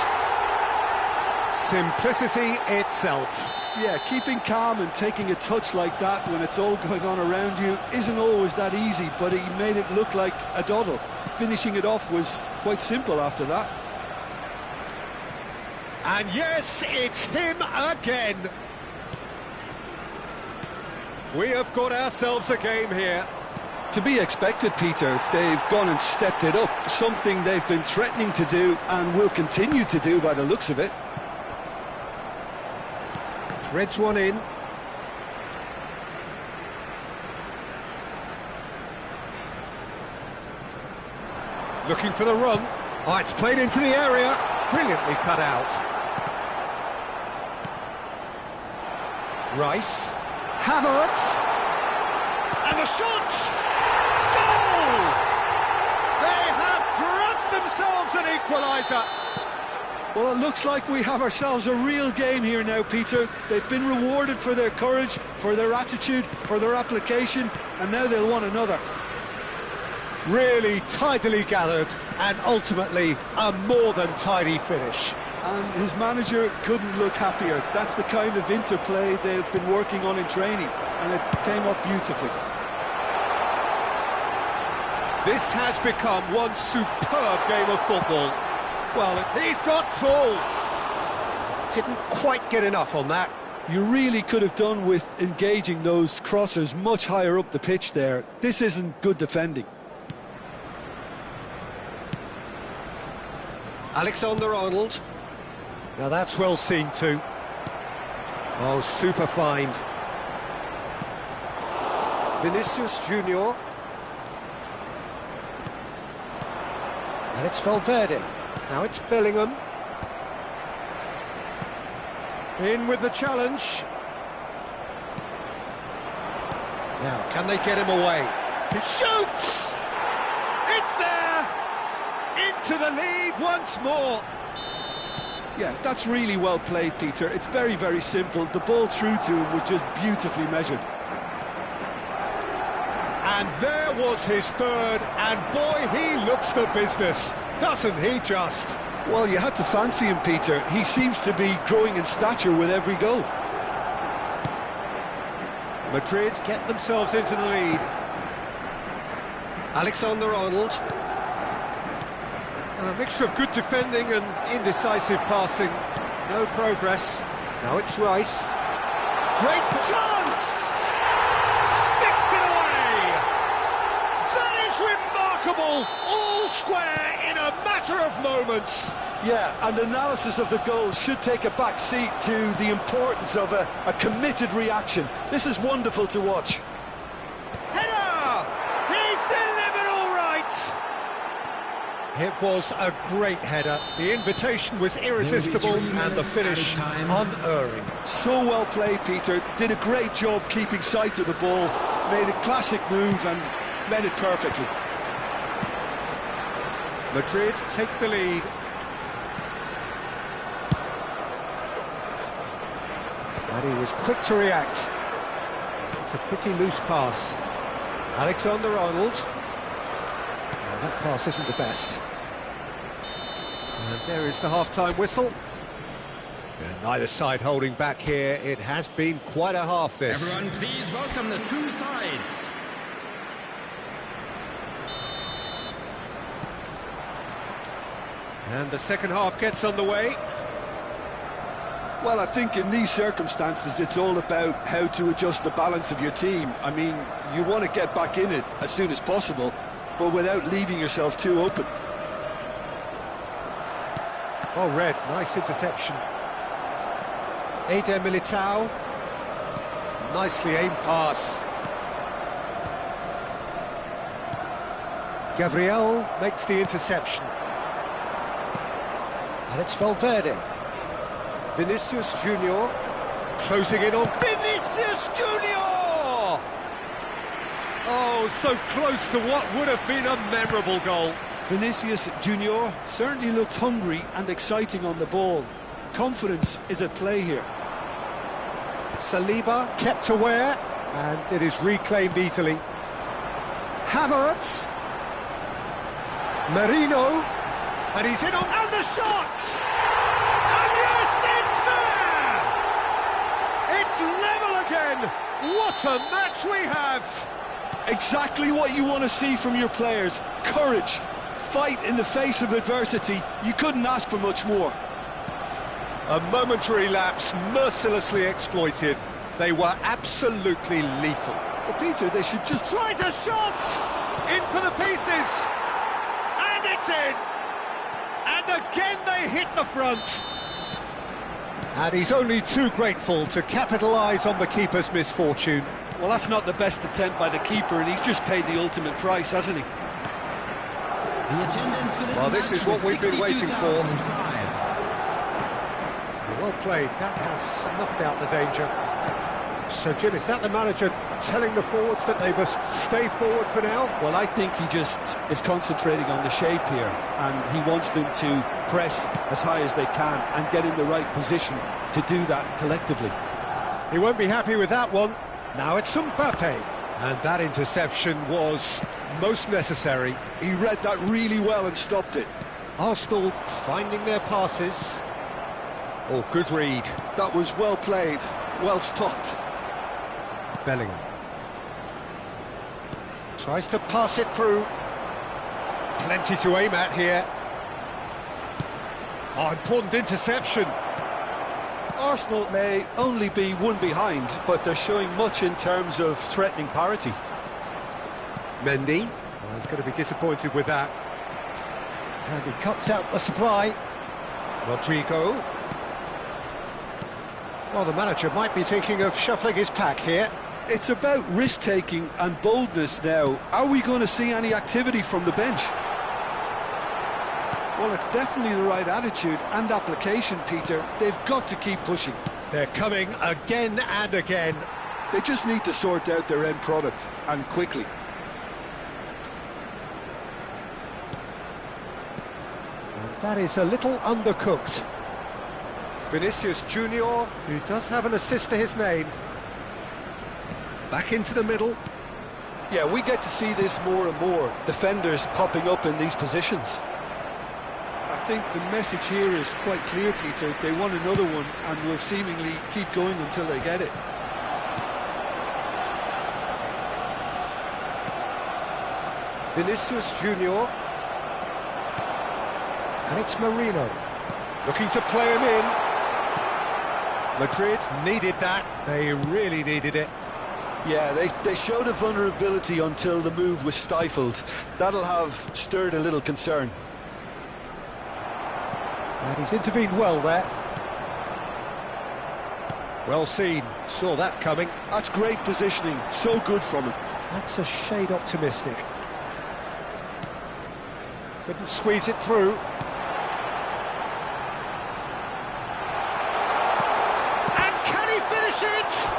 Simplicity itself. Yeah, keeping calm and taking a touch like that when it's all going on around you isn't always that easy, but he made it look like a doddle. Finishing it off was quite simple after that. And yes, it's him again. We have got ourselves a game here. To be expected, Peter. They've gone and stepped it up, something they've been threatening to do and will continue to do by the looks of it. Threads one in. Looking for the run. Oh, it's played into the area. Brilliantly cut out. Rice. Havertz. And the shot! Goal! They have grabbed themselves an equaliser. Well, it looks like we have ourselves a real game here now, Peter. They've been rewarded for their courage, for their attitude, for their application, and now they'll want another. Really tidily gathered, and ultimately a more than tidy finish. And his manager couldn't look happier. That's the kind of interplay they've been working on in training, and it came off beautifully. This has become one superb game of football. Well, he's got tall. Didn't quite get enough on that. You really could have done with engaging those crossers much higher up the pitch there. This isn't good defending. Alexander-Arnold. Now that's well seen too. Oh, super find. Vinicius Junior. And it's Valverde. Now it's Bellingham. In with the challenge. Now, can they get him away? He shoots! It's there! Into the lead once more. Yeah, that's really well played, Peter. It's very, very simple. The ball through to him was just beautifully measured. And there was his third, and boy, he looks the business, doesn't he just? Well, you had to fancy him, Peter. He seems to be growing in stature with every goal. Madrid get themselves into the lead. Alexander-Arnold. A mixture of good defending and indecisive passing. No progress. Now it's Rice. Great chance! Sticks it away! That is remarkable! All square in a matter of moments. Yeah, and analysis of the goal should take a back seat to the importance of a committed reaction. This is wonderful to watch. Header! He's delivered all right! It was a great header. The invitation was irresistible and the finish unerring. So well played, Peter. Did a great job keeping sight of the ball. Made a classic move and made it perfectly. Madrid take the lead. And he was quick to react. It's a pretty loose pass. Alexander-Arnold. Well, that pass isn't the best. And there is the half-time whistle. And neither side holding back here. It has been quite a half, this. Everyone, please welcome the two sides. And the second half gets underway. Well, I think in these circumstances, it's all about how to adjust the balance of your team. I mean, you want to get back in it as soon as possible, but without leaving yourself too open. Oh, Red, nice interception. Eder Militao. Nicely aimed pass. Gabriel makes the interception. And it's Valverde. Vinicius Junior. Closing in on Vinicius Junior! Oh, so close to what would have been a memorable goal. Vinicius Junior certainly looked hungry and exciting on the ball. Confidence is at play here. Saliba kept aware, and it is reclaimed easily. Havertz. Merino. And he's in on... And the shot! And yes, it's there! It's level again! What a match we have! Exactly what you want to see from your players. Courage. Fight in the face of adversity. You couldn't ask for much more. A momentary lapse mercilessly exploited. They were absolutely lethal. Well, Peter, they should just... Tries a shot! In for the pieces! And it's in! And again they hit the front. And he's only too grateful to capitalise on the keeper's misfortune. Well, that's not the best attempt by the keeper, and he's just paid the ultimate price, hasn't he? The attendance for this Well, this is what we've been waiting for. 62,005. Well played, that has snuffed out the danger. So, Jim, is that the manager telling the forwards that they must stay forward for now? Well, I think he just is concentrating on the shape here, and he wants them to press as high as they can and get in the right position to do that collectively. He won't be happy with that one. Now it's Mbappe. And that interception was most necessary. He read that really well and stopped it. Arsenal finding their passes. Oh, good read. That was well played, well stopped. Bellingham. Tries to pass it through. Plenty to aim at here. Oh, important interception. Arsenal may only be one behind, but they're showing much in terms of threatening parity. Mendy. Oh, he's going to be disappointed with that. And he cuts out the supply. Rodrigo. Well, the manager might be thinking of shuffling his pack here. It's about risk-taking and boldness now. Are we going to see any activity from the bench? Well, it's definitely the right attitude and application, Peter. They've got to keep pushing. They're coming again and again. They just need to sort out their end product, and quickly. And that is a little undercooked. Vinicius Junior, who does have an assist to his name. Back into the middle. Yeah, we get to see this more and more. Defenders popping up in these positions. I think the message here is quite clear, Peter. They want another one and will seemingly keep going until they get it. Vinicius Junior. And it's Marino. Looking to play him in. Madrid needed that. They really needed it. Yeah, they showed a vulnerability until the move was stifled. That'll have stirred a little concern. And he's intervened well there. Well seen, saw that coming. That's great positioning, so good from him. That's a shade optimistic. Couldn't squeeze it through. And can he finish it?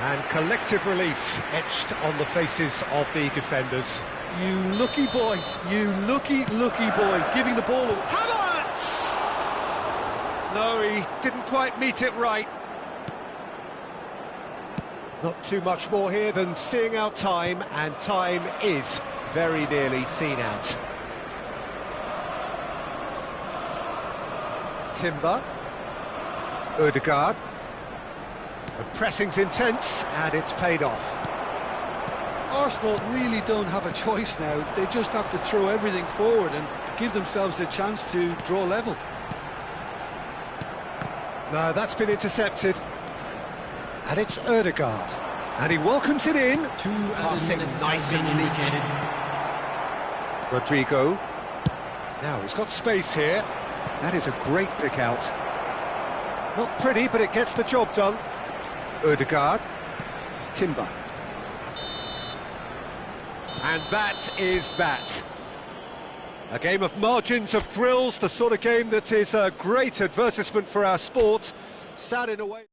And collective relief etched on the faces of the defenders. You lucky boy, you lucky boy, giving the ball away. Havertz! No, he didn't quite meet it right. Not too much more here than seeing out time, and time is very nearly seen out. Timber. Ødegaard. The pressing's intense, and it's paid off. Arsenal really don't have a choice now. They just have to throw everything forward and give themselves a chance to draw level. No, that's been intercepted. And it's Ødegaard. And he welcomes it in. Passing nice and neat. Rodrigo. Now he's got space here. That is a great pick out. Not pretty, but it gets the job done. Ødegaard. Timber. And that is that. A game of margins of thrills, the sort of game that is a great advertisement for our sport. Sad in a way.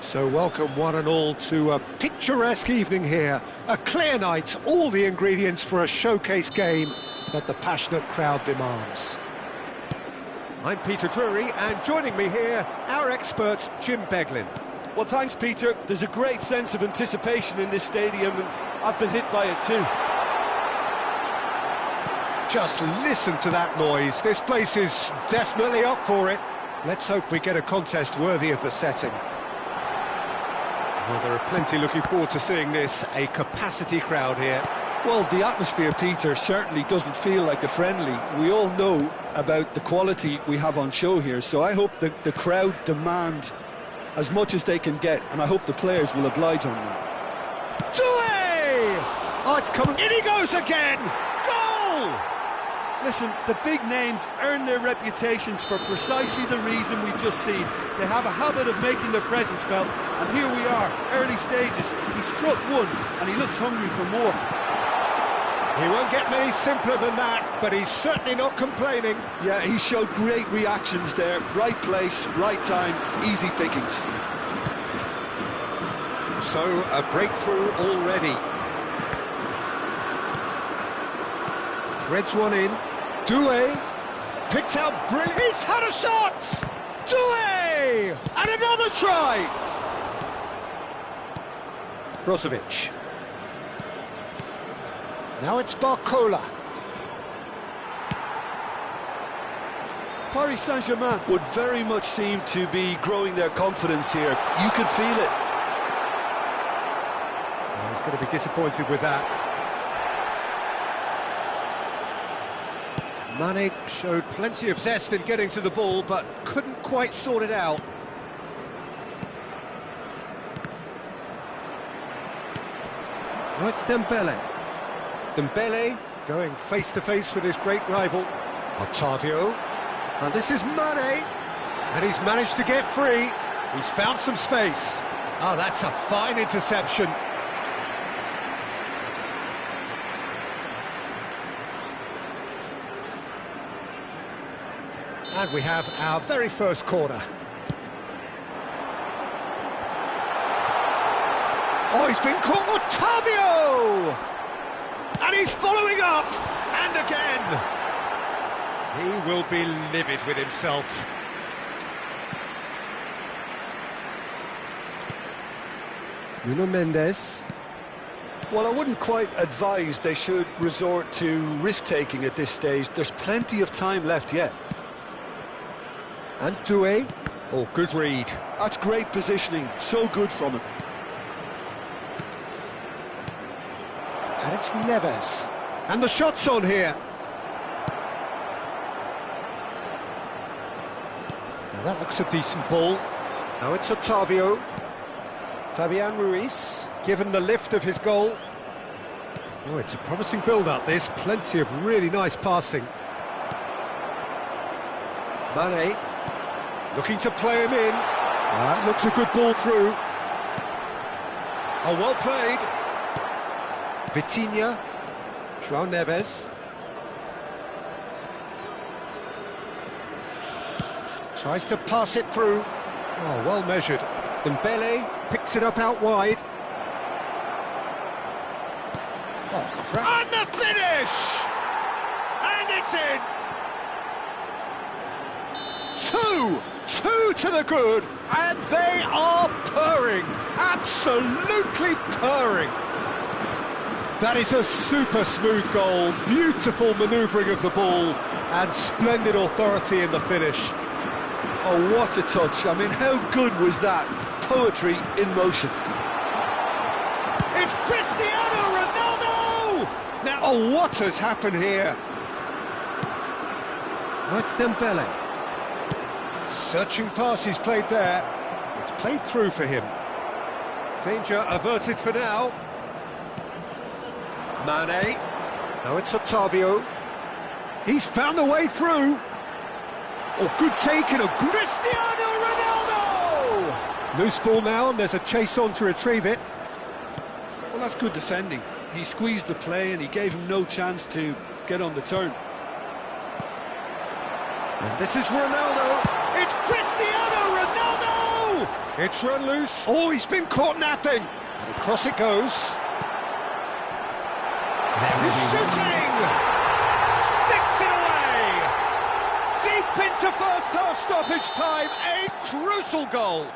So welcome one and all to a picturesque evening here. A clear night, all the ingredients for a showcase game that the passionate crowd demands. I'm Peter Drury, and joining me here, our expert Jim Beglin. Well, thanks, Peter. There's a great sense of anticipation in this stadium, and I've been hit by it too. Just listen to that noise. This place is definitely up for it. Let's hope we get a contest worthy of the setting. Well, there are plenty looking forward to seeing this. A capacity crowd here. Well, the atmosphere, Peter, certainly doesn't feel like a friendly. We all know about the quality we have on show here, so I hope that the crowd demand as much as they can get, and I hope the players will oblige on that. Doué! Oh, it's coming. In he goes again! Goal! Listen, the big names earn their reputations for precisely the reason we've just seen. They have a habit of making their presence felt, and here we are, early stages. He struck one, and he looks hungry for more. He won't get many simpler than that, but he's certainly not complaining. Yeah, he showed great reactions there. Right place, right time, easy pickings. So, a breakthrough already. Threads one in. Doué picks out brilliant. He's had a shot! Doué! And another try! Brozovic. Now it's Barcola. Paris Saint-Germain would very much seem to be growing their confidence here. You could feel it. Well, he's going to be disappointed with that. Mane showed plenty of zest in getting to the ball, but couldn't quite sort it out. Oh, it's Dembele. Dembele going face-to-face with his great rival, Otavio. And this is Mane, and he's managed to get free. He's found some space. Oh, that's a fine interception. And we have our very first corner. Oh, he's been caught, Otavio! And he's following up, and again. He will be livid with himself. Nuno Mendes. Well, I wouldn't quite advise they should resort to risk-taking at this stage. There's plenty of time left yet. And Doué. Oh, good read. That's great positioning, so good from him. And it's Neves. And the shot's on here. Now that looks a decent ball. Now it's Otavio. Fabian Ruiz, given the lift of his goal. Oh, it's a promising build-up, this. Plenty of really nice passing. Mane. Looking to play him in. That looks a good ball through. Oh, well played. Vitinha. João Neves. Tries to pass it through. Oh, well measured. Dembele picks it up out wide. Oh, crap. And the finish! And it's in! Two to the good, and they are purring, absolutely purring. That is a super smooth goal, beautiful manoeuvring of the ball, and splendid authority in the finish. Oh, what a touch. I mean, how good was that? Poetry in motion. It's Cristiano Ronaldo! Now, oh, what has happened here? Oh, it's Dembele. Searching pass he's played there. It's played through for him. Danger averted for now. Mane. Now it's Otavio. He's found the way through. Oh, good take and a good... Cristiano Ronaldo! Loose ball now, and there's a chase on to retrieve it. Well, that's good defending. He squeezed the play and he gave him no chance to get on the turn. And this is Ronaldo. It's Cristiano Ronaldo! It's run loose. Oh, he's been caught napping. And across it goes. He's shooting! Sticks it away! Deep into first half stoppage time, a crucial goal.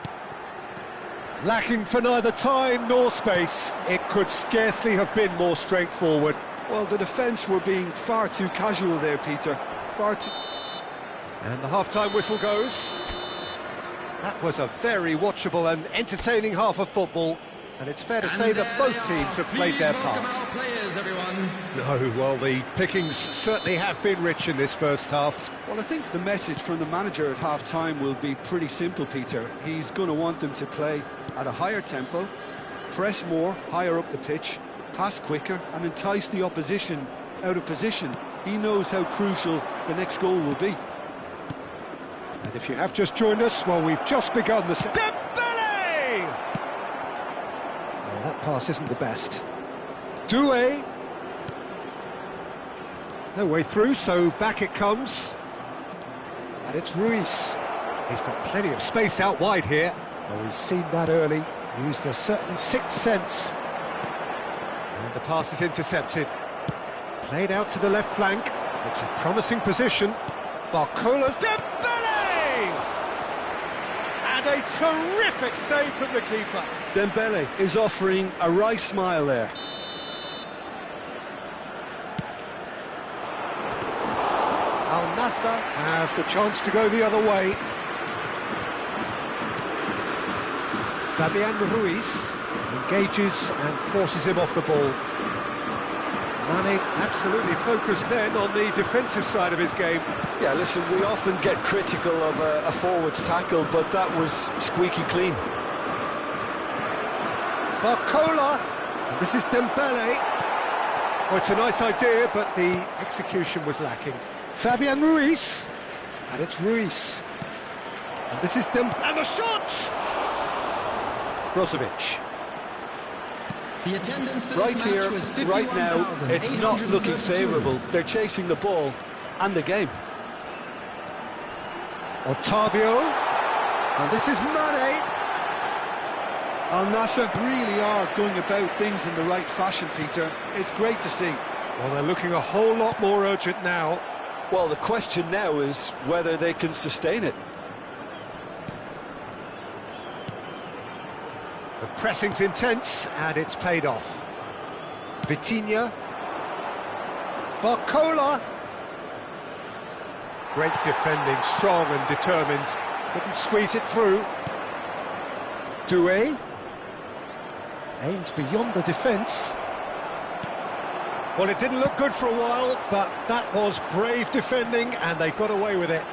Lacking for neither time nor space, it could scarcely have been more straightforward. Well, the defence were being far too casual there, Peter. Far too... And the half-time whistle goes. That was a very watchable and entertaining half of football. And it's fair to say that both teams have played their part. Our players, everyone. No, well, the pickings certainly have been rich in this first half. Well, I think the message from the manager at half-time will be pretty simple, Peter. He's going to want them to play at a higher tempo, press more, higher up the pitch, pass quicker, and entice the opposition out of position. He knows how crucial the next goal will be. And if you have just joined us, well, we've just begun the... Dembele! Oh, that pass isn't the best. Doué. No way through, so back it comes. And it's Ruiz. He's got plenty of space out wide here. Oh, he's seen that early. Used a certain sixth sense. And the pass is intercepted. Played out to the left flank. It's a promising position. Barcola's Dembele! And a terrific save from the keeper. Dembele is offering a wry smile there. Al Nassr have the chance to go the other way. Fabian Ruiz engages and forces him off the ball. Mane absolutely focused then on the defensive side of his game. Yeah, listen, we often get critical of a forward's tackle, but that was squeaky clean. Barcola, and this is Dembele. Oh, it's a nice idea, but the execution was lacking. Fabian Ruiz, and it's Ruiz. And this is Dembele, and the shot! Brozovic. The attendance for Right this here, match was right now, it's not looking 51,832. favourable. They're chasing the ball and the game. Otavio, and this is Mane. Al Nassr really are going about things in the right fashion, Peter. It's great to see. Well, they're looking a whole lot more urgent now. Well, the question now is whether they can sustain it. The pressing's intense, and it's paid off. Vitinha. Barcola. Great defending, strong and determined. Couldn't squeeze it through. Doué. Aims beyond the defence. Well, it didn't look good for a while, but that was brave defending, and they got away with it.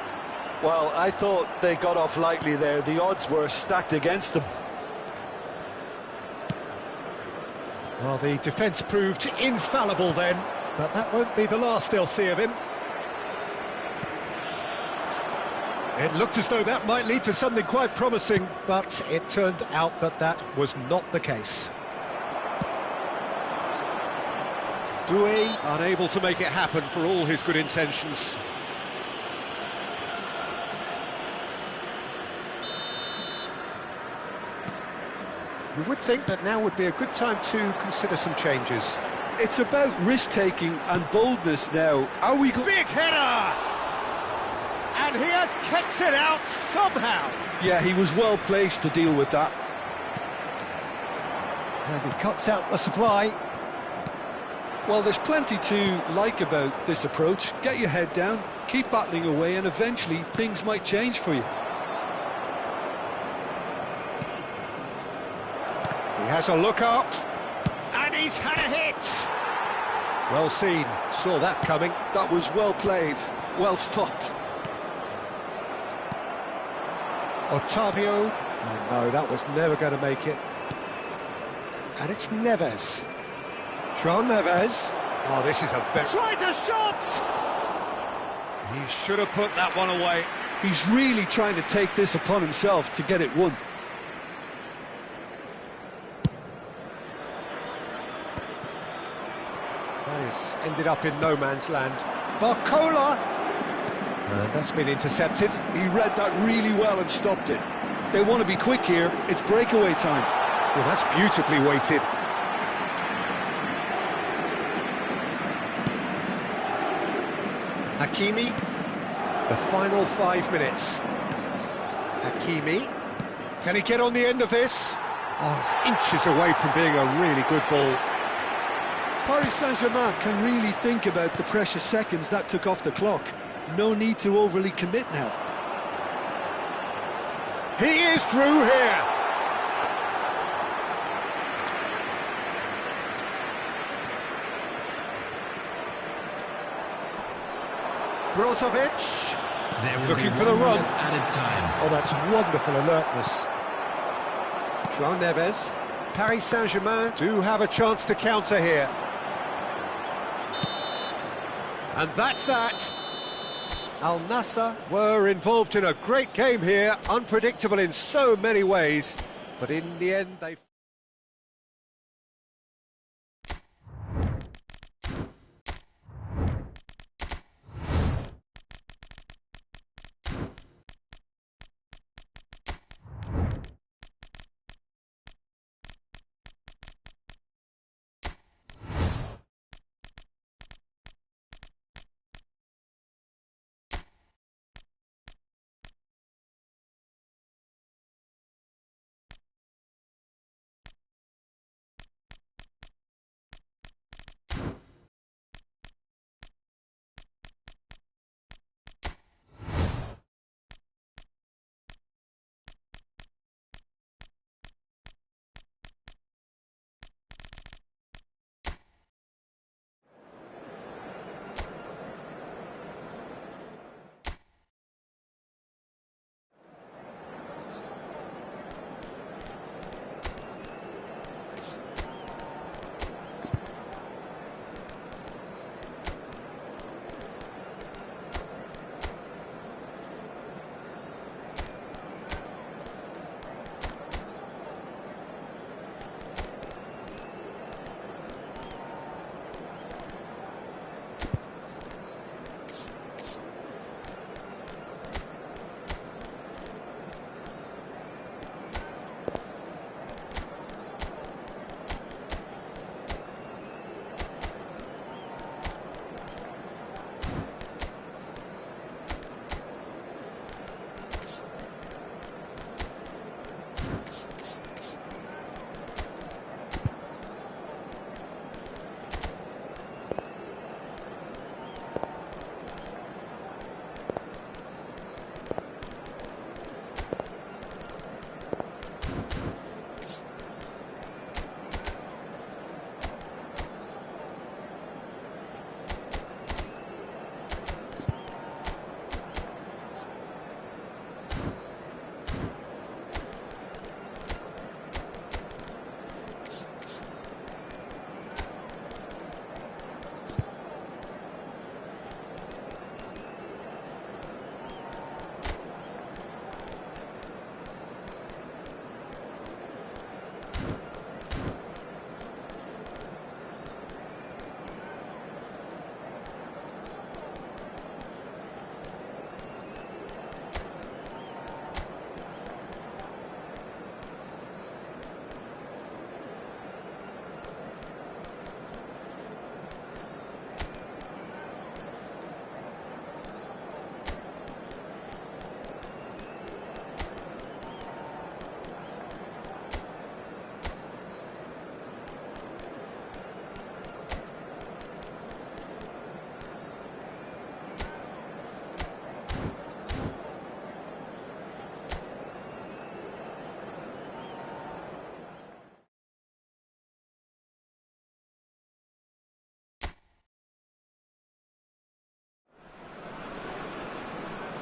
Well, I thought they got off lightly there. The odds were stacked against them. Well, the defence proved infallible then, but that won't be the last they'll see of him. It looked as though that might lead to something quite promising, but it turned out that that was not the case. Doué unable to make it happen for all his good intentions. You would think that now would be a good time to consider some changes. It's about risk-taking and boldness now. Are we going... Big header! And he has kept it out somehow. Yeah, he was well placed to deal with that. And he cuts out the supply. Well, there's plenty to like about this approach. Get your head down, keep battling away, and eventually things might change for you. He has a look up, and he's had a hit. Well seen, saw that coming. That was well played, well stopped. Otavio, oh no, that was never going to make it. And it's Neves. João Neves. Oh, this is a very... Tries a shot! He should have put that one away. He's really trying to take this upon himself to get it won. That is ended up in no man's land. Barcola! And that's been intercepted. He read that really well and stopped it. They want to be quick here. It's breakaway time. Well, that's beautifully weighted. Hakimi. The final 5 minutes. Hakimi. Can he get on the end of this? Oh, it's inches away from being a really good ball. Paris Saint-Germain can really think about the precious seconds that took off the clock. No need to overly commit now. He is through here. Brozovic. Looking for the run. Added time. Oh, that's wonderful alertness. João Neves. Paris Saint-Germain do have a chance to counter here. And that's that. Al Nassr were involved in a great game here, unpredictable in so many ways, but in the end they...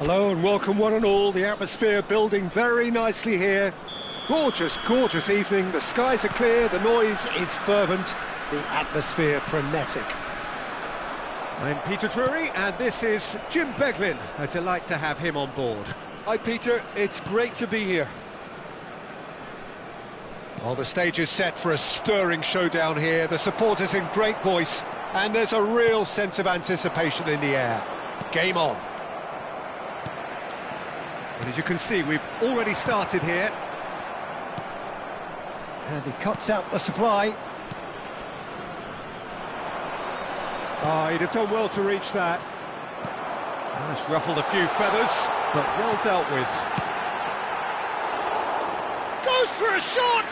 Hello and welcome one and all, the atmosphere building very nicely here. Gorgeous, gorgeous evening, the skies are clear, the noise is fervent, the atmosphere frenetic. I'm Peter Drury and this is Jim Beglin. A delight to have him on board. Hi Peter, it's great to be here. Well, the stage is set for a stirring showdown here, the supporters in great voice, and there's a real sense of anticipation in the air. Game on. And as you can see, we've already started here. And he cuts out the supply. Oh, he'd have done well to reach that. That's ruffled a few feathers, but well dealt with. Goes for a shot!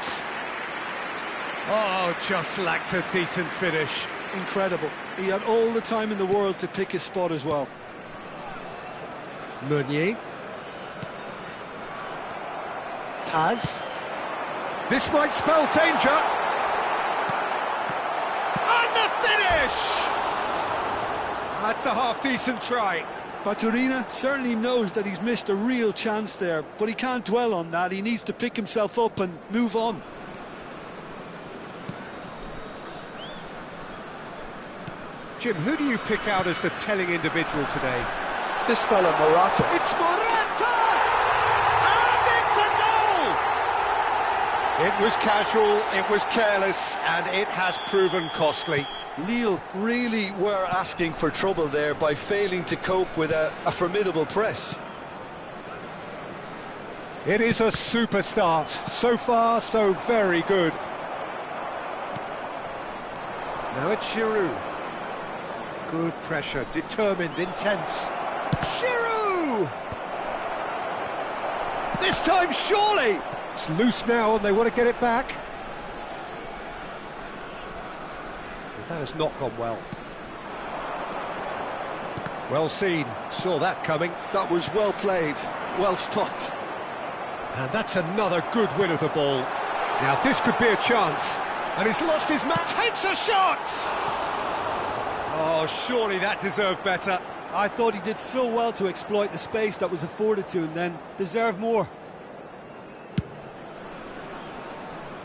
Oh, just lacked a decent finish. Incredible. He had all the time in the world to pick his spot as well. Meunier. Paz. This might spell danger. And the finish! That's a half-decent try. Baturina certainly knows that he's missed a real chance there, but he can't dwell on that. He needs to pick himself up and move on. Jim, who do you pick out as the telling individual today? This fella, Morata. It's Morata! And it's a goal! It was casual, it was careless, and it has proven costly. Lille really were asking for trouble there by failing to cope with a formidable press. It is a super start. So far, so very good. Now it's Giroud. Good pressure, determined, intense. Giroud! This time, surely! It's loose now and they want to get it back. But that has not gone well. Well seen, saw that coming. That was well played, well stopped. And that's another good win of the ball. Now this could be a chance. And he's lost his match. Takes a shot! Oh, surely that deserved better. I thought he did so well to exploit the space that was afforded to him then. Deserved more.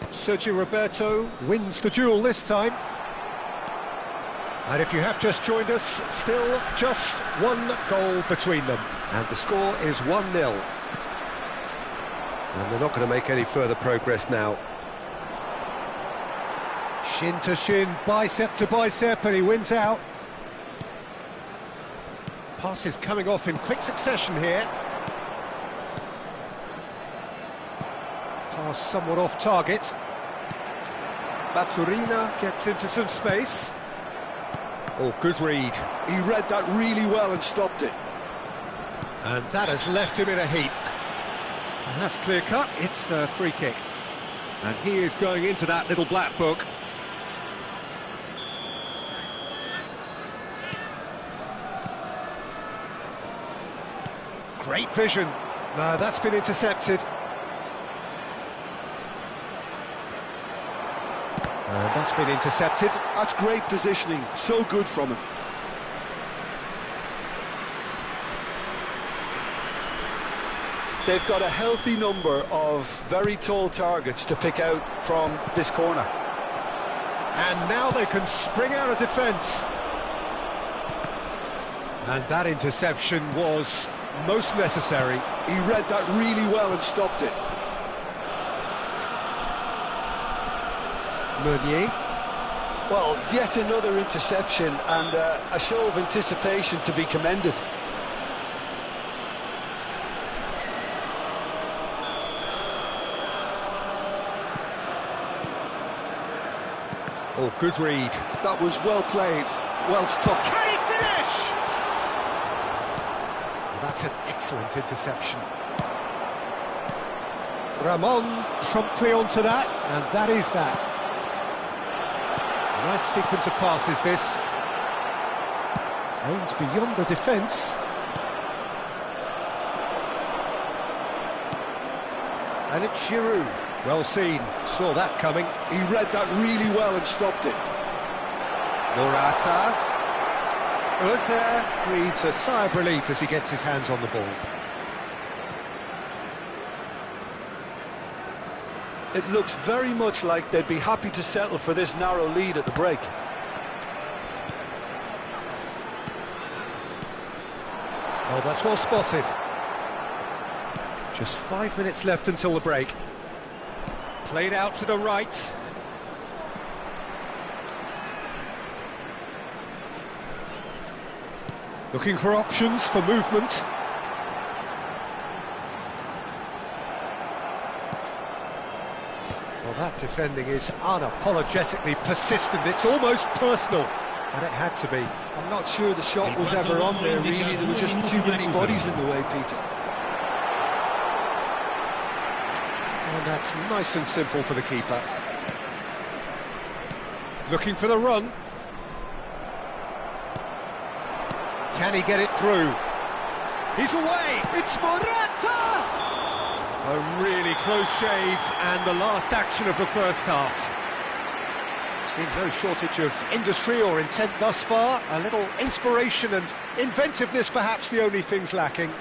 Sergio Roberto wins the duel this time. And if you have just joined us, still just one goal between them. And the score is 1-0. And they're not going to make any further progress now. Shin to shin, bicep to bicep, and he wins out. Passes coming off in quick succession here. Pass somewhat off target. Baturina gets into some space. Oh, good read. He read that really well and stopped it. And that has left him in a heap. And that's clear cut, it's a free kick. And he is going into that little black book. Great vision. No, that's been intercepted. And that's been intercepted. That's great positioning, so good from him. They've got a healthy number of very tall targets to pick out from this corner. And now they can spring out of defence. And that interception was most necessary. He read that really well and stopped it. Meunier. Well, yet another interception and a show of anticipation to be commended. Oh, good read. That was well played, well stopped. Can he finish? That's an excellent interception. Ramon promptly onto that, and that is that. Nice sequence of passes, this. Aimed beyond the defence. And it's Giroud. Well seen, saw that coming. He read that really well and stopped it. Morata. Özil breathes a sigh of relief as he gets his hands on the ball. It looks very much like they'd be happy to settle for this narrow lead at the break. Oh, that's well spotted. Just 5 minutes left until the break. Played out to the right. Looking for options for movement. defending is unapologetically persistent. It's almost personal, and it had to be. I'm not sure the shot was ever on there, really. There were just too many bodies in the way, Peter. And that's nice and simple for the keeper. Looking for the run. Can he get it through? He's away! It's Morata! A really close shave, and the last action of the first half. There's been no shortage of industry or intent thus far. A little inspiration and inventiveness, perhaps the only things lacking.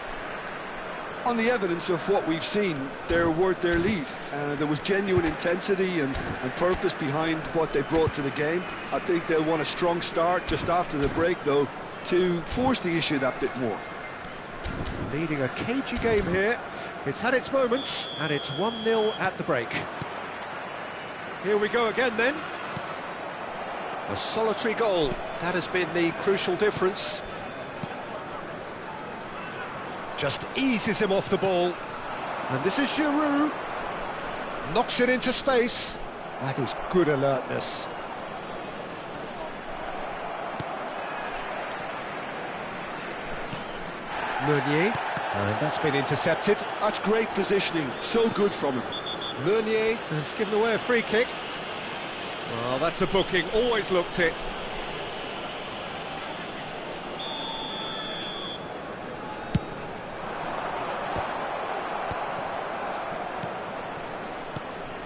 On the evidence of what we've seen, they're worth their lead. There was genuine intensity and purpose behind what they brought to the game. I think they'll want a strong start just after the break, though, to force the issue that bit more. Leading a cagey game here. It's had its moments, and it's 1-0 at the break. Here we go again then. A solitary goal. That has been the crucial difference. Just eases him off the ball. And this is Giroud. Knocks it into space. That is good alertness. Meunier. And that's been intercepted. That's great positioning, so good from him. Meunier has given away a free kick. Well, that's a booking, always looked it.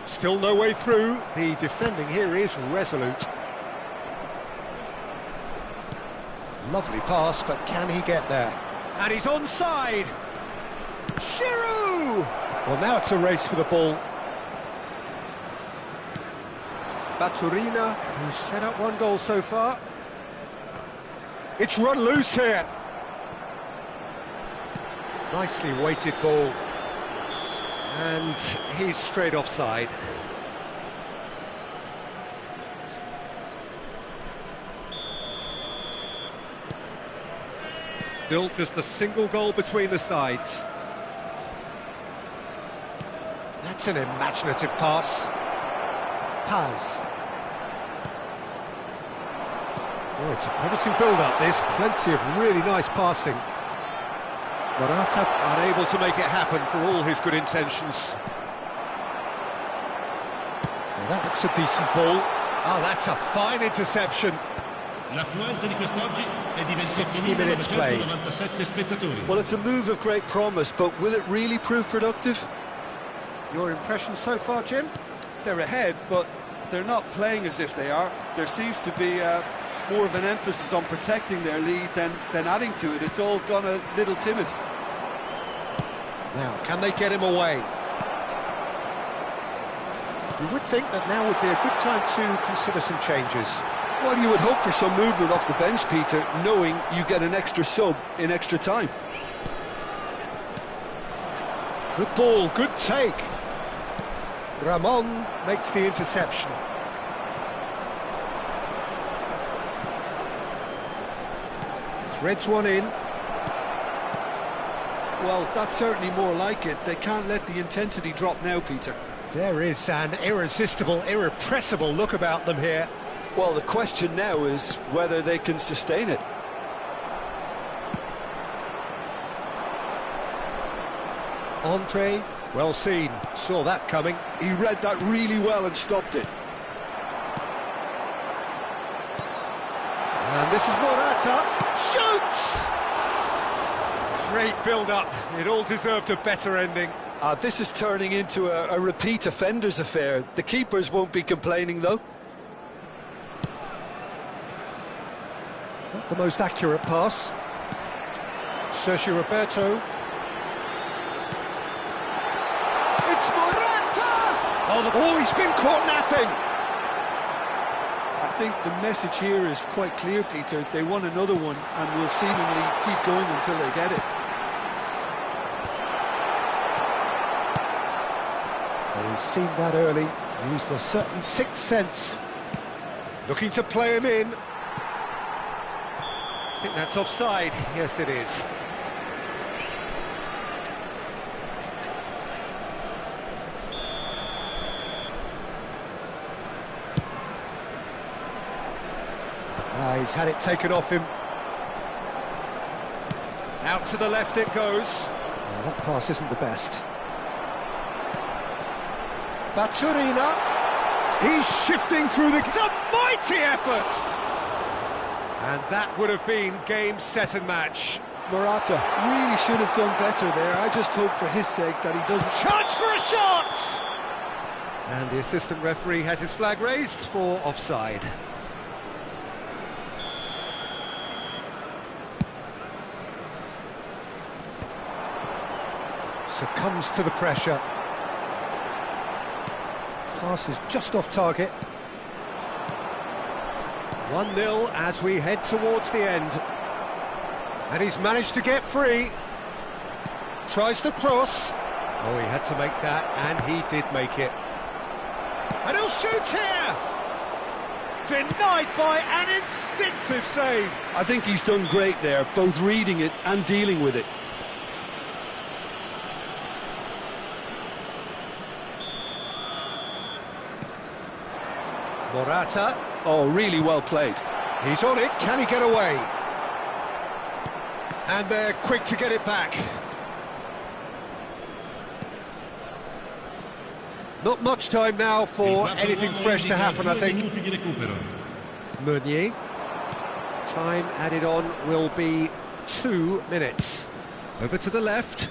Still no way through. The defending here is resolute. Lovely pass, but can he get there? And he's onside! Giroud! Well, now it's a race for the ball. Baturina, who's set up one goal so far. It's run loose here. Nicely weighted ball. And he's straight offside. Still just a single goal between the sides. That's an imaginative pass. Paz. Oh, it's a promising build-up. There's plenty of really nice passing. Morata unable to make it happen for all his good intentions. Well, that looks a decent ball. Oh, that's a fine interception. 60 minutes played. Well, it's a move of great promise, but will it really prove productive? Your impression so far, Jim? They're ahead, but they're not playing as if they are. There seems to be more of an emphasis on protecting their lead than adding to it. It's all gone a little timid. Now, can they get him away? You would think that now would be a good time to consider some changes. Well, you would hope for some movement off the bench, Peter, knowing you get an extra sub in extra time. Good ball, good take. Ramon makes the interception. Threads one in. Well, that's certainly more like it. They can't let the intensity drop now, Peter. There is an irresistible, irrepressible look about them here. Well, the question now is whether they can sustain it. Andre, well seen, saw that coming. He read that really well and stopped it. And this is Morata, shoots! Great build-up, it all deserved a better ending. This is turning into a repeat offenders affair. The keepers won't be complaining, though. Not the most accurate pass. Sergio Roberto. It's Morata! Oh, he's been caught napping! I think the message here is quite clear, Peter. They want another one and will seemingly keep going until they get it. Well, he's seen that early, used a certain sixth sense. Looking to play him in. I think that's offside. Yes, it is. He's had it taken off him. Out to the left it goes. That pass isn't the best. Baturina. He's shifting through the... It's a mighty effort! And that would have been game, set and match. Morata really should have done better there. I just hope for his sake that he doesn't... Chance for a shot! And the assistant referee has his flag raised for offside. Succumbs to the pressure. Pass is just off target. 1-0 as we head towards the end. And he's managed to get free. Tries to cross. Oh, he had to make that, and he did make it. And he'll shoot here! Denied by an instinctive save. I think he's done great there, both reading it and dealing with it. Morata. Oh, really well played. He's on it. Can he get away? And they're quick to get it back. Not much time now for anything fresh to happen, I think. Meunier. Time added on will be 2 minutes. Over to the left.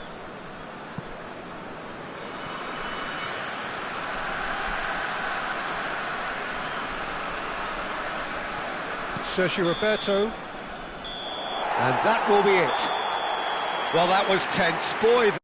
Sergio Roberto. And that will be it. Well, that was tense. Boy...